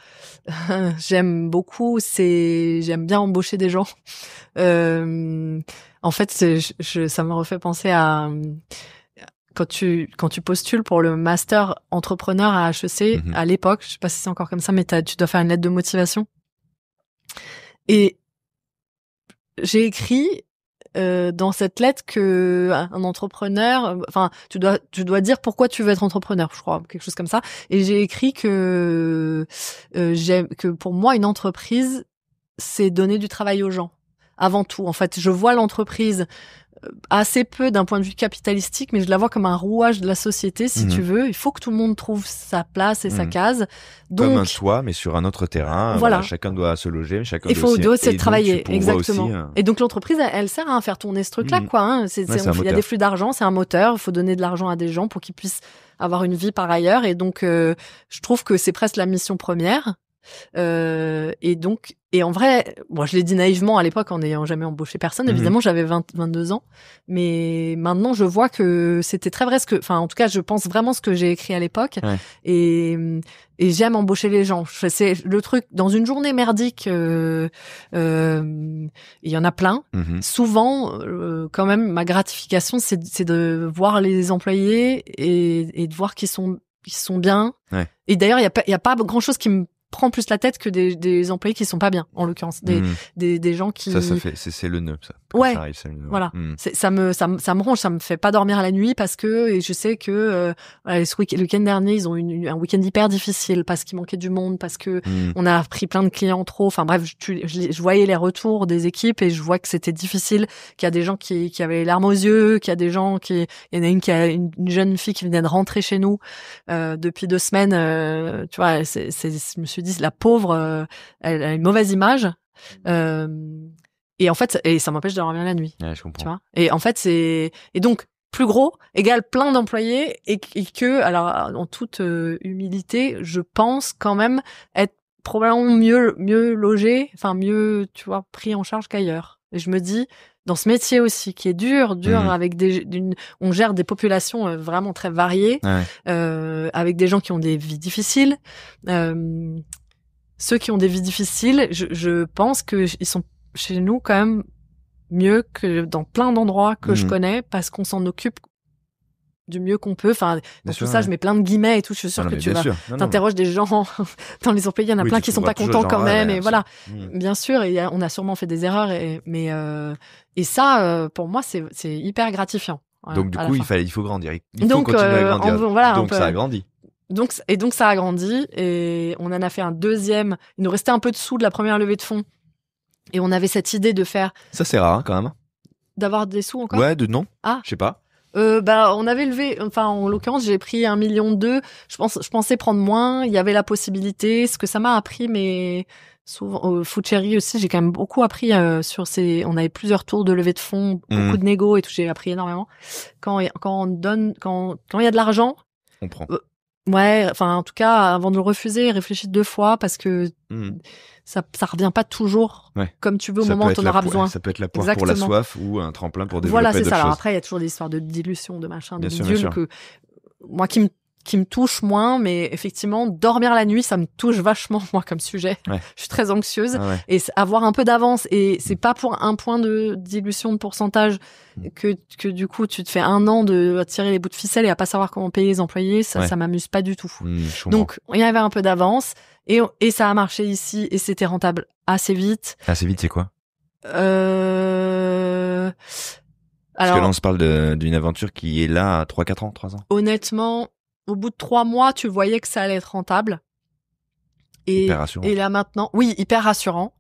j'aime beaucoup, j'aime bien embaucher des gens. En fait ça me refait penser à quand tu postules pour le master entrepreneur à HEC à l'époque, je sais pas si c'est encore comme ça, mais tu dois faire une lettre de motivation. Et j'ai écrit dans cette lettre que un entrepreneur, enfin tu dois dire pourquoi tu veux être entrepreneur, je crois, quelque chose comme ça. Et j'ai écrit que que pour moi une entreprise c'est donner du travail aux gens avant tout. En fait, je vois l'entreprise assez peu d'un point de vue capitalistique, mais je la vois comme un rouage de la société, si tu veux. Il faut que tout le monde trouve sa place et sa case. Donc, comme un toit, mais sur un autre terrain. Voilà. Chacun doit se loger, chacun il faut doit aussi travailler, exactement. Aussi, Et donc l'entreprise, elle sert à faire tourner ce truc-là, quoi. Hein. Il y a des flux d'argent, c'est un moteur. Il faut donner de l'argent à des gens pour qu'ils puissent avoir une vie par ailleurs. Et donc, je trouve que c'est presque la mission première. Et en vrai, moi je l'ai dit naïvement à l'époque en n'ayant jamais embauché personne. Évidemment, j'avais 22 ans, mais maintenant je vois que c'était très vrai en tout cas, je pense vraiment ce que j'ai écrit à l'époque. Et j'aime embaucher les gens. C'est le truc dans une journée merdique. Il y en a plein. Souvent, quand même, ma gratification, c'est de voir les employés et de voir qu'ils sont bien. Et d'ailleurs, il y a pas grand chose qui me prend plus la tête que des employés qui sont pas bien, en l'occurrence, des gens qui c'est le nœud, ça. Ouais, ça arrive, c'est le nœud. Voilà. Ça me ronge, ça me fait pas dormir la nuit parce que et je sais que le week-end dernier ils ont un week-end hyper difficile parce qu'il manquait du monde, parce que on a pris plein de clients trop. Enfin bref, je voyais les retours des équipes et je vois que c'était difficile, qu'il y a des gens qui avaient les larmes aux yeux, qu'il y a des gens il y en a une jeune fille qui venait de rentrer chez nous depuis 2 semaines. Tu vois, je me suis dit la pauvre, elle a une mauvaise image. Et en fait, ça m'empêche de dormir la nuit. Ouais, je comprends. Tu vois. Et en fait, et donc, plus gros égale plein d'employés et que, alors, en toute humilité, je pense quand même être probablement mieux logé, enfin, mieux, tu vois, pris en charge qu'ailleurs. Et je me dis, dans ce métier aussi, qui est dur avec on gère des populations vraiment très variées, avec des gens qui ont des vies difficiles, ceux qui ont des vies difficiles, je pense que ils sont chez nous quand même mieux que dans plein d'endroits que je connais parce qu'on s'en occupe du mieux qu'on peut. Enfin, dans tout ça, je mets plein de guillemets et tout. Je suis sûre que tu vas t'interroges des gens dans les employés. Il y en a plein qui sont pas contents quand même. Et voilà, bien sûr. Et on a sûrement fait des erreurs. Et ça, pour moi, c'est hyper gratifiant. Donc du coup, il faut grandir. Il faut continuer à grandir. Donc ça a grandi. Donc ça a grandi et on en a fait un deuxième. Il nous restait un peu de sous de la première levée de fonds. Et on avait cette idée de faire... Ça, c'est rare, quand même. D'avoir des sous encore? Ouais, non. Ah. Je sais pas. On avait levé... Enfin, en l'occurrence, j'ai pris 1,2 million. Je pensais prendre moins. Il y avait la possibilité. Ce que ça m'a appris, mais souvent... Food Cherry aussi, j'ai quand même beaucoup appris sur ces... On avait plusieurs tours de levée de fonds, beaucoup de négo et tout. J'ai appris énormément. Quand on donne... Quand il y a de l'argent... On prend. Ouais, enfin, en tout cas, avant de le refuser, réfléchis 2 fois parce que ça revient pas toujours comme tu veux au moment où t'en auras besoin. Ça peut être la poire pour la soif ou un tremplin pour développer d'autres choses. Voilà, c'est ça. Alors choses. après, il y a toujours des histoires de dilution, de machin, de bien bidule sûr. que moi qui me touche moins, mais effectivement, dormir la nuit, ça me touche vachement, moi, comme sujet. Je suis très anxieuse. Et avoir un peu d'avance, et c'est pas pour un point de dilution de pourcentage que du coup, tu te fais 1 an de tirer les bouts de ficelle et à pas savoir comment payer les employés, ça m'amuse pas du tout. Donc, il y avait un peu d'avance, et ça a marché ici, et c'était rentable assez vite. Assez vite, c'est quoi? Alors, parce que là, on se parle d'une aventure qui est là à 3 ans. Honnêtement, au bout de 3 mois, tu voyais que ça allait être rentable. Hyper rassurant. Et là maintenant, oui, hyper rassurant.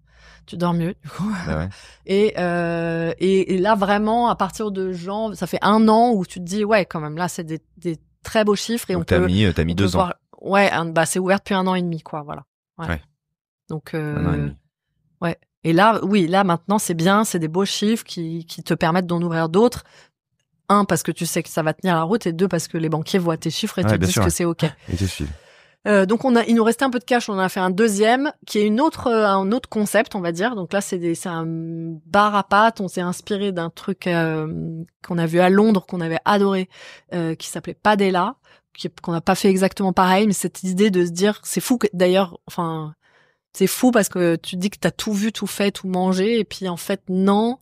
Tu dors mieux, du coup. Bah ouais. Et là, vraiment, à partir de janvier, ça fait 1 an où tu te dis, ouais, quand même, là, c'est des très beaux chiffres. Et donc t'as mis 2 ans. Ouais, c'est ouvert depuis 1 an et demi, quoi, voilà. Ouais. Donc, 1 an et demi. Ouais. Et là, oui, là, maintenant, c'est bien, c'est des beaux chiffres qui te permettent d'en ouvrir d'autres. 1, parce que tu sais que ça va tenir la route, et 2, parce que les banquiers voient tes chiffres et te disent que c'est OK. Et te suivent. Donc il nous restait un peu de cash, on en a fait un deuxième qui est un autre concept, on va dire. Donc là c'est un bar à pâtes, on s'est inspiré d'un truc qu'on a vu à Londres, qu'on avait adoré, qui s'appelait Padella, qu'on n'a pas fait exactement pareil, mais cette idée de se dire, c'est fou d'ailleurs, enfin c'est fou parce que tu dis que t'as tout vu, tout fait, tout mangé, et puis en fait non.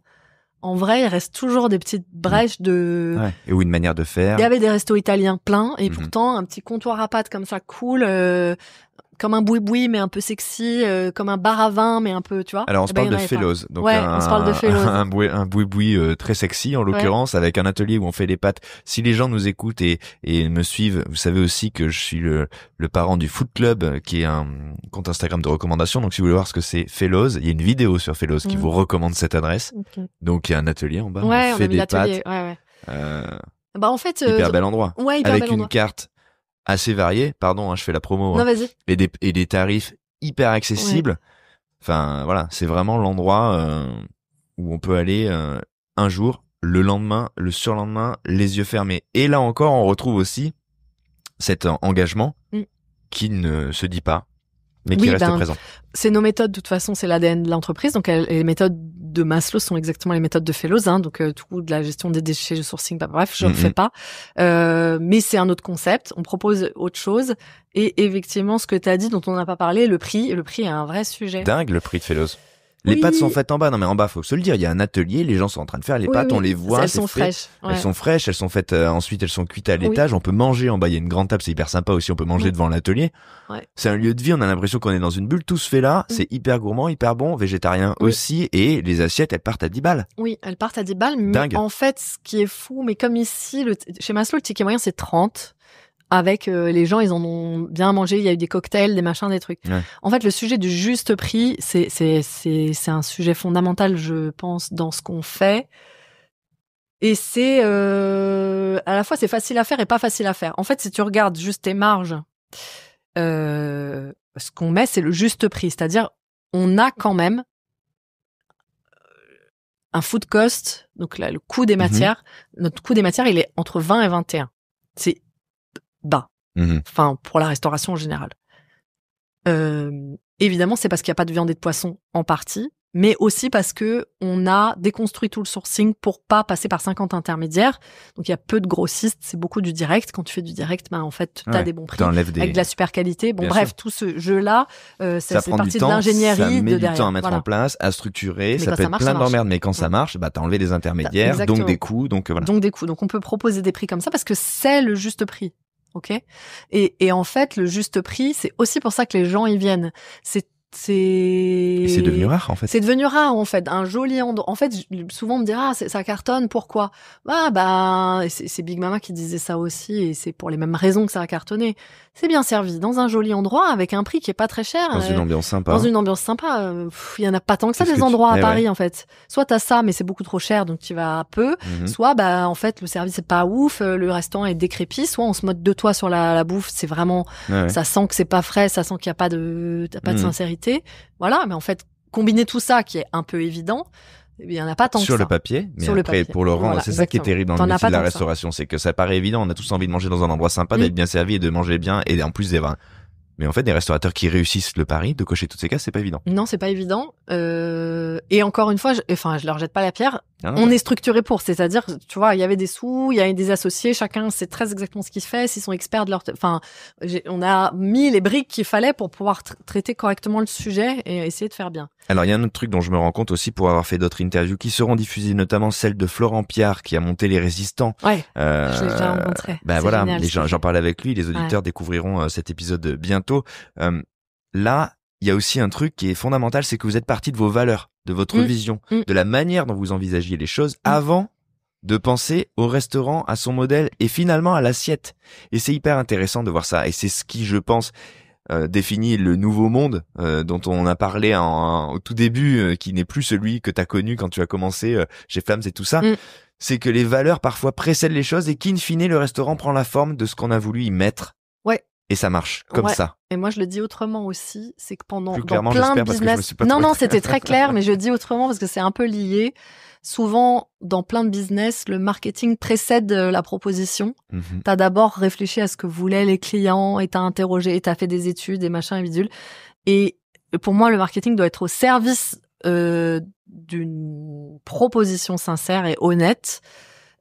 En vrai, il reste toujours des petites brèches de... Ouais. Et ou une manière de faire. Il y avait des restos italiens pleins, et pourtant, un petit comptoir à pâtes comme ça, cool, comme un boui-boui mais un peu sexy, comme un bar à vin mais un peu, tu vois. Alors on se Eh ben, parle il y de en avait pas. Fellows, donc Ouais, on se parle de Fellows. un boui-boui très sexy en l'occurrence, avec un atelier où on fait les pâtes. Si les gens nous écoutent et me suivent, vous savez aussi que je suis le parent du Food Club, qui est un compte Instagram de recommandation. Donc si vous voulez voir ce que c'est Fellows, il y a une vidéo sur Fellows qui vous recommande cette adresse. Okay. Donc il y a un atelier en bas, ouais, on fait des pâtes. Ouais. Bah en fait, hyper bel endroit, ouais, hyper avec bel une endroit. carte assez variée. Pardon, je fais la promo. Non, vas-y. Et des tarifs hyper accessibles. Ouais. Enfin voilà, c'est vraiment l'endroit où on peut aller un jour, le lendemain, le surlendemain, les yeux fermés. Et là encore, on retrouve aussi cet engagement qui ne se dit pas, mais qui reste présent. C'est nos méthodes, de toute façon, c'est l'ADN de l'entreprise. Donc, les méthodes de Maslow sont exactement les méthodes de Fellows. Donc, tout de la gestion des déchets, le sourcing, bref, je ne fais pas. Mais c'est un autre concept. On propose autre chose. Et effectivement, ce que tu as dit, dont on n'a pas parlé, le prix est un vrai sujet. Dingue, le prix de Fellows. Les pâtes sont faites en bas. Non, mais en bas, faut se le dire. Il y a un atelier, les gens sont en train de faire les pâtes, on les voit. Elles sont fraîches. Ouais. Elles sont fraîches, elles sont faites, ensuite elles sont cuites à l'étage. On peut manger en bas. Il y a une grande table, c'est hyper sympa aussi. On peut manger devant l'atelier. Ouais. C'est un lieu de vie. On a l'impression qu'on est dans une bulle. Tout se fait là. C'est hyper gourmand, hyper bon, végétarien aussi. Et les assiettes, elles partent à 10 balles. Oui, elles partent à 10 balles. Mais dingue. En fait, ce qui est fou, mais comme ici, chez Maslow, le ticket moyen, c'est 30. Avec les gens, ils en ont bien mangé, il y a eu des cocktails, des machins, des trucs. Ouais. En fait, le sujet du juste prix, c'est un sujet fondamental, je pense, dans ce qu'on fait. Et c'est à la fois c'est facile à faire et pas facile à faire. En fait, si tu regardes juste tes marges, ce qu'on met, c'est le juste prix, c'est-à-dire on a quand même un food cost, donc là, le coût des matières. Notre coût des matières, il est entre 20 et 21. C'est bas. Enfin, pour la restauration en général. Évidemment, c'est parce qu'il n'y a pas de viande et de poisson en partie, mais aussi parce que on a déconstruit tout le sourcing pour pas passer par 50 intermédiaires. Donc, il y a peu de grossistes, c'est beaucoup du direct. Quand tu fais du direct, en fait, t'as des bons prix avec de la super qualité. Bon, bref, tout ce jeu-là, c'est partie de l'ingénierie de derrière. Ça met du temps à mettre en place, à structurer. Ça peut être plein d'emmerdes, mais quand ça marche, t'as enlevé des intermédiaires, donc des coûts, donc voilà. Donc des coûts. Donc, on peut proposer des prix comme ça parce que c'est le juste prix. Ok. Et en fait, le juste prix, c'est aussi pour ça que les gens y viennent. Et c'est devenu rare, en fait. C'est devenu rare, en fait. Un joli endroit. En fait, souvent, on me dit, ça cartonne, pourquoi? C'est Big Mama qui disait ça aussi, et c'est pour les mêmes raisons que ça a cartonné. C'est bien servi, dans un joli endroit, avec un prix qui est pas très cher. Dans une ambiance sympa. Dans une ambiance sympa. Il y en a pas tant que ça, des endroits à Paris, en fait. Soit t'as ça, mais c'est beaucoup trop cher, donc tu vas peu. Soit, en fait, le service est pas ouf, le restaurant est décrépit. Soit on se moque de toi sur la bouffe, c'est vraiment, ça sent que c'est pas frais, ça sent qu'il y a pas de sincérité. Voilà, mais en fait, combiner tout ça, qui est un peu évident, il y en a pas tant que ça. Sur le papier, mais après, pour le rendre, c'est ça qui est terrible dans le métier de la restauration, c'est que ça paraît évident, on a tous envie de manger dans un endroit sympa, d'être bien servi et de manger bien, et en plus des vins. Mais en fait, des restaurateurs qui réussissent le pari de cocher toutes ces cases, c'est pas évident. Non, c'est pas évident. Et encore une fois, je leur jette pas la pierre. On est structuré pour, c'est-à-dire, tu vois, il y avait des sous, il y avait des associés, chacun sait très exactement ce qu'il fait, s'ils sont experts de leur, on a mis les briques qu'il fallait pour pouvoir traiter correctement le sujet et essayer de faire bien. Alors, il y a un autre truc dont je me rends compte aussi pour avoir fait d'autres interviews qui seront diffusées, notamment celle de Florent Piard qui a monté Les Résistants. Ouais. Je l'ai déjà rencontré. Voilà. J'en parlais avec lui, les auditeurs découvriront cet épisode bientôt. Là, il y a aussi un truc qui est fondamental, c'est que vous êtes parti de vos valeurs, de votre vision, de la manière dont vous envisagiez les choses avant de penser au restaurant, à son modèle et finalement à l'assiette. Et c'est hyper intéressant de voir ça. Et c'est ce qui, je pense, définit le nouveau monde dont on a parlé au tout début, qui n'est plus celui que tu as connu quand tu as commencé chez Flammes et tout ça. C'est que les valeurs parfois précèdent les choses et qu'in fine, le restaurant prend la forme de ce qu'on a voulu y mettre. Ouais. Et ça marche comme ça. Et moi, je le dis autrement aussi, c'est que dans plein de business, non, c'était très clair, mais je dis autrement parce que c'est un peu lié. Souvent, dans plein de business, le marketing précède la proposition. T'as d'abord réfléchi à ce que voulaient les clients et t'as interrogé et t'as fait des études et machin et bidule. Et pour moi, le marketing doit être au service d'une proposition sincère et honnête.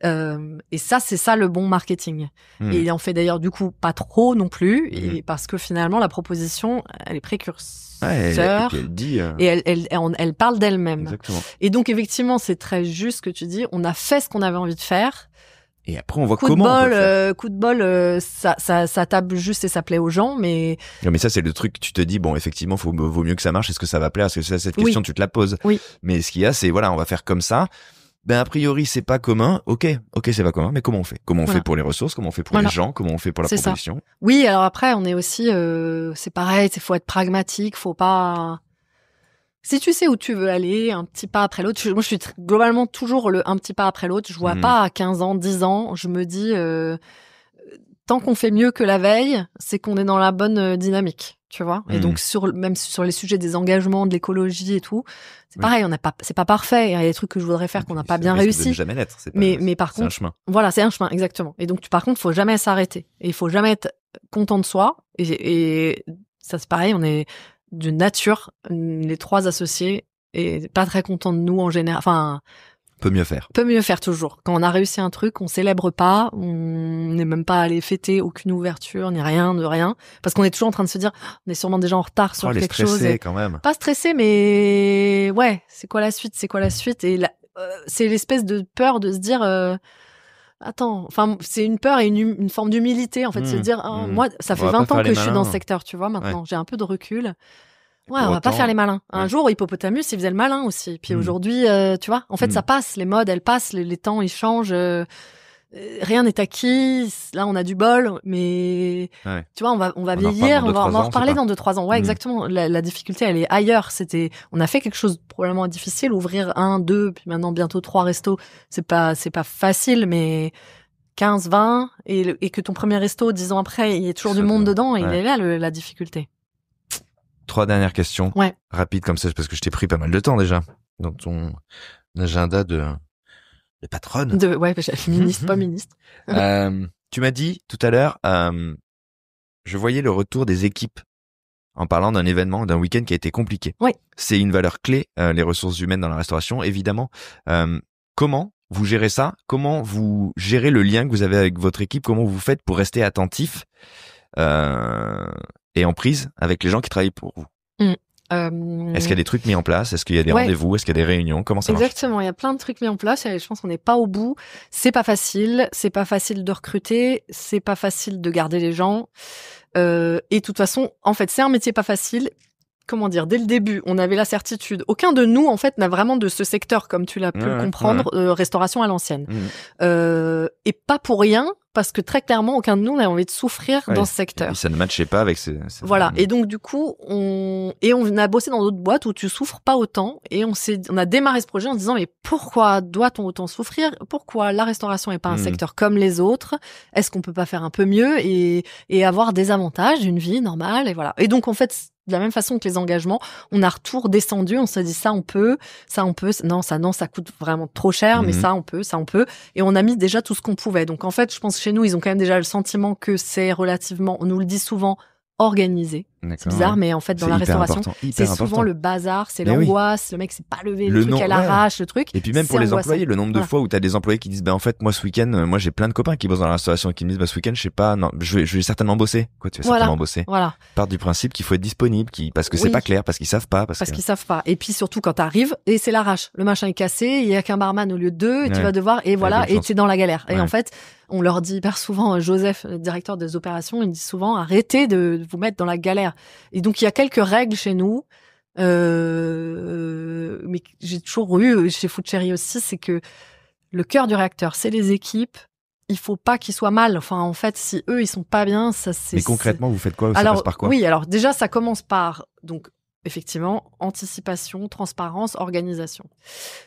Et ça, c'est ça le bon marketing. Et il en fait d'ailleurs du coup pas trop non plus, et parce que finalement la proposition, elle est précurseur, et elle dit, et elle parle d'elle-même. Exactement. Et donc effectivement, c'est très juste ce que tu dis. On a fait ce qu'on avait envie de faire. Et après, on voit comment on peut le faire. Coup de bol, ça tape juste et ça plaît aux gens, mais... Non, mais ça, c'est le truc, tu te dis, bon, effectivement, vaut mieux que ça marche. Est-ce que ça va plaire? Est-ce que c'est cette question, tu te la poses? Oui. Mais ce qu'il y a, c'est, voilà, on va faire comme ça. Ben, a priori, c'est pas commun. Ok, c'est pas commun, mais comment on fait? Comment on fait pour les ressources? Comment on fait pour les gens? Comment on fait pour la proposition? Ça. Oui, alors après, on est aussi, c'est pareil, il faut être pragmatique, faut pas... Si tu sais où tu veux aller, un petit pas après l'autre, moi je suis globalement toujours un petit pas après l'autre, je vois pas à 15 ans, 10 ans, je me dis, tant qu'on fait mieux que la veille, c'est qu'on est dans la bonne dynamique, tu vois. Et donc même sur les sujets des engagements, de l'écologie et tout, c'est pareil, c'est pas parfait, il y a des trucs que je voudrais faire qu'on n'a pas bien réussi. Ça ne jamais l'être, mais par contre, c'est un chemin. Voilà, c'est un chemin, exactement. Et donc par contre, faut jamais s'arrêter, et il faut jamais être content de soi, et ça c'est pareil, on est de nature, les 3 associés, et pas très contents de nous en général. Enfin, peut mieux faire toujours. Quand on a réussi un truc, on célèbre pas, on n'est même pas allé fêter aucune ouverture, ni rien, de rien, parce qu'on est toujours en train de se dire, on est sûrement déjà en retard sur quelque chose. Quand même. Pas stressé, mais ouais, c'est quoi la suite? Et c'est l'espèce de peur de se dire. Attends, enfin, c'est une peur et une forme d'humilité, en fait, se dire, moi, ça fait 20 ans que je suis dans ce secteur, tu vois, maintenant, j'ai un peu de recul. Ouais, on va pas faire les malins. Un jour, Hippopotamus, il faisait le malin aussi. Puis aujourd'hui, tu vois, en fait, ça passe, les modes, elles passent, les temps, ils changent. Rien n'est acquis. Là, on a du bol, mais tu vois, on va vieillir, on va en reparler dans 2-3 ans. Ouais, exactement. La difficulté, elle est ailleurs. On a fait quelque chose de probablement difficile, ouvrir 1, 2, puis maintenant bientôt 3 restos. C'est pas facile, mais 15, 20, et que ton premier resto, 10 ans après, il y a toujours du monde dedans, et il est là, la difficulté. 3 dernières questions. Rapides comme ça, parce que je t'ai pris pas mal de temps déjà dans ton agenda de patronne. Ministre, pas ministre. Tu m'as dit tout à l'heure, je voyais le retour des équipes en parlant d'un événement, d'un week-end qui a été compliqué. Oui. C'est une valeur clé, les ressources humaines dans la restauration, évidemment. Comment vous gérez ça? Comment vous gérez le lien que vous avez avec votre équipe? Comment vous faites pour rester attentif et en prise avec les gens qui travaillent pour vous? Est-ce qu'il y a des trucs mis en place? Est-ce qu'il y a des rendez-vous? Est-ce qu'il y a des réunions? Comment ça marche? Exactement, il y a plein de trucs mis en place et je pense qu'on n'est pas au bout. C'est pas facile de recruter, c'est pas facile de garder les gens. Et de toute façon, en fait, c'est un métier pas facile. Comment dire, dès le début, on avait la certitude. Aucun de nous, en fait, n'a vraiment de ce secteur, comme tu l'as pu le comprendre, restauration à l'ancienne. Et pas pour rien, parce que très clairement, aucun de nous n'a envie de souffrir dans ce secteur. Et ça ne matchait pas avec ces... Voilà. Et donc, du coup, on a bossé dans d'autres boîtes où tu souffres pas autant. Et on a démarré ce projet en se disant, mais pourquoi doit-on autant souffrir? Pourquoi la restauration est pas un secteur comme les autres? Est-ce qu'on peut pas faire un peu mieux et avoir des avantages, une vie normale? Et voilà. Et donc, en fait, de la même façon que les engagements, on a retour descendu, on s'est dit ça on peut, non, ça coûte vraiment trop cher, mais ça on peut. Et on a mis déjà tout ce qu'on pouvait. Donc en fait, je pense que chez nous, ils ont quand même déjà le sentiment que c'est relativement, on nous le dit souvent, organisé. C'est bizarre, mais en fait, dans la restauration, c'est souvent le bazar, c'est l'angoisse, le mec s'est pas levé, le truc à l'arrache, le truc. Et puis même pour les employés, le nombre de fois où t'as des employés qui disent, en fait, moi, ce week-end, moi, j'ai plein de copains qui bossent dans la restauration et qui me disent, ce week-end, je sais pas, non, je vais certainement bosser. Quoi, tu vas certainement bosser. Voilà. Part du principe qu'il faut être disponible, parce que c'est pas clair, parce qu'ils savent pas. Parce qu'ils savent pas. Et puis surtout, quand t'arrives, et c'est l'arrache. Le machin est cassé, il y a qu'un barman au lieu de 2, et tu vas devoir, et voilà, et t'es dans la galère. Et en fait, on leur dit hyper souvent, Joseph, le directeur des opérations, il dit souvent, arrêtez de vous mettre dans la galère. Et donc, il y a quelques règles chez nous, mais j'ai toujours eu, chez Food Cherry aussi, c'est que le cœur du réacteur, c'est les équipes. Il faut pas qu'ils soient mal. Enfin, en fait, si eux, ils sont pas bien, ça c'est... Mais concrètement, vous faites quoi? Ça passe par quoi? Oui, alors déjà, ça commence par, donc, effectivement, anticipation, transparence, organisation.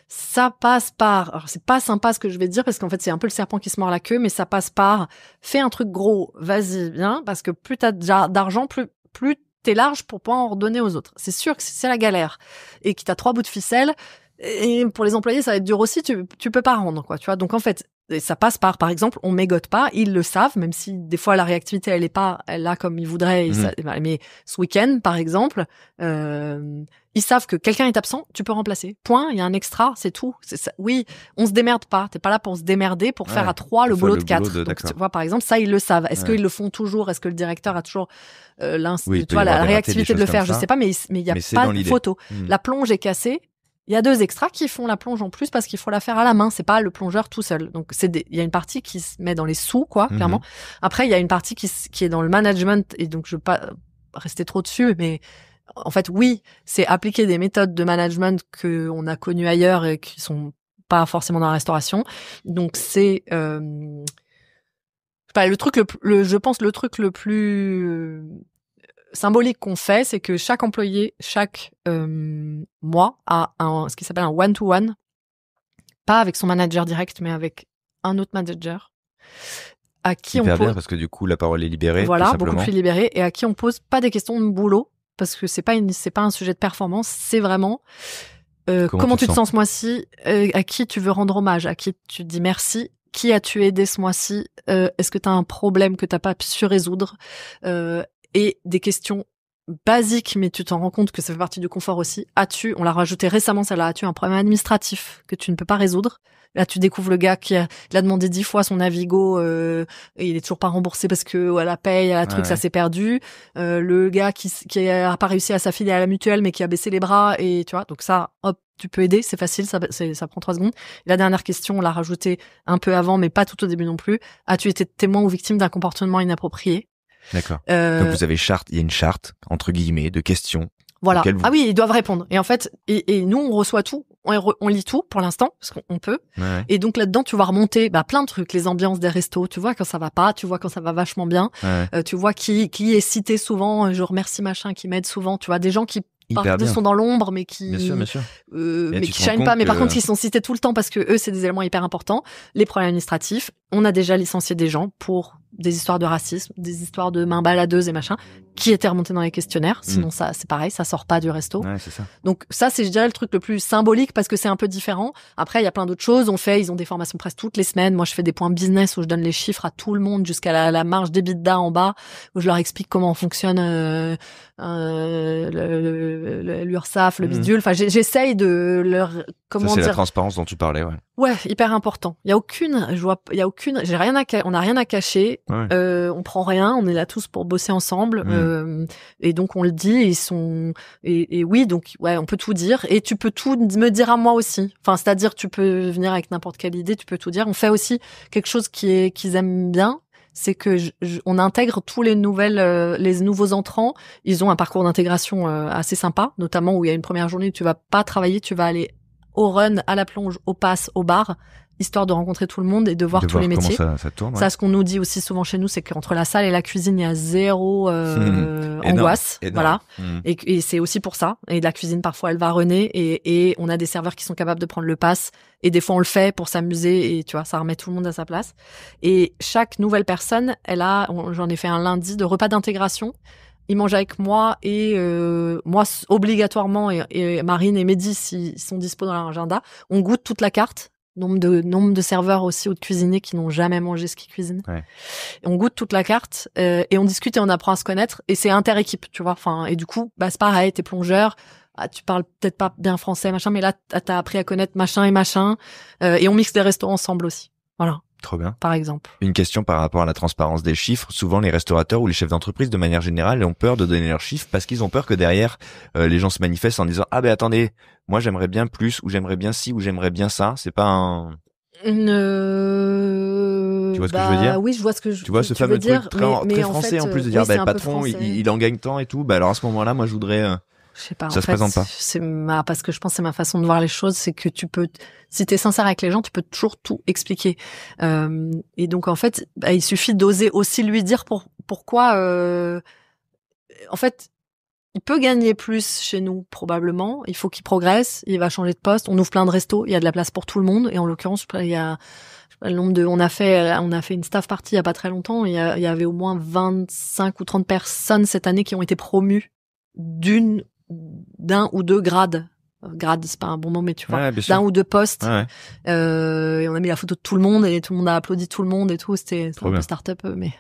Ça passe par, alors c'est pas sympa ce que je vais dire parce qu'en fait c'est un peu le serpent qui se mord la queue, mais ça passe par, fais un truc gros, vas-y, viens, parce que plus t'as d'argent, plus t'es large pour pouvoir en redonner aux autres. C'est sûr que c'est la galère et que t'as 3 bouts de ficelle. Et pour les employés, ça va être dur aussi, tu peux pas rendre, quoi, tu vois. Donc, en fait, ça passe par exemple, on mégote pas, ils le savent, même si des fois la réactivité, elle est pas là comme ils voudraient, mais ce week-end, par exemple, ils savent que quelqu'un est absent, tu peux remplacer. Point, il y a un extra, c'est tout. Oui, on se démerde pas, t'es pas là pour se démerder, pour faire à 3 le boulot de 4. Donc, tu vois, par exemple, ça, ils le savent. Est-ce qu'ils le font toujours? Est-ce que le directeur a toujours la réactivité de le faire? Je sais pas, mais il y a pas de photo. La plonge est cassée. Il Il y a 2 extras qui font la plonge en plus parce qu'il faut la faire à la main. C'est pas le plongeur tout seul. Donc, il y a une partie qui se met dans les sous, quoi, clairement. Après, il y a une partie qui est dans le management. Et donc, je veux pas rester trop dessus, mais en fait, oui, c'est appliquer des méthodes de management que on a connues ailleurs et qui sont pas forcément dans la restauration. Donc, c'est, le truc je pense le truc le plus symbolique qu'on fait, c'est que chaque employé, chaque mois, a ce qui s'appelle un one-to-one, pas avec son manager direct, mais avec un autre manager, à qui Hyper on pose... bien, parce que du coup, la parole est libérée. Voilà, beaucoup plus libérée, et à qui on pose pas des questions de boulot, parce que c'est pas un sujet de performance, c'est vraiment comment tu te sens ce mois-ci, à qui tu veux rendre hommage, à qui tu dis merci, qui as-tu aidé ce mois-ci, est-ce que tu as un problème que t'as pas su résoudre, et des questions basiques, mais tu t'en rends compte que ça fait partie du confort aussi. On l'a rajouté récemment, celle-là, as-tu un problème administratif que tu ne peux pas résoudre? Là, tu découvres le gars il a demandé 10 fois son Navigo, et il est toujours pas remboursé parce que à la paye, à la truc, ça s'est perdu. Le gars qui a pas réussi à s'affilier à la mutuelle, mais qui a baissé les bras, et tu vois. Donc ça, hop, tu peux aider, c'est facile, ça prend 3 secondes. Et la dernière question, on l'a rajoutée un peu avant, mais pas tout au début non plus. As-tu été témoin ou victime d'un comportement inapproprié? D'accord. Donc vous avez il y a une charte, entre guillemets, de questions. Voilà. Ah oui, ils doivent répondre. Et en fait, et nous, on reçoit tout, on lit tout pour l'instant, parce qu'on peut. Ouais. Et donc là-dedans, tu vas remonter plein de trucs, les ambiances des restos, tu vois quand ça va pas, tu vois quand ça va vachement bien, tu vois qui est cité souvent, je remercie machin, qui m'aide souvent, tu vois, des gens qui sont dans l'ombre, mais qui bien sûr. Mais qui shine pas, mais par contre, ils sont cités tout le temps parce que eux, c'est des éléments hyper importants. Les problèmes administratifs, on a déjà licencié des gens pour des histoires de racisme, des histoires de mains baladeuses et machin, qui étaient remontés dans les questionnaires. Sinon, ça, c'est pareil, ça sort pas du resto. Ouais, c'est ça. Donc ça, c'est, je dirais, le truc le plus symbolique parce que c'est un peu différent. Après, il y a plein d'autres choses. Ils ont des formations presque toutes les semaines. Moi, je fais des points business où je donne les chiffres à tout le monde jusqu'à la marge d'EBITDA en bas, où je leur explique comment fonctionne l'URSSAF, le bidule. Enfin, j'essaye de leur la transparence dont tu parlais, ouais. Ouais, hyper important. On n'a rien à cacher. Ouais. On prend rien. On est là tous pour bosser ensemble. Et donc on le dit. Et oui, donc ouais, on peut tout dire. Et tu peux tout me dire à moi aussi. Enfin, c'est-à-dire tu peux venir avec n'importe quelle idée. Tu peux tout dire. On fait aussi quelque chose qu'ils aiment bien. C'est que on intègre tous les nouveaux entrants. Ils ont un parcours d'intégration assez sympa, notamment où il y a une première journée où tu vas pas travailler, tu vas aller au run, à la plonge, au pass, au bar, histoire de rencontrer tout le monde et de voir tous les métiers. Ça tourne, ouais. Ça, ce qu'on nous dit aussi souvent chez nous, c'est qu'entre la salle et la cuisine, il y a zéro angoisse. Énorme. Voilà. Et c'est aussi pour ça. Et la cuisine, parfois, elle va runner et on a des serveurs qui sont capables de prendre le pass. Et des fois, on le fait pour s'amuser et tu vois, ça remet tout le monde à sa place. Et chaque nouvelle personne, j'en ai fait un lundi de repas d'intégration. Ils mangent avec moi et moi obligatoirement et Marine et Mehdi s'ils sont dispo dans leur agenda. On goûte toute la carte, nombre de serveurs aussi ou de cuisiniers qui n'ont jamais mangé ce qu'ils cuisinent. Ouais. Et on goûte toute la carte et on discute et on apprend à se connaître et c'est inter-équipe, tu vois. Enfin et du coup c'est pareil, t'es plongeur. Tu parles peut-être pas bien français machin, mais là t'as appris à connaître machin et machin et on mixe des restos ensemble aussi. Voilà. Trop bien. Par exemple. Une question par rapport à la transparence des chiffres. Souvent, les restaurateurs ou les chefs d'entreprise, de manière générale, ont peur de donner leurs chiffres parce qu'ils ont peur que derrière, les gens se manifestent en disant « Ah ben attendez, moi j'aimerais bien plus, ou j'aimerais bien ci, ou j'aimerais bien ça. » C'est pas un... Tu vois ce que je veux dire? Oui, je vois ce que je veux dire. Tu vois ce fameux truc très français en plus de dire oui, le patron, il en gagne tant et tout. Bah alors à ce moment-là, moi je voudrais... Je sais pas. Ça se présente pas. Parce que je pense que c'est ma façon de voir les choses, c'est que si t'es sincère avec les gens, tu peux toujours tout expliquer. Et donc en fait, il suffit d'oser aussi lui dire pourquoi. En fait, il peut gagner plus chez nous probablement. Il faut qu'il progresse. Il va changer de poste. On ouvre plein de restos. Il y a de la place pour tout le monde. Et en l'occurrence, il y a le nombre on a fait une staff party il y a pas très longtemps. Il y avait au moins 25 ou 30 personnes cette année qui ont été promues d'un ou deux grades. Grade, c'est pas un bon mot, mais tu vois, d'un ou deux postes. Ouais. Et on a mis la photo de tout le monde et tout le monde a applaudi tout le monde et tout. C'était un peu start-up, mais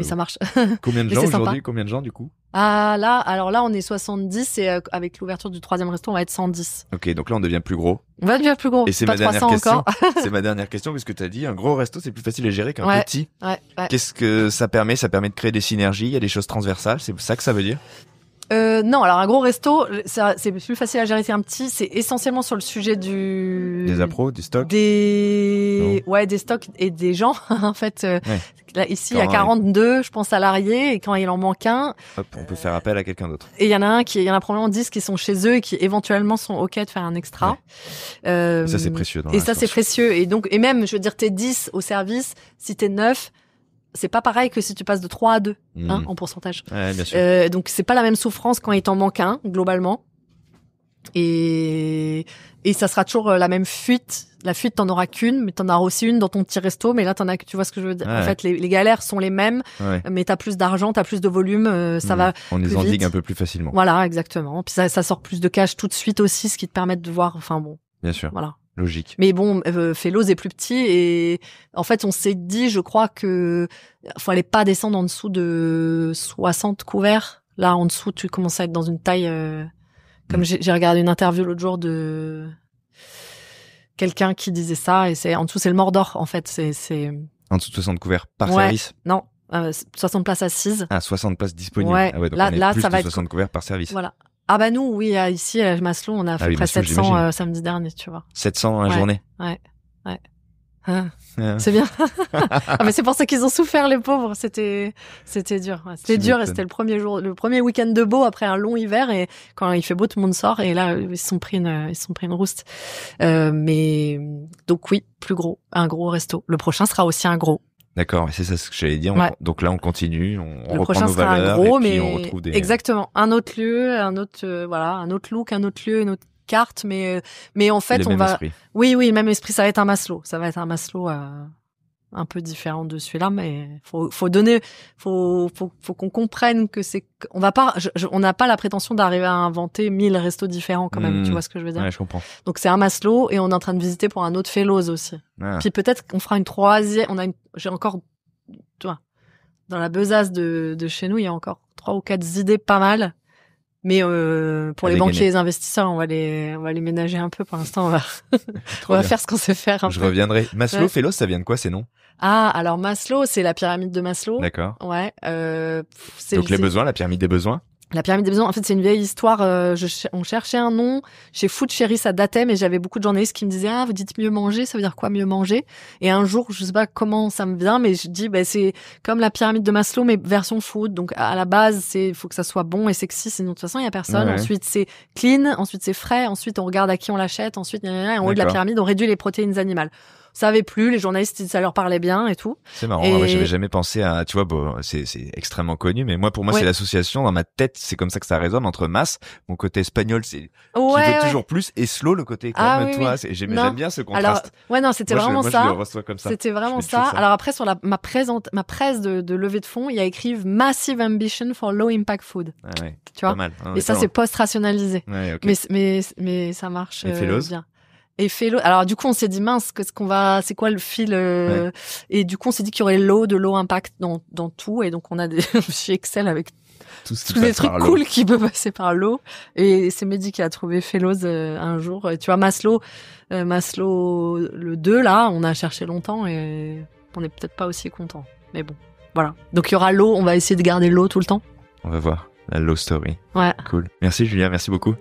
ça marche. Combien de gens aujourd'hui? Combien de gens du coup? Alors là, on est 70 et avec l'ouverture du 3e resto, on va être 110. Ok, donc là, on devient plus gros. On va devenir plus gros. Et c'est ma dernière question. C'est ma dernière question, parce que t'as dit, un gros resto, c'est plus facile à gérer qu'un petit. Ouais. Qu'est-ce que ça permet? Ça permet de créer des synergies. Il y a des choses transversales. C'est ça que ça veut dire? Non, alors un gros resto, c'est plus facile à gérer qu'un petit. C'est essentiellement sur le sujet des appros, du stock, des stocks et des gens. En fait, là, ici, il y a 42, je pense, salariés, et quand il en manque un, hop, on peut faire appel à quelqu'un d'autre. Et il y en a probablement 10 qui sont chez eux et qui éventuellement sont OK de faire un extra. Ouais. Ça, c'est précieux. Et ça, c'est précieux. Et même, je veux dire, t'es 10 au service, si t'es 9, c'est pas pareil que si tu passes de 3 à 2, en pourcentage. Ouais, bien sûr. Donc, c'est pas la même souffrance quand il t'en manque un, globalement. Et ça sera toujours la même fuite. La fuite, t'en auras qu'une, mais t'en auras aussi une dans ton petit resto. Mais là, tu vois ce que je veux dire. Ouais. En fait, les galères sont les mêmes, mais t'as plus d'argent, t'as plus de volume, ça va. On les endigue un peu plus facilement. Voilà, exactement. Puis ça sort plus de cash tout de suite aussi, ce qui te permet de voir. Enfin bon. Bien sûr. Voilà. Logique. Mais bon, Fellows est plus petit et en fait, on s'est dit, je crois que fallait pas descendre en dessous de 60 couverts. Là, en dessous, tu commences à être dans une taille. Comme j'ai regardé une interview l'autre jour de quelqu'un qui disait ça, et en dessous, c'est le Mordor, en fait. C'est en dessous de 60 couverts par service. Non, 60 places assises. Ah, 60 places disponibles. Ouais. Ah ouais, donc là, on est plus ça de va 60 couverts par service. Voilà. Ah bah nous, oui, ici à Maslow, on a fait près 700 samedi dernier, tu vois. 700 la journée. Ouais. C'est bien. Ah, mais c'est pour ça qu'ils ont souffert, les pauvres. C'était dur. Ouais. C'était dur et c'était le premier week-end de beau après un long hiver, et quand il fait beau, tout le monde sort, et là, ils se sont pris une rouste. Mais, donc oui, plus gros. Un gros resto. Le prochain sera aussi un gros. D'accord, c'est ça ce que j'allais dire. Donc là, on continue, on reprend nos valeurs, et puis on retrouve des... Exactement. Un autre lieu, un autre look, un autre lieu, une autre carte, mais en fait, on va... Esprit. Oui, le même esprit, ça va être un Maslow. Ça va être un Maslow un peu différent de celui-là, mais faut qu'on comprenne que on va pas, on n'a pas la prétention d'arriver à inventer 1000 restos différents quand même, tu vois ce que je veux dire? Ouais, je comprends. Donc c'est un Maslow, et on est en train de visiter pour un autre Fellows aussi. Ah. Puis peut-être qu'on fera une troisième, j'ai encore, tu vois, dans la besace de chez nous, il y a encore 3 ou 4 idées pas mal. Mais pour les banquiers et les investisseurs, on va les ménager un peu. Pour l'instant, on va faire ce qu'on sait faire. Je reviendrai. Maslow, Fellows, ça vient de quoi ces noms? Ah, alors Maslow, c'est la pyramide de Maslow. D'accord. Ouais. Donc les besoins, la pyramide des besoins. La pyramide des besoins, en fait, c'est une vieille histoire. On cherchait un nom chez Food Chéri, ça datait, mais j'avais beaucoup de journalistes qui me disaient, ah, vous dites mieux manger, ça veut dire quoi mieux manger? Et un jour, je sais pas comment ça me vient, mais je dis, c'est comme la pyramide de Maslow, mais version food. Donc, à la base, faut que ça soit bon et sexy, sinon, de toute façon, il y a personne. Ouais. Ensuite, c'est clean. Ensuite, c'est frais. Ensuite, on regarde à qui on l'achète. Ensuite, en haut de la pyramide, on réduit les protéines animales. Ça avait plu, les journalistes, ça leur parlait bien et tout. C'est marrant, j'avais jamais pensé à, tu vois, c'est extrêmement connu, mais moi, pour moi, c'est l'association, dans ma tête, c'est comme ça que ça résonne entre masse, mon côté espagnol, c'est, qui veut toujours plus, et slow, le côté, quand même, toi, j'aime bien ce contraste. Alors, c'était vraiment ça. Je le reçois comme ça. C'était vraiment ça. Alors après, sur ma presse de levée de fonds, il y a écrit Massive Ambition for Low Impact Food. Ah ouais. Tu vois? Pas mal. Et ça, c'est post-rationalisé. Ouais, okay. Mais ça marche bien. Et Fellows. Alors du coup, on s'est dit mince, c'est quoi le fil Et du coup, on s'est dit qu'il y aurait de low impact dans tout, et donc on a des fichiers Excel avec tous des trucs cool qui peuvent passer par l'eau. Et c'est Mehdi qui a trouvé Fellows un jour. Tu vois, Maslow le 2 là, on a cherché longtemps et on n'est peut-être pas aussi content. Mais bon, voilà. Donc il y aura l'eau. On va essayer de garder l'eau tout le temps. On va voir la low story. Ouais. Cool. Merci Julia, merci beaucoup.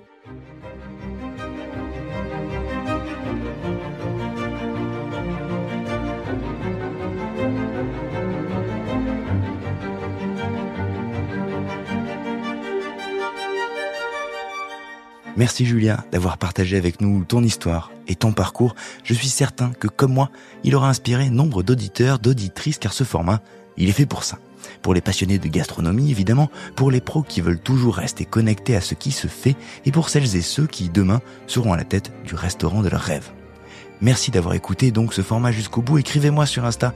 Merci Julia d'avoir partagé avec nous ton histoire et ton parcours. Je suis certain que, comme moi, il aura inspiré nombre d'auditeurs, d'auditrices, car ce format, il est fait pour ça. Pour les passionnés de gastronomie, évidemment, pour les pros qui veulent toujours rester connectés à ce qui se fait, et pour celles et ceux qui, demain, seront à la tête du restaurant de leurs rêves. Merci d'avoir écouté donc ce format jusqu'au bout. Écrivez-moi sur Insta,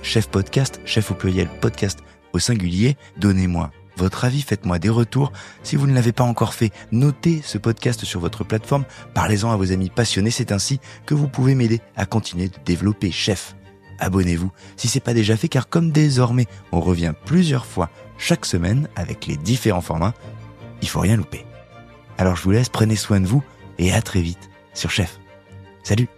@chefpodcast, chef au pluriel, podcast au singulier. Donnez-moi votre avis, faites-moi des retours. Si vous ne l'avez pas encore fait, notez ce podcast sur votre plateforme, parlez-en à vos amis passionnés, c'est ainsi que vous pouvez m'aider à continuer de développer Chef. Abonnez-vous si c'est pas déjà fait, car comme désormais on revient plusieurs fois chaque semaine avec les différents formats, il faut rien louper. Alors je vous laisse, prenez soin de vous et à très vite sur Chef. Salut!